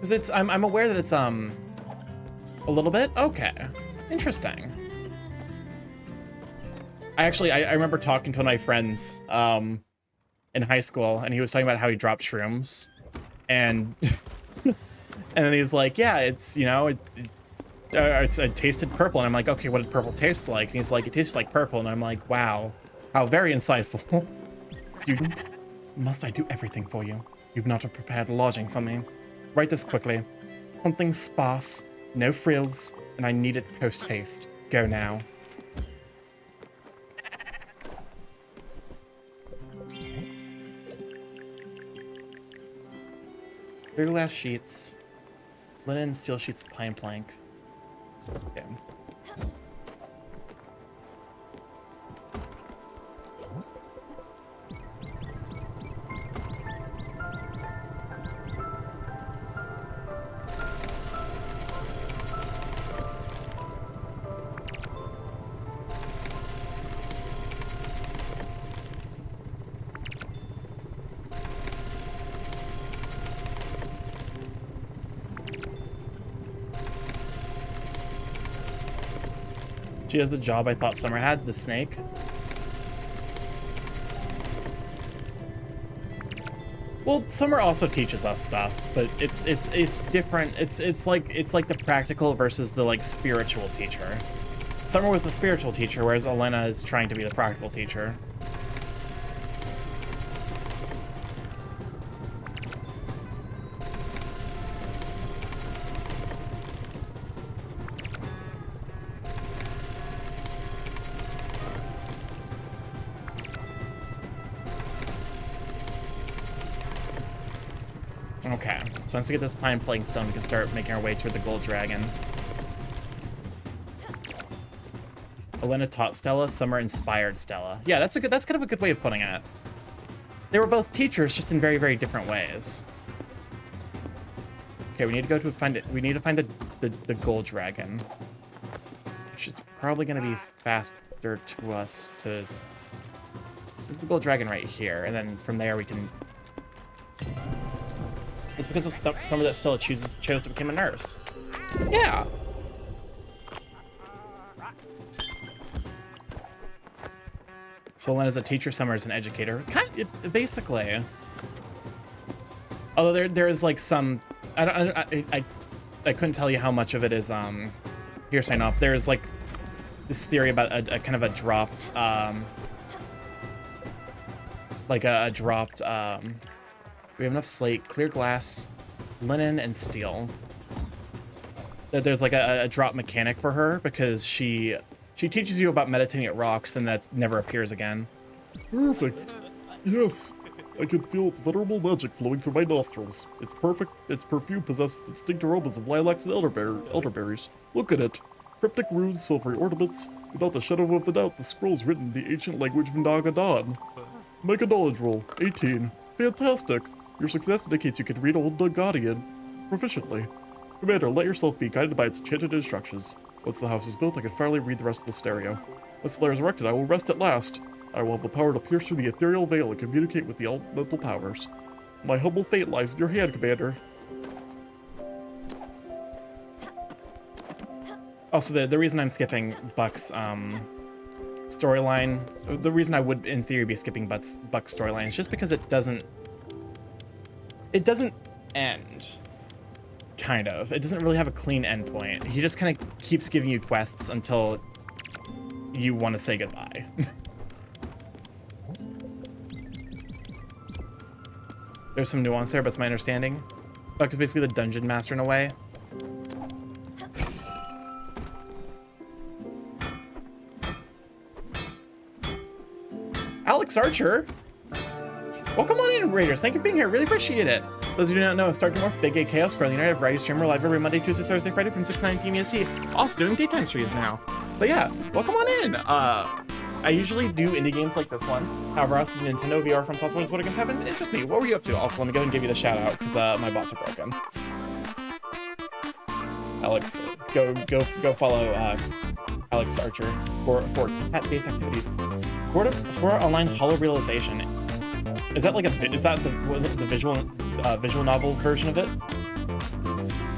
Because I'm aware that it's a little bit? Okay. Interesting. I remember talking to one of my friends in high school, and he was talking about how he dropped shrooms, and and then he was like, yeah, it's, you know, it tasted purple, and I'm like, okay, what did purple taste like? And he's like, it tastes like purple, and I'm like, wow, how very insightful. Student, must I do everything for you? You've not prepared lodging for me. Write this quickly. Something sparse, no frills, and I need it post-haste. Go now. Three glass sheets, linen, steel sheets, pine plank. Okay. She has the job I thought Summer had, the snake. Well, Summer also teaches us stuff, but it's different. It's like the practical versus the like spiritual teacher. Summer was the spiritual teacher, whereas Elena is trying to be the practical teacher. Okay, so once we get this pine plating stone, we can start making our way toward the gold dragon. Elena taught Stella, Summer inspired Stella. Yeah, that's kind of a good way of putting it. They were both teachers, just in very, very different ways. Okay, we need to go to find it. We need to find the gold dragon, which is probably going to be faster to us to. This is the gold dragon right here, and then from there we can. It's because of Summer that Stella chose to become a nurse. Yeah. So Elena's a teacher, Summer is an educator. Basically. Although there is like some, I couldn't tell you how much of it is hearsay. Up. There's like this theory about a kind of a dropped, like a dropped. We have enough slate, clear glass, linen, and steel. That there's like a drop mechanic for her because she teaches you about meditating at rocks and that never appears again. Perfect. Yes. I can feel its venerable magic flowing through my nostrils. It's perfect. Its perfume possesses distinct aromas of lilacs and elderberries. Look at it. Cryptic runes, silvery ornaments. Without the shadow of the doubt, the scrolls written in the ancient language of Nagadan. Make a knowledge roll. 18. Fantastic. Your success indicates you can read Old Nagadian proficiently. Commander, let yourself be guided by its enchanted instructions. Once the house is built, I can finally read the rest of the stereo. Once the lair is erected, I will rest at last. I will have the power to pierce through the ethereal veil and communicate with the elemental powers. My humble fate lies in your hand, Commander. Also, the reason I'm skipping Buck's storyline, the reason I would, in theory, be skipping Buck's storyline is just because it doesn't end. Kind of. It doesn't really have a clean endpoint. He just kind of keeps giving you quests until you want to say goodbye. There's some nuance there, but it's my understanding. Buck is basically the dungeon master in a way. Alex Archer! Welcome on in, Raiders. Thank you for being here. Really appreciate it. Those of you who don't know, Start to Morph, Big Gay Chaos, Curly Night, Variety Streamer, live every Monday, Tuesday, Thursday, Friday from 6 to 9 p.m. EST. Also doing daytime streams now. But yeah, welcome on in. I usually do indie games like this one. However, I also do Nintendo VR from South Wales. What against heaven? It's just me. What were you up to? Also, let me go and give you the shout out because my bots are broken. Alex, go follow Alex Archer for cat-based activities. Sword Online Hollow Realization. Is that like is that the visual novel version of it?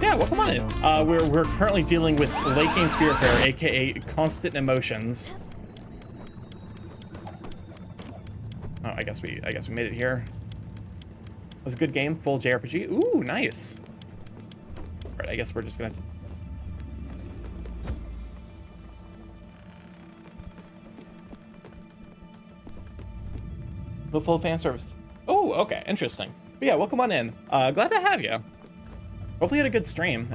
Yeah, welcome on in. We're currently dealing with late game Spiritifarer, aka Constant Emotions. Oh, I guess we made it here. It was a good game, full JRPG. Ooh, nice. All right, I guess we're just gonna. The full fan service. Oh, okay, interesting. But yeah, welcome on in. Glad to have you. Hopefully you had a good stream.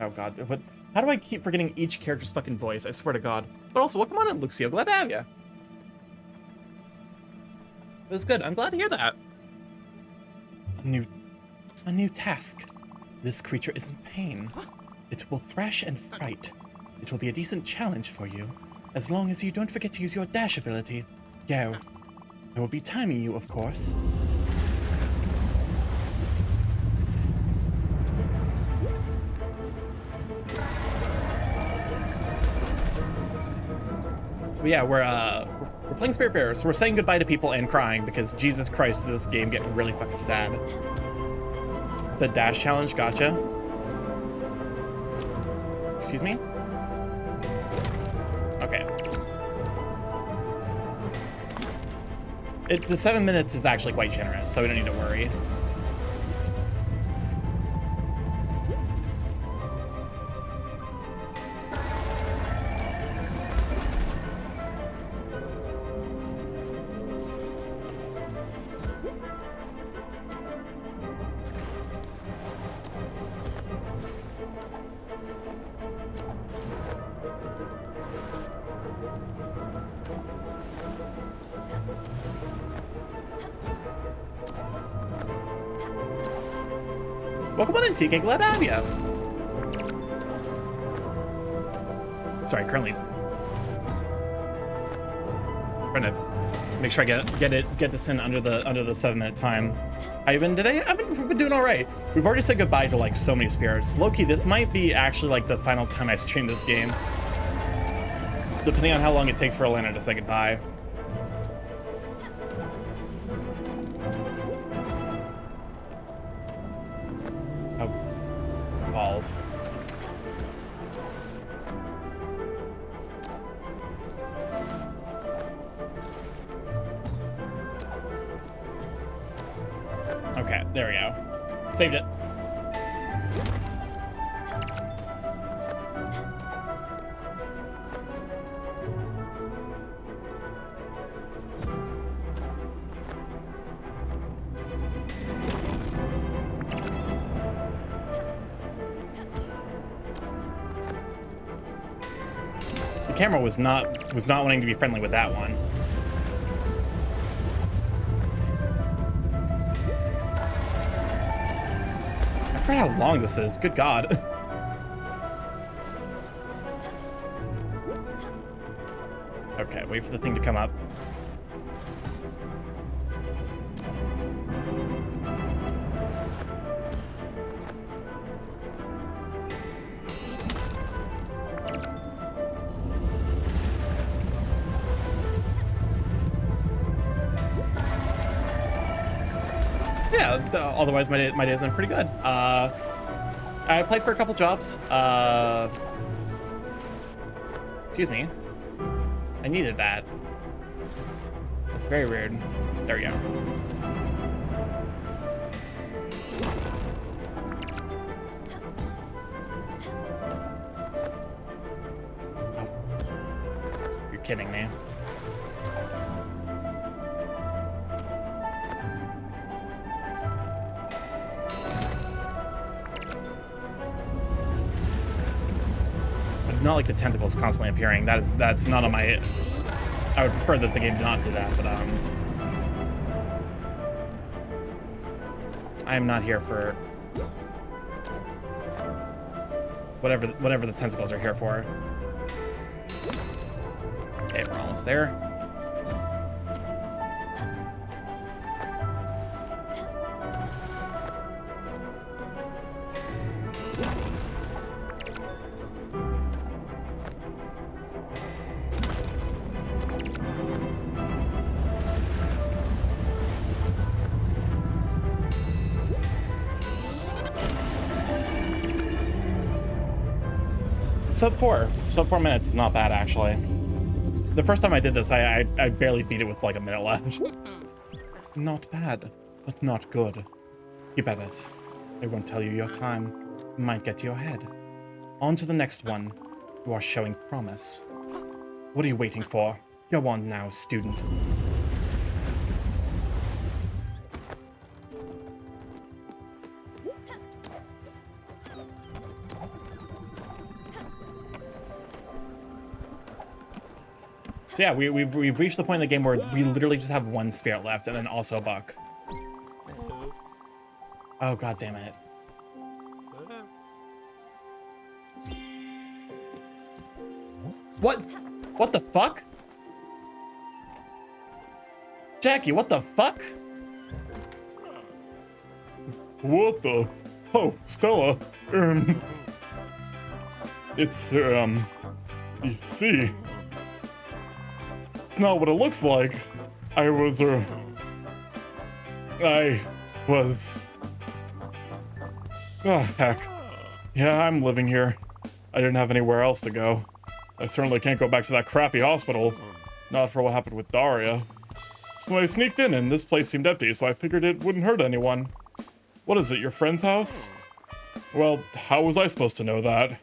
Oh god, but how do I keep forgetting each character's fucking voice? I swear to God. But also, welcome on in, Luxio. Glad to have you. It was good. I'm glad to hear that. A new task. This creature is in pain. It will thrash and fight. It will be a decent challenge for you. As long as you don't forget to use your dash ability. Go. I will be timing you, of course. But yeah, we're playing Spiritfarer, so we're saying goodbye to people and crying because Jesus Christ, is this game getting really fucking sad. It's a dash challenge, gotcha. Excuse me? Okay. The 7 minutes is actually quite generous, so we don't need to worry. Welcome on in, TK. Glad to have you. Sorry, currently trying to make sure I get this in under the 7 minute time. We've been doing all right. We've already said goodbye to like so many spirits. Low-key, this might be actually like the final time I stream this game, depending on how long it takes for Elena to say goodbye. Balls. Okay, there we go. Saved it. The camera was not wanting to be friendly with that one. I forgot how long this is. Good God. Okay, wait for the thing to come up. Yeah, otherwise my day's been pretty good. I applied for a couple jobs. Excuse me. I needed that. That's very weird. There we go. Oh. You're kidding me. Not like the tentacles constantly appearing. That's not on my. I would prefer that the game did not do that, but I am not here for whatever the tentacles are here for. Okay, we're almost there. Sub 4 minutes is not bad, actually. The first time I did this, I barely beat it with like a minute left. Not bad, but not good. Keep at it. I won't tell you your time. It might get to your head. On to the next one. You are showing promise. What are you waiting for? Go on now, student. So yeah, we've reached the point in the game where we literally just have one spirit left, and then also a buck. Oh, god damn it. What? What the fuck? Jackie, what the fuck? What the? Oh, Stella. It's, you see. It's not what it looks like. I was. Oh, heck. Yeah, I'm living here. I didn't have anywhere else to go. I certainly can't go back to that crappy hospital. Not for what happened with Daria. So I sneaked in and this place seemed empty, so I figured it wouldn't hurt anyone. What is it, your friend's house? Well, how was I supposed to know that?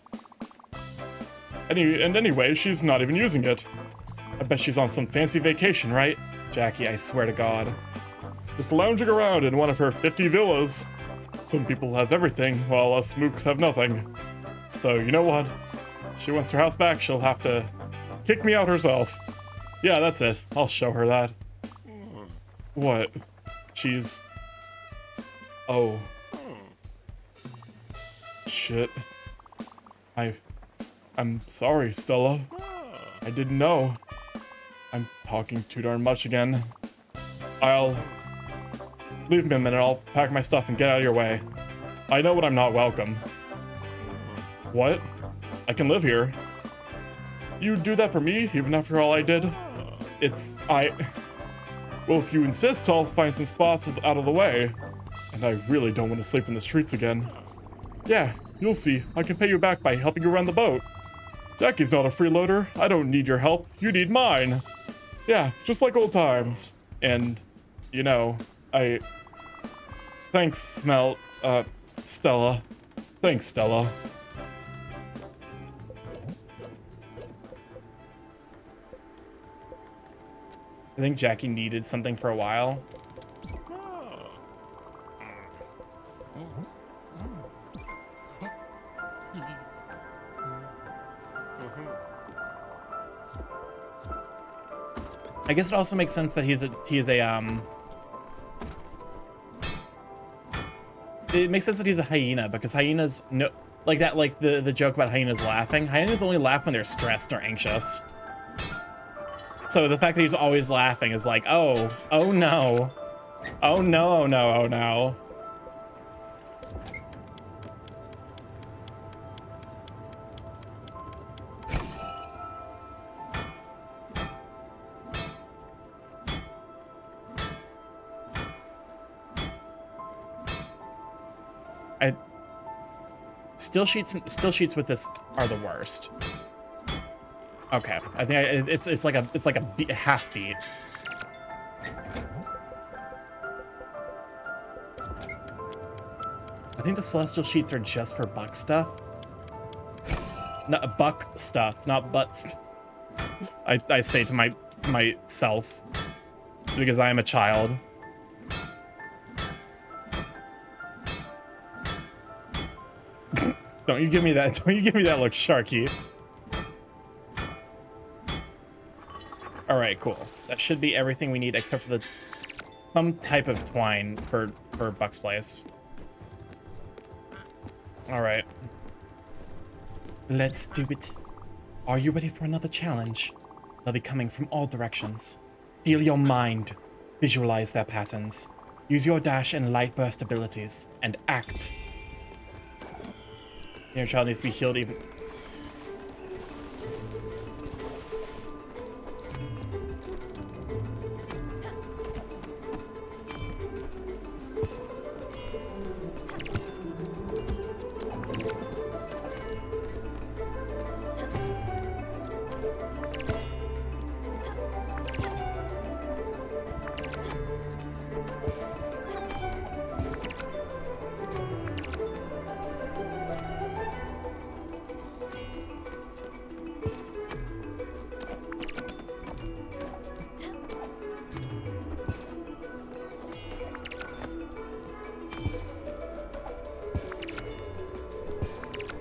Anyway, she's not even using it. I bet she's on some fancy vacation, right? Jackie, I swear to God. Just lounging around in one of her 50 villas. Some people have everything, while us mooks have nothing. So, you know what? If she wants her house back, she'll have to kick me out herself. Yeah, that's it. I'll show her that. What? She's... Oh. Shit. I'm sorry, Stella. I didn't know. I'm talking too darn much again. Leave me a minute, I'll pack my stuff and get out of your way. I know when I'm not welcome. What? I can live here. You do that for me, even after all I did? Well, if you insist, I'll find some spots out of the way. And I really don't want to sleep in the streets again. Yeah, you'll see. I can pay you back by helping you run the boat. Jackie's not a freeloader. I don't need your help. You need mine. Yeah, just like old times. And, you know, Thanks, Stella. Thanks, Stella. I think Jackie needed something for a while. I guess it also makes sense that he is a it makes sense that he's a hyena, because hyenas like the joke about hyenas laughing. Hyenas only laugh when they're stressed or anxious. So the fact that he's always laughing is like, oh no. Oh no, oh no, oh no. Still sheets with this are the worst. Okay, I think it's like a half beat. I think the celestial sheets are just for buck stuff. No, buck stuff, not butt stuff. I say to myself because I am a child. Don't you give me that look, Sharky. All right, cool. That should be everything we need except for some type of twine for Buck's place. All right. Let's do it. Are you ready for another challenge? They'll be coming from all directions. Steal your mind. Visualize their patterns. Use your dash and light burst abilities and act. Your child needs to be healed even.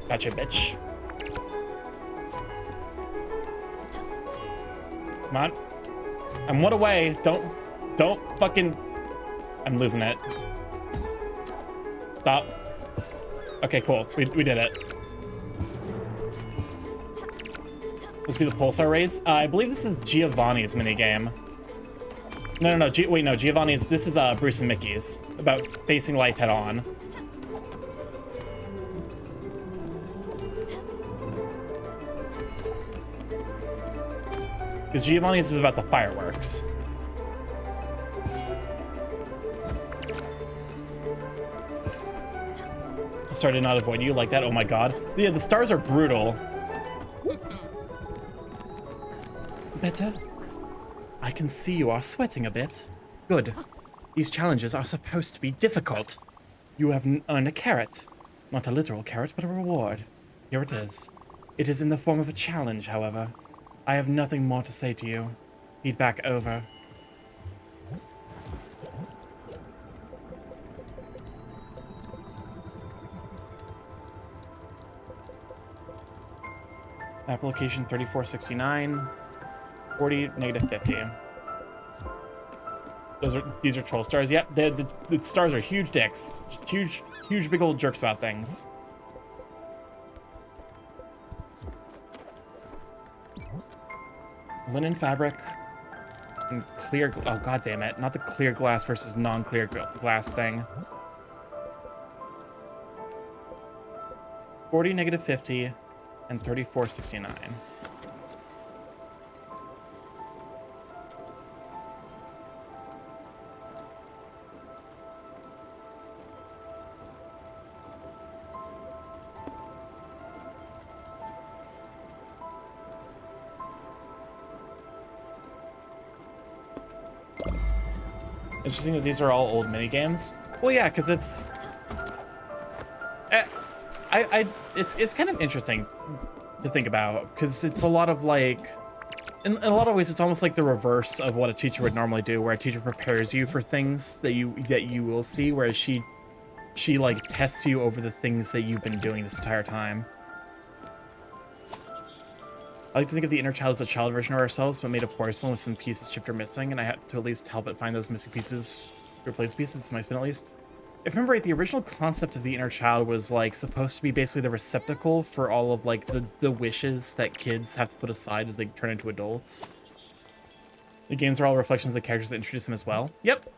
Gotcha, bitch. Come on. I'm one away. Don't fucking... I'm losing it. Stop. Okay, cool. We did it. This be the pulsar race. I believe this is Giovanni's minigame. No. Wait, no. Giovanni's... This is Bruce and Mickey's. About facing life head on. Because Giovanni's is about the fireworks. Sorry to not avoid you like that. Oh my god. Yeah, the stars are brutal. Better? I can see you are sweating a bit. Good. These challenges are supposed to be difficult. You have earned a carrot. Not a literal carrot, but a reward. Here it is. It is in the form of a challenge, however. I have nothing more to say to you. Feedback over. Application 3469. 40, negative 50. These are troll stars. Yep, the stars are huge dicks. Just huge big old jerks about things. Linen fabric and clear, oh god damn it, not the clear glass versus non-clear glass thing. 40, negative 50, and 3469. Interesting that these are all old minigames. Well, yeah, because it's... It's kind of interesting to think about, because it's a lot of, like... In a lot of ways, it's almost like the reverse of what a teacher would normally do, where a teacher prepares you for things that you will see, whereas she like, tests you over the things that you've been doing this entire time. I like to think of the inner child as a child version of ourselves, but made of porcelain with some pieces chipped or missing, and I had to at least help it find those missing pieces, replace pieces. It's my spin at least. If I remember right, the original concept of the inner child was like supposed to be basically the receptacle for all of like the wishes that kids have to put aside as they turn into adults. The games are all reflections of the characters that introduce them as well. Yep.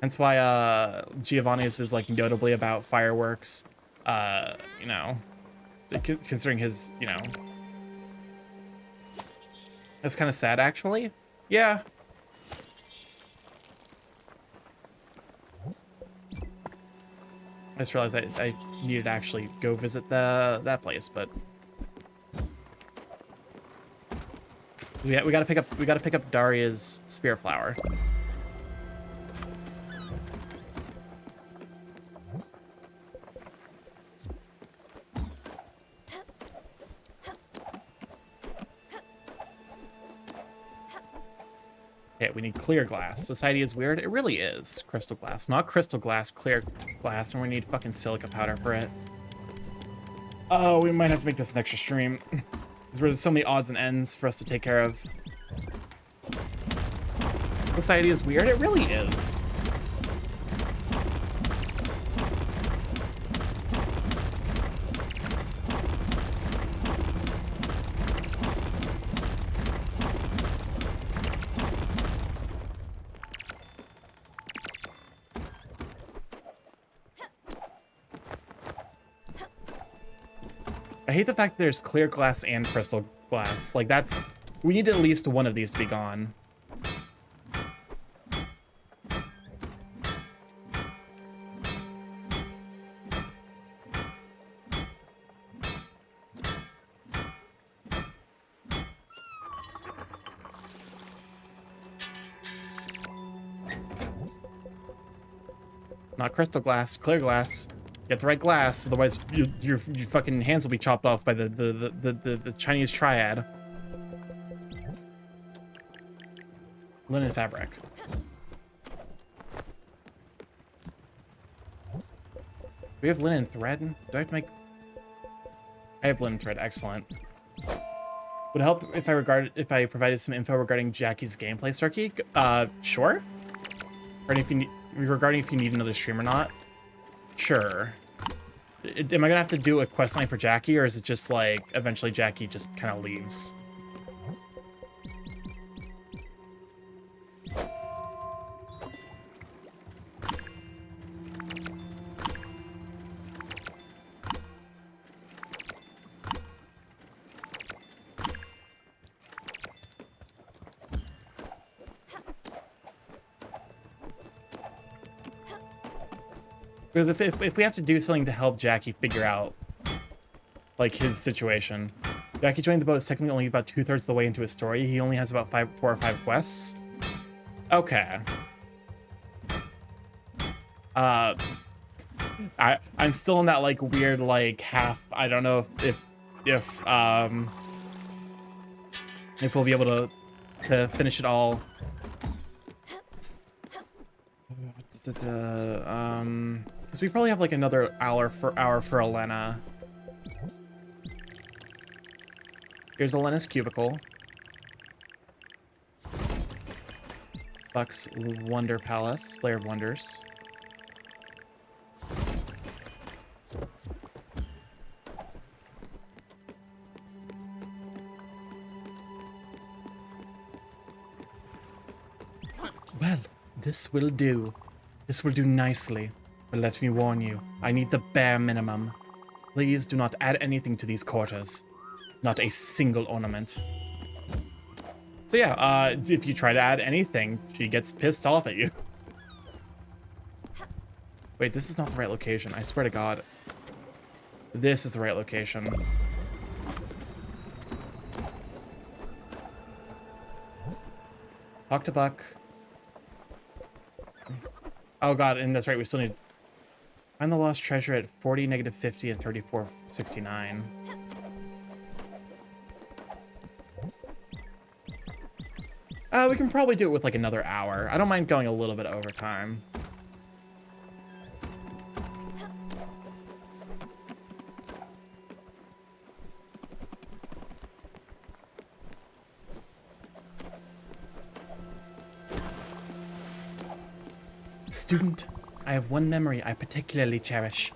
That's why Giovanni's is like notably about fireworks. You know, considering his, you know. That's kind of sad, actually. Yeah. I just realized I needed to actually go visit that place, but we gotta pick up Daria's spirit flower. Okay, we need clear glass. Society is weird. It really is. Crystal glass. Not crystal glass, clear glass, and we need fucking silica powder for it. Oh, we might have to make this an extra stream. There's so many odds and ends for us to take care of. Society is weird. It really is. I hate the fact that there's clear glass and crystal glass. Like, that's... We need at least one of these to be gone. Not crystal glass, clear glass. Get the right glass, otherwise your fucking hands will be chopped off by the Chinese triad. Linen fabric. We have linen thread? Do I have to make... I have linen thread, excellent. Would it help if I provided some info regarding Jackie's gameplay, Starkey? Sure. Regarding if you need another stream or not. Sure. Am I gonna have to do a quest line for Jackie, or is it just like eventually Jackie just kind of leaves? Because if we have to do something to help Jackie figure out, like, his situation. Jackie joining the boat is technically only about 2/3 of the way into his story. He only has about 4 or 5 quests. Okay. I'm still in that, like, weird, like, half, I don't know if we'll be able to finish it all. Because we probably have, like, another hour for Elena. Here's Elena's cubicle. Buck's Wonder Palace, Lair of Wonders. Well, this will do. This will do nicely. But let me warn you, I need the bare minimum. Please do not add anything to these quarters. Not a single ornament. So yeah, if you try to add anything, she gets pissed off at you. Wait, this is not the right location. I swear to God. This is the right location. Talk to Buck. Oh God, and that's right, we still need... Find the lost treasure at 40, -50, and 3469. We can probably do it with like another hour. I don't mind going a little bit over time. Student, I have one memory I particularly cherish.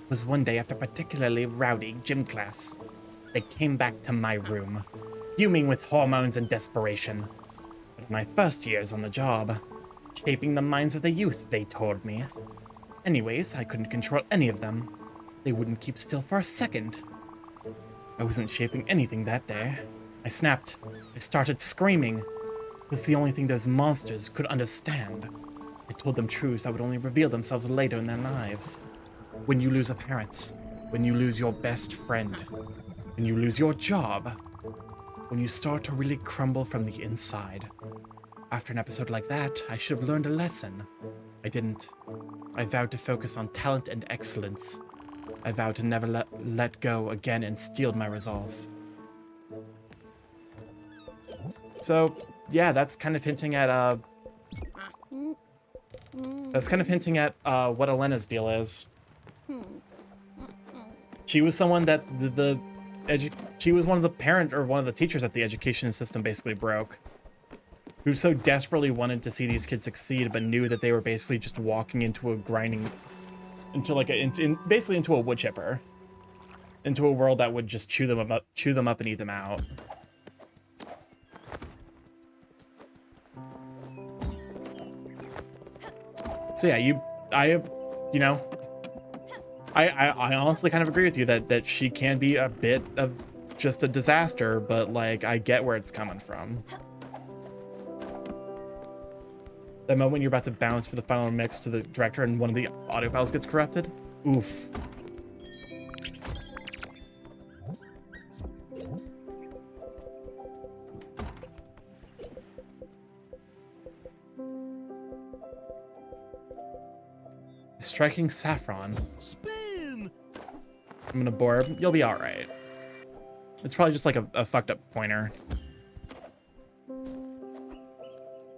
It was one day after particularly rowdy gym class. They came back to my room, fuming with hormones and desperation. But my first years on the job, shaping the minds of the youth, they told me. Anyways, I couldn't control any of them. They wouldn't keep still for a second. I wasn't shaping anything that day. I snapped. I started screaming. It was the only thing those monsters could understand. I told them truths that would only reveal themselves later in their lives. When you lose a parent, when you lose your best friend, when you lose your job, when you start to really crumble from the inside. After an episode like that, I should have learned a lesson. I didn't. I vowed to focus on talent and excellence. I vowed to never let go again and steeled my resolve. So, yeah, that's kind of hinting at, what Elena's deal is. She was someone that she was one of the parent or one of the teachers that the education system basically broke. Who so desperately wanted to see these kids succeed, but knew that they were basically just walking into a grinding, basically into a wood chipper, into a world that would just chew them up and eat them out. So yeah, I honestly kind of agree with you that she can be a bit of just a disaster, but like I get where it's coming from. The moment you're about to bounce for the final mix to the director and one of the audio files gets corrupted, oof. Striking Saffron. Spin! I'm gonna bore. You'll be alright. It's probably just like a fucked up pointer.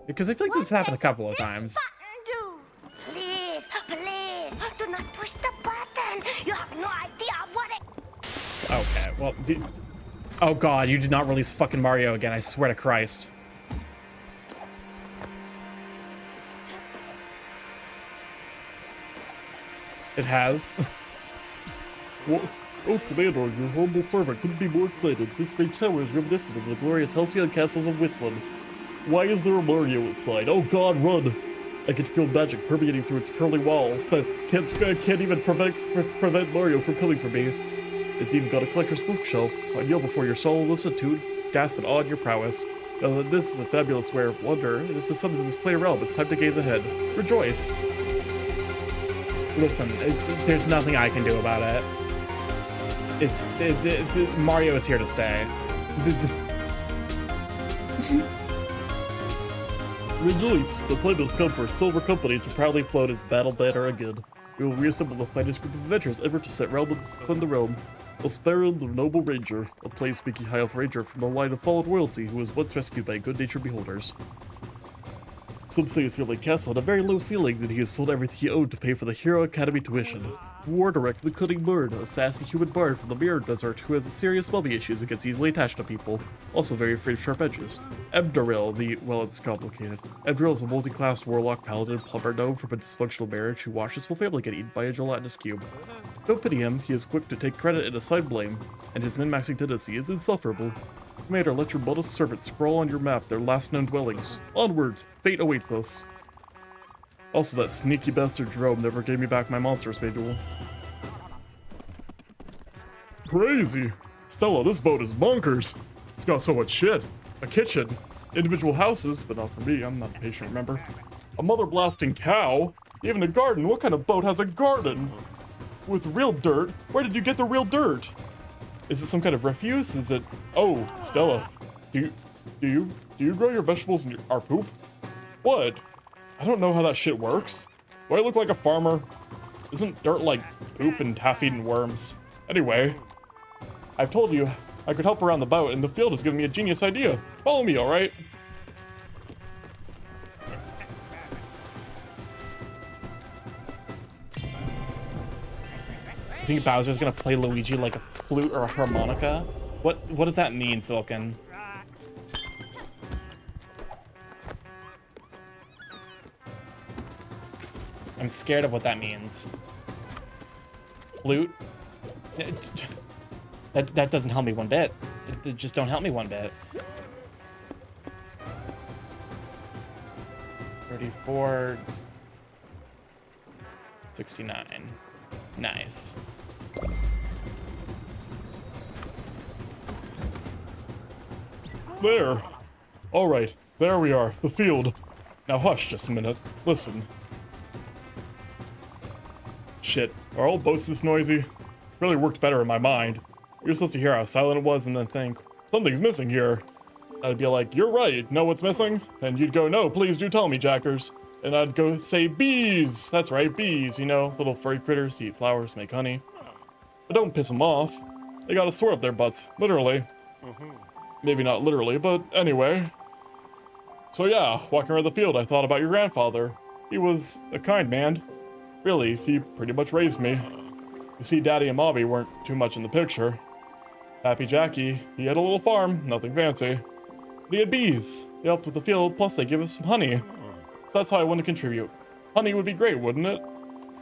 Because I feel like this has happened a couple of times. Please, please, do not push the button. You have no idea what it... Okay, well, oh God, you did not release fucking Mario again, I swear to Christ. It has. What? Oh, Commander, your humble servant couldn't be more excited. This big tower is reminiscent of the glorious Halcyon castles of Whitland. Why is there a Mario inside? Oh God, run! I can feel magic permeating through its pearly walls that can't even prevent Mario from coming for me. It's even got a collector's bookshelf. I kneel before your solicitude, gasp in awe at your prowess. Now that this is a fabulous way of wonder, it has been summoned to this play realm. It's time to gaze ahead. Rejoice! Listen, there's nothing I can do about it. Mario is here to stay. Rejoice! The time has come for Silver Company to proudly float its battle banner again. We will reassemble the finest group of adventurers ever to set realm within the realm. Osperin, the noble ranger, a plain-speaking high elf ranger from the line of fallen royalty who was once rescued by good-natured beholders. Some say his family castle had a very low ceiling and he has sold everything he owned to pay for the Hero Academy tuition. War Direct, the cunning bird, a sassy human bard from the Mirror Desert who has serious mommy issues and gets easily attached to people, also very afraid of sharp edges. Ebdaril, well, it's complicated. Ebdaril is a multi-class warlock paladin plumber known from a dysfunctional marriage who watched his whole family get eaten by a gelatinous cube. Don't pity him, he is quick to take credit and assign blame, and his min-maxing tendency is insufferable. Commander, let your modest servants scroll on your map their last known dwellings. Onwards, fate awaits us. Also, that sneaky bastard Jerome never gave me back my monsters manual. Crazy! Stella, this boat is bonkers! It's got so much shit. A kitchen, individual houses, but not for me, I'm not a patient, remember? A mother blasting cow, even a garden. What kind of boat has a garden? With real dirt? Where did you get the real dirt? Is it some kind of refuse? Is it... Oh, Stella, do you grow your vegetables in our poop? What? I don't know how that shit works. Do I look like a farmer? Isn't dirt like poop and half-eaten worms? Anyway, I've told you I could help around the boat, and the field has given me a genius idea. Follow me, alright? I think Bowser's gonna play Luigi like a flute or a harmonica. What does that mean, Silken? I'm scared of what that means. Flute? That doesn't help me one bit. It just don't help me one bit. 34... 69. Nice. There. Alright, there we are, the field. Now hush just a minute. Listen. Shit, are all boats this noisy? Really worked better in my mind. You're supposed to hear how silent it was and then think, something's missing here. I'd be like, you're right, know what's missing? And you'd go, no, please do tell me, Jackers. And I'd go say, bees! That's right, bees, you know, little furry critters eat flowers, make honey. But don't piss them off. They got a sword up their butts, literally. Maybe not literally, but anyway. So yeah, walking around the field, I thought about your grandfather. He was a kind man. Really, he pretty much raised me. You see, Daddy and Mommy weren't too much in the picture. Happy Jackie, he had a little farm, nothing fancy. But he had bees. They helped with the field, plus they give us some honey. So that's how I want to contribute. Honey would be great, wouldn't it?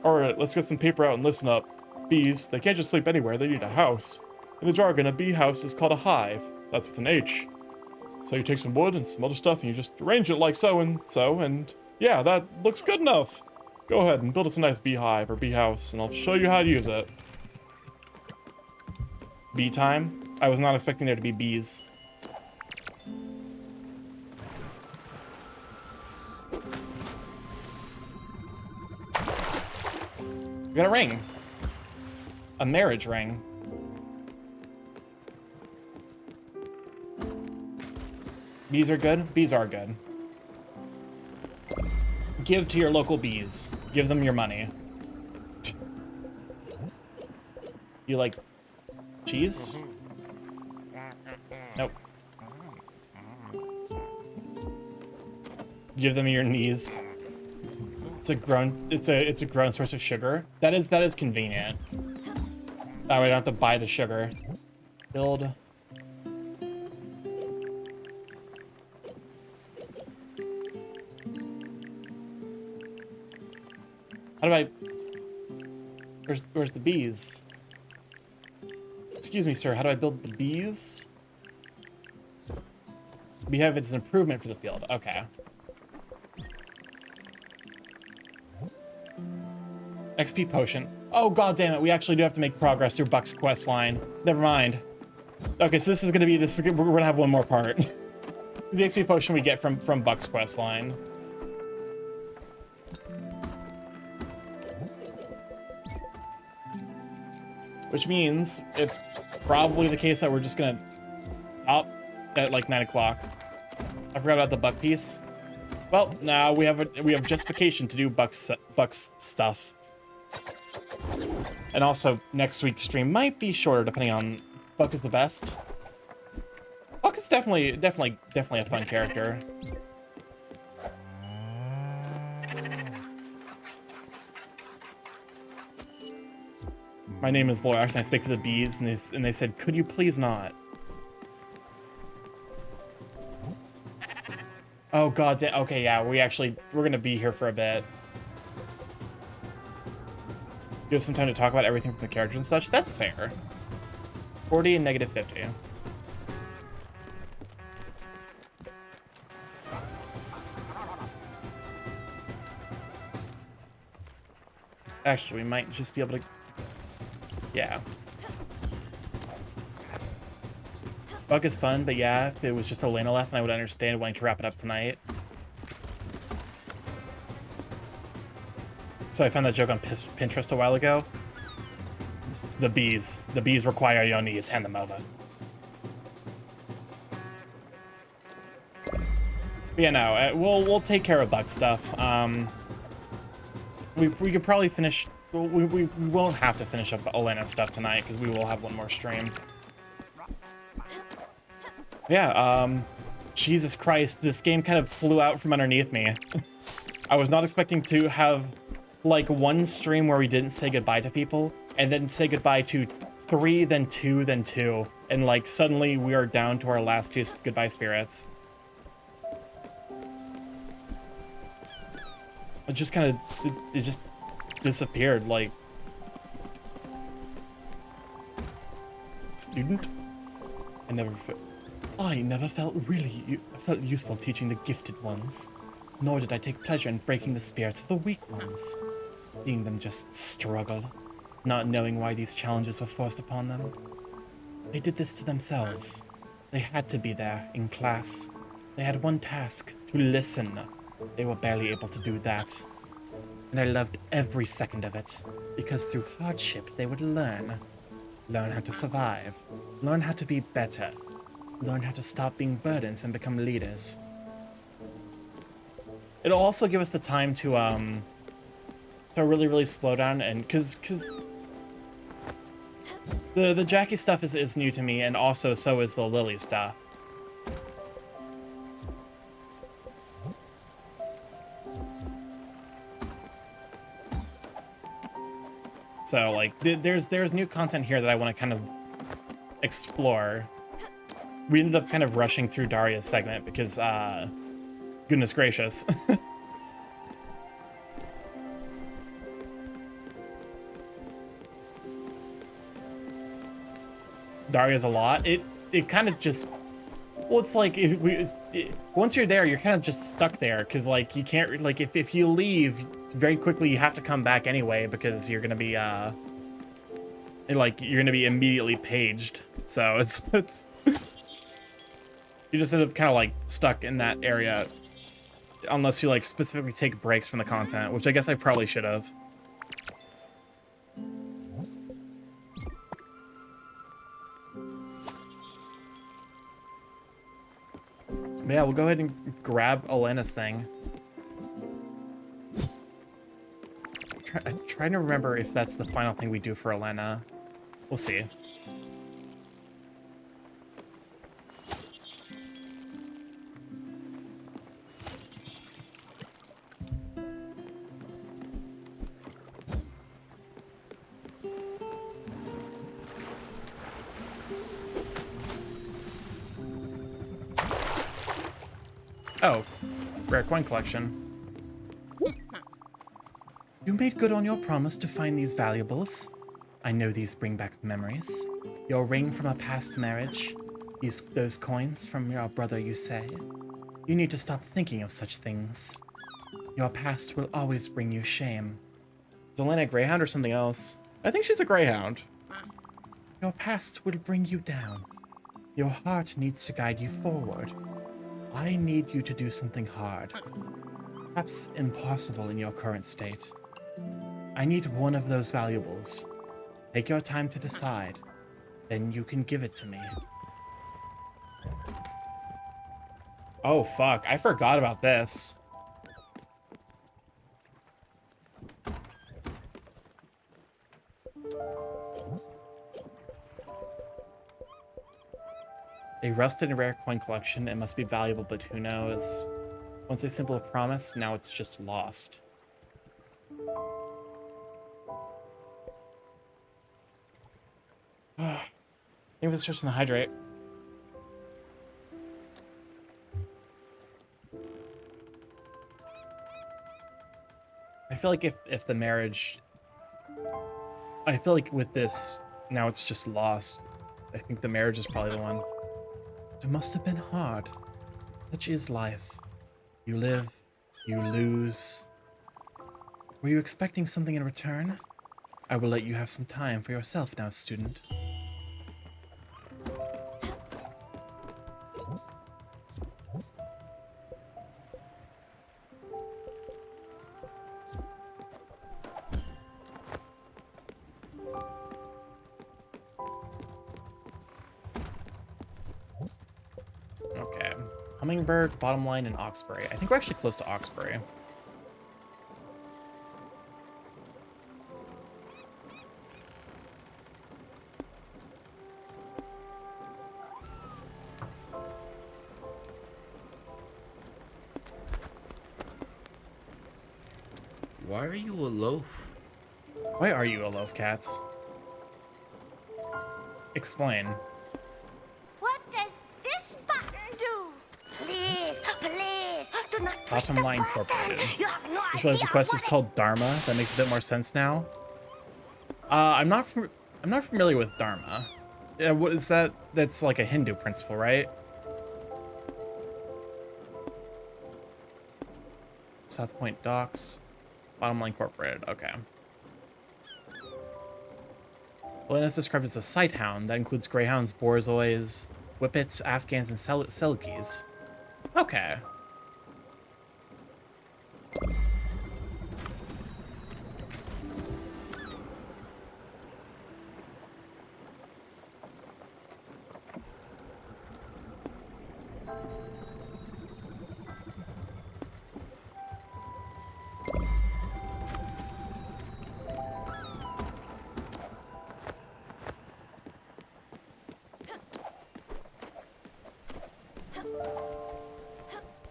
Alright, let's get some paper out and listen up. Bees, they can't just sleep anywhere, they need a house. In the jargon, a bee house is called a hive. That's with an H. So you take some wood and some other stuff and you just arrange it like so, and yeah, that looks good enough. Go ahead and build us a nice beehive or bee house, and I'll show you how to use it. Bee time? I was not expecting there to be bees. We got a ring. A marriage ring. Bees are good? Bees are good. Give to your local bees. Give them your money. You like cheese? Nope. Give them your knees. It's a grown source of sugar. That is convenient. That way I don't have to buy the sugar. Build. How do I... Where's the bees? Excuse me, sir, how do I build the bees? Beehive is an improvement for the field. Okay. XP potion. Oh, god damn it, we actually do have to make progress through Buck's quest line. Never mind. Okay, so we're gonna have one more part. The XP potion we get from Buck's quest line. which means it's probably the case that we're just gonna stop at like 9 o'clock. I forgot about the Buck piece. Well, now we have justification to do Buck's stuff. And also, next week's stream might be shorter depending on Buck is the best. Buck is definitely a fun character. My name is Lorax, and I speak for the bees, and they said, could you please not? Oh god, okay, yeah, we're gonna be here for a bit. Give some time to talk about everything from the characters and such. That's fair. 40 and negative 50. Actually, we might just be able to... Yeah. Buck is fun, but yeah, if it was just Elena left, then I would understand wanting to wrap it up tonight. So I found that joke on Pinterest a while ago. The bees require your knees. Hand them over. But yeah, no, we'll take care of Buck stuff. We could probably finish. We won't have to finish up Elena's stuff tonight because we will have one more stream. Yeah. Jesus Christ, this game kind of flew out from underneath me. I was not expecting to have like one stream where we didn't say goodbye to people, and then say goodbye to 3, then 2, then 2, and like suddenly we are down to our last 2 goodbye spirits. It just kind of, it just disappeared, like... Student? I never felt useful teaching the gifted ones, nor did I take pleasure in breaking the spirits of the weak ones, seeing them just struggle, not knowing why these challenges were forced upon them. They did this to themselves. They had to be there, in class. They had one task, to listen. They were barely able to do that. And I loved every second of it, because through hardship they would learn. Learn how to survive. Learn how to be better. Learn how to stop being burdens and become leaders. It'll also give us the time to really slow down, and cause the Jackie stuff is new to me, and also so is the Lily stuff. So like there's new content here that I want to kind of explore. We ended up kind of rushing through Daria's segment because goodness gracious. Daria's a lot. It kind of just, well, it's like once you're there, you're kind of just stuck there because like you can't, like if you leave very quickly, you have to come back anyway because you're gonna be like you're gonna be immediately paged. So it's you just end up kind of like stuck in that area unless you like specifically take breaks from the content, which I guess I probably should have. But yeah, we'll go ahead and grab Elena's thing. I'm trying to remember if that's the final thing we do for Elena. We'll see. Oh, rare coin collection. You made good on your promise to find these valuables. I know these bring back memories. Your ring from a past marriage. Those coins from your brother, you say. You need to stop thinking of such things. Your past will always bring you shame. Is Elena a greyhound or something else? I think she's a greyhound. Your past will bring you down. Your heart needs to guide you forward. I need you to do something hard. Perhaps impossible in your current state. I need one of those valuables. Take your time to decide. Then you can give it to me. Oh, fuck. I forgot about this. A rusted and rare coin collection. It must be valuable, but who knows? Once a simple promise, now it's just lost. Thank you for the search and the hydrate. I feel like if the marriage... I feel like with this, now it's just lost. I think the marriage is probably the one. It must have been hard. Such is life. You live, you lose. Were you expecting something in return? I will let you have some time for yourself now, student. Okay. Hummingbird, Bottom Line, and Oxbury. I think we're actually close to Oxbury. Why are you a loaf? Why are you a loaf, Cats? Explain. What does this button do? Please, please, do not push Bottom the Line button. Incorporated. You have no Just realized the idea quest is what called Dharma. That makes a bit more sense now. I'm not familiar with Dharma. Yeah, what is that? That's like a Hindu principle, right? South Point Docks. Bottom Line Incorporated. Okay. Well, it's described as a sighthound that includes greyhounds, borzois, whippets, Afghans, and selkies. Okay.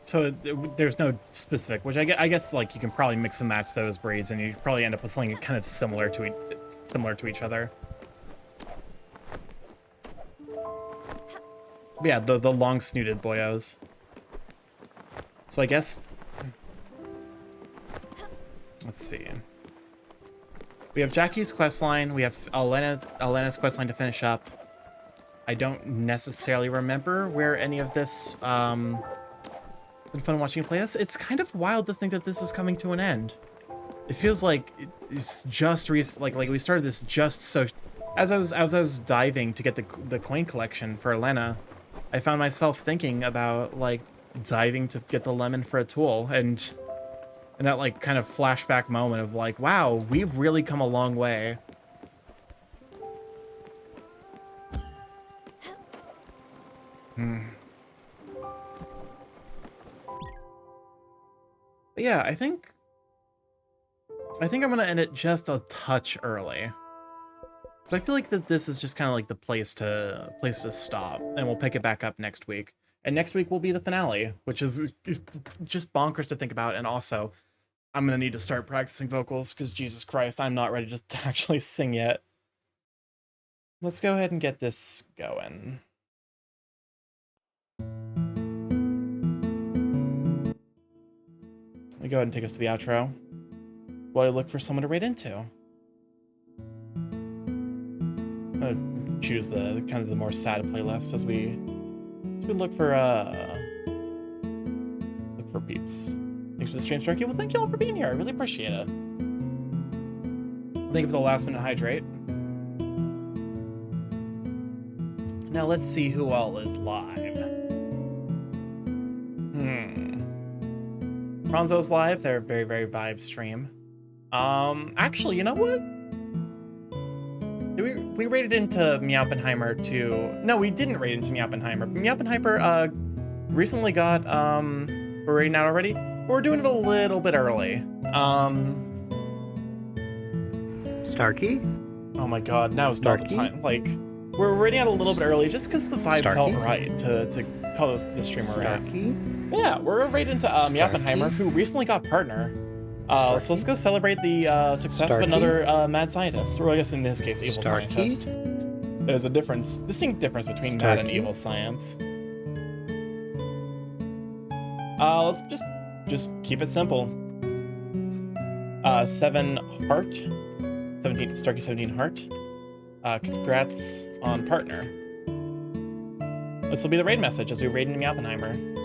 So there's no specific, which I guess like you can probably mix and match those breeds, and you probably end up with something kind of similar to each other. But yeah, the long snooted boyos. So I guess let's see. We have Jackie's questline. We have Elena's questline to finish up. I don't necessarily remember where any of this. Been fun watching you play this. It's kind of wild to think that this is coming to an end. It feels like it's just like we started this just so. As I was diving to get the coin collection for Elena, I found myself thinking about like diving to get the lemon for a tool, and that like kind of flashback moment of like, wow, we've really come a long way. But yeah, I think I'm gonna end it just a touch early. So I feel like that this is just kind of like the place to stop, and we'll pick it back up next week. And next week will be the finale, which is just bonkers to think about. And also, I'm gonna need to start practicing vocals because Jesus Christ, I'm not ready to actually sing yet. Let's go ahead and get this going. Let me go ahead and take us to the outro while I look for someone to raid into. I'm gonna choose the kind of the more sad playlist as we look for peeps. Thanks for the stream, Starkey. Well, thank you all for being here. I really appreciate it. Thank you for the last minute hydrate. Now let's see who all is live. Bronzo's live. They're a very, very vibe stream. Actually, you know what? We raided into Meowpenheimer to... No, we didn't raid into Meowpenheimer. Meowpenheimer recently got... We're raiding out already? We're doing it a little bit early. Starkey? Oh my god, now is not the time. Like, we're raiding out a little bit early just because the vibe felt right to call this streamer out. Yeah, we're raiding into Meowpenheimer, who recently got partner. So let's go celebrate the success of another mad scientist, or I guess in this case, evil scientist. There's a distinct difference between mad and evil science. Let's just keep it simple. 7 heart, 17 Starkey 17 heart. Congrats on partner. This will be the raid message as we raid in Meowpenheimer.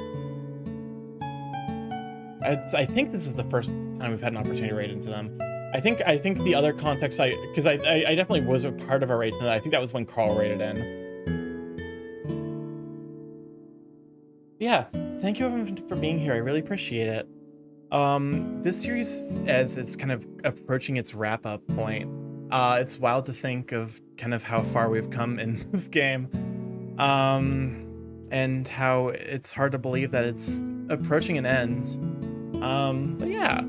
I think this is the first time we've had an opportunity to raid into them. I think the other context because I definitely was a part of a raid, and I think that was when Carl raided in. Yeah, thank you everyone for being here. I really appreciate it. This series, as it's kind of approaching its wrap-up point, it's wild to think of kind of how far we've come in this game, and how it's hard to believe that it's approaching an end. But yeah,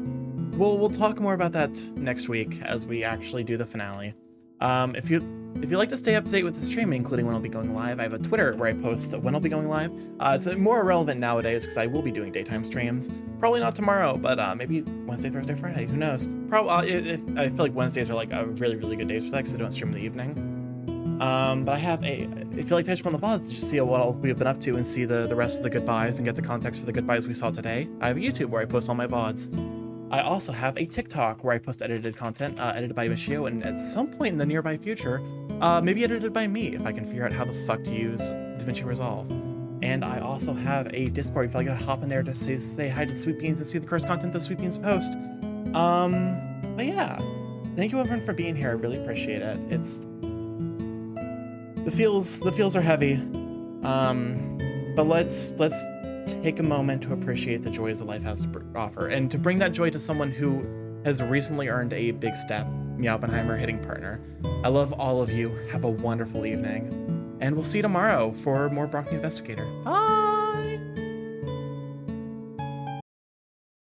we'll talk more about that next week as we actually do the finale. If you'd like to stay up to date with the stream, including when I'll be going live, I have a Twitter where I post when I'll be going live. It's more relevant nowadays because I will be doing daytime streams. Probably not tomorrow, but maybe Wednesday, Thursday, Friday. Who knows? Probably. I feel like Wednesdays are like a really, really good days for that because I don't stream in the evening. But I have if you like to catch up on the VODs to just see what we've been up to and see the rest of the goodbyes and get the context for the goodbyes we saw today, I have a YouTube where I post all my VODs. I also have a TikTok where I post edited content, edited by Michio, and at some point in the nearby future, maybe edited by me if I can figure out how the fuck to use DaVinci Resolve. And I also have a Discord if I gotta hop in there to say hi to the Sweet Beans and see the cursed content the Sweet Beans post. But yeah, thank you everyone for being here. I really appreciate it. The feels are heavy, but let's take a moment to appreciate the joys that life has to offer, and to bring that joy to someone who has recently earned a big step, Meowpenheimer hitting partner. I love all of you. Have a wonderful evening, and we'll see you tomorrow for more Brock the Investigator. Bye!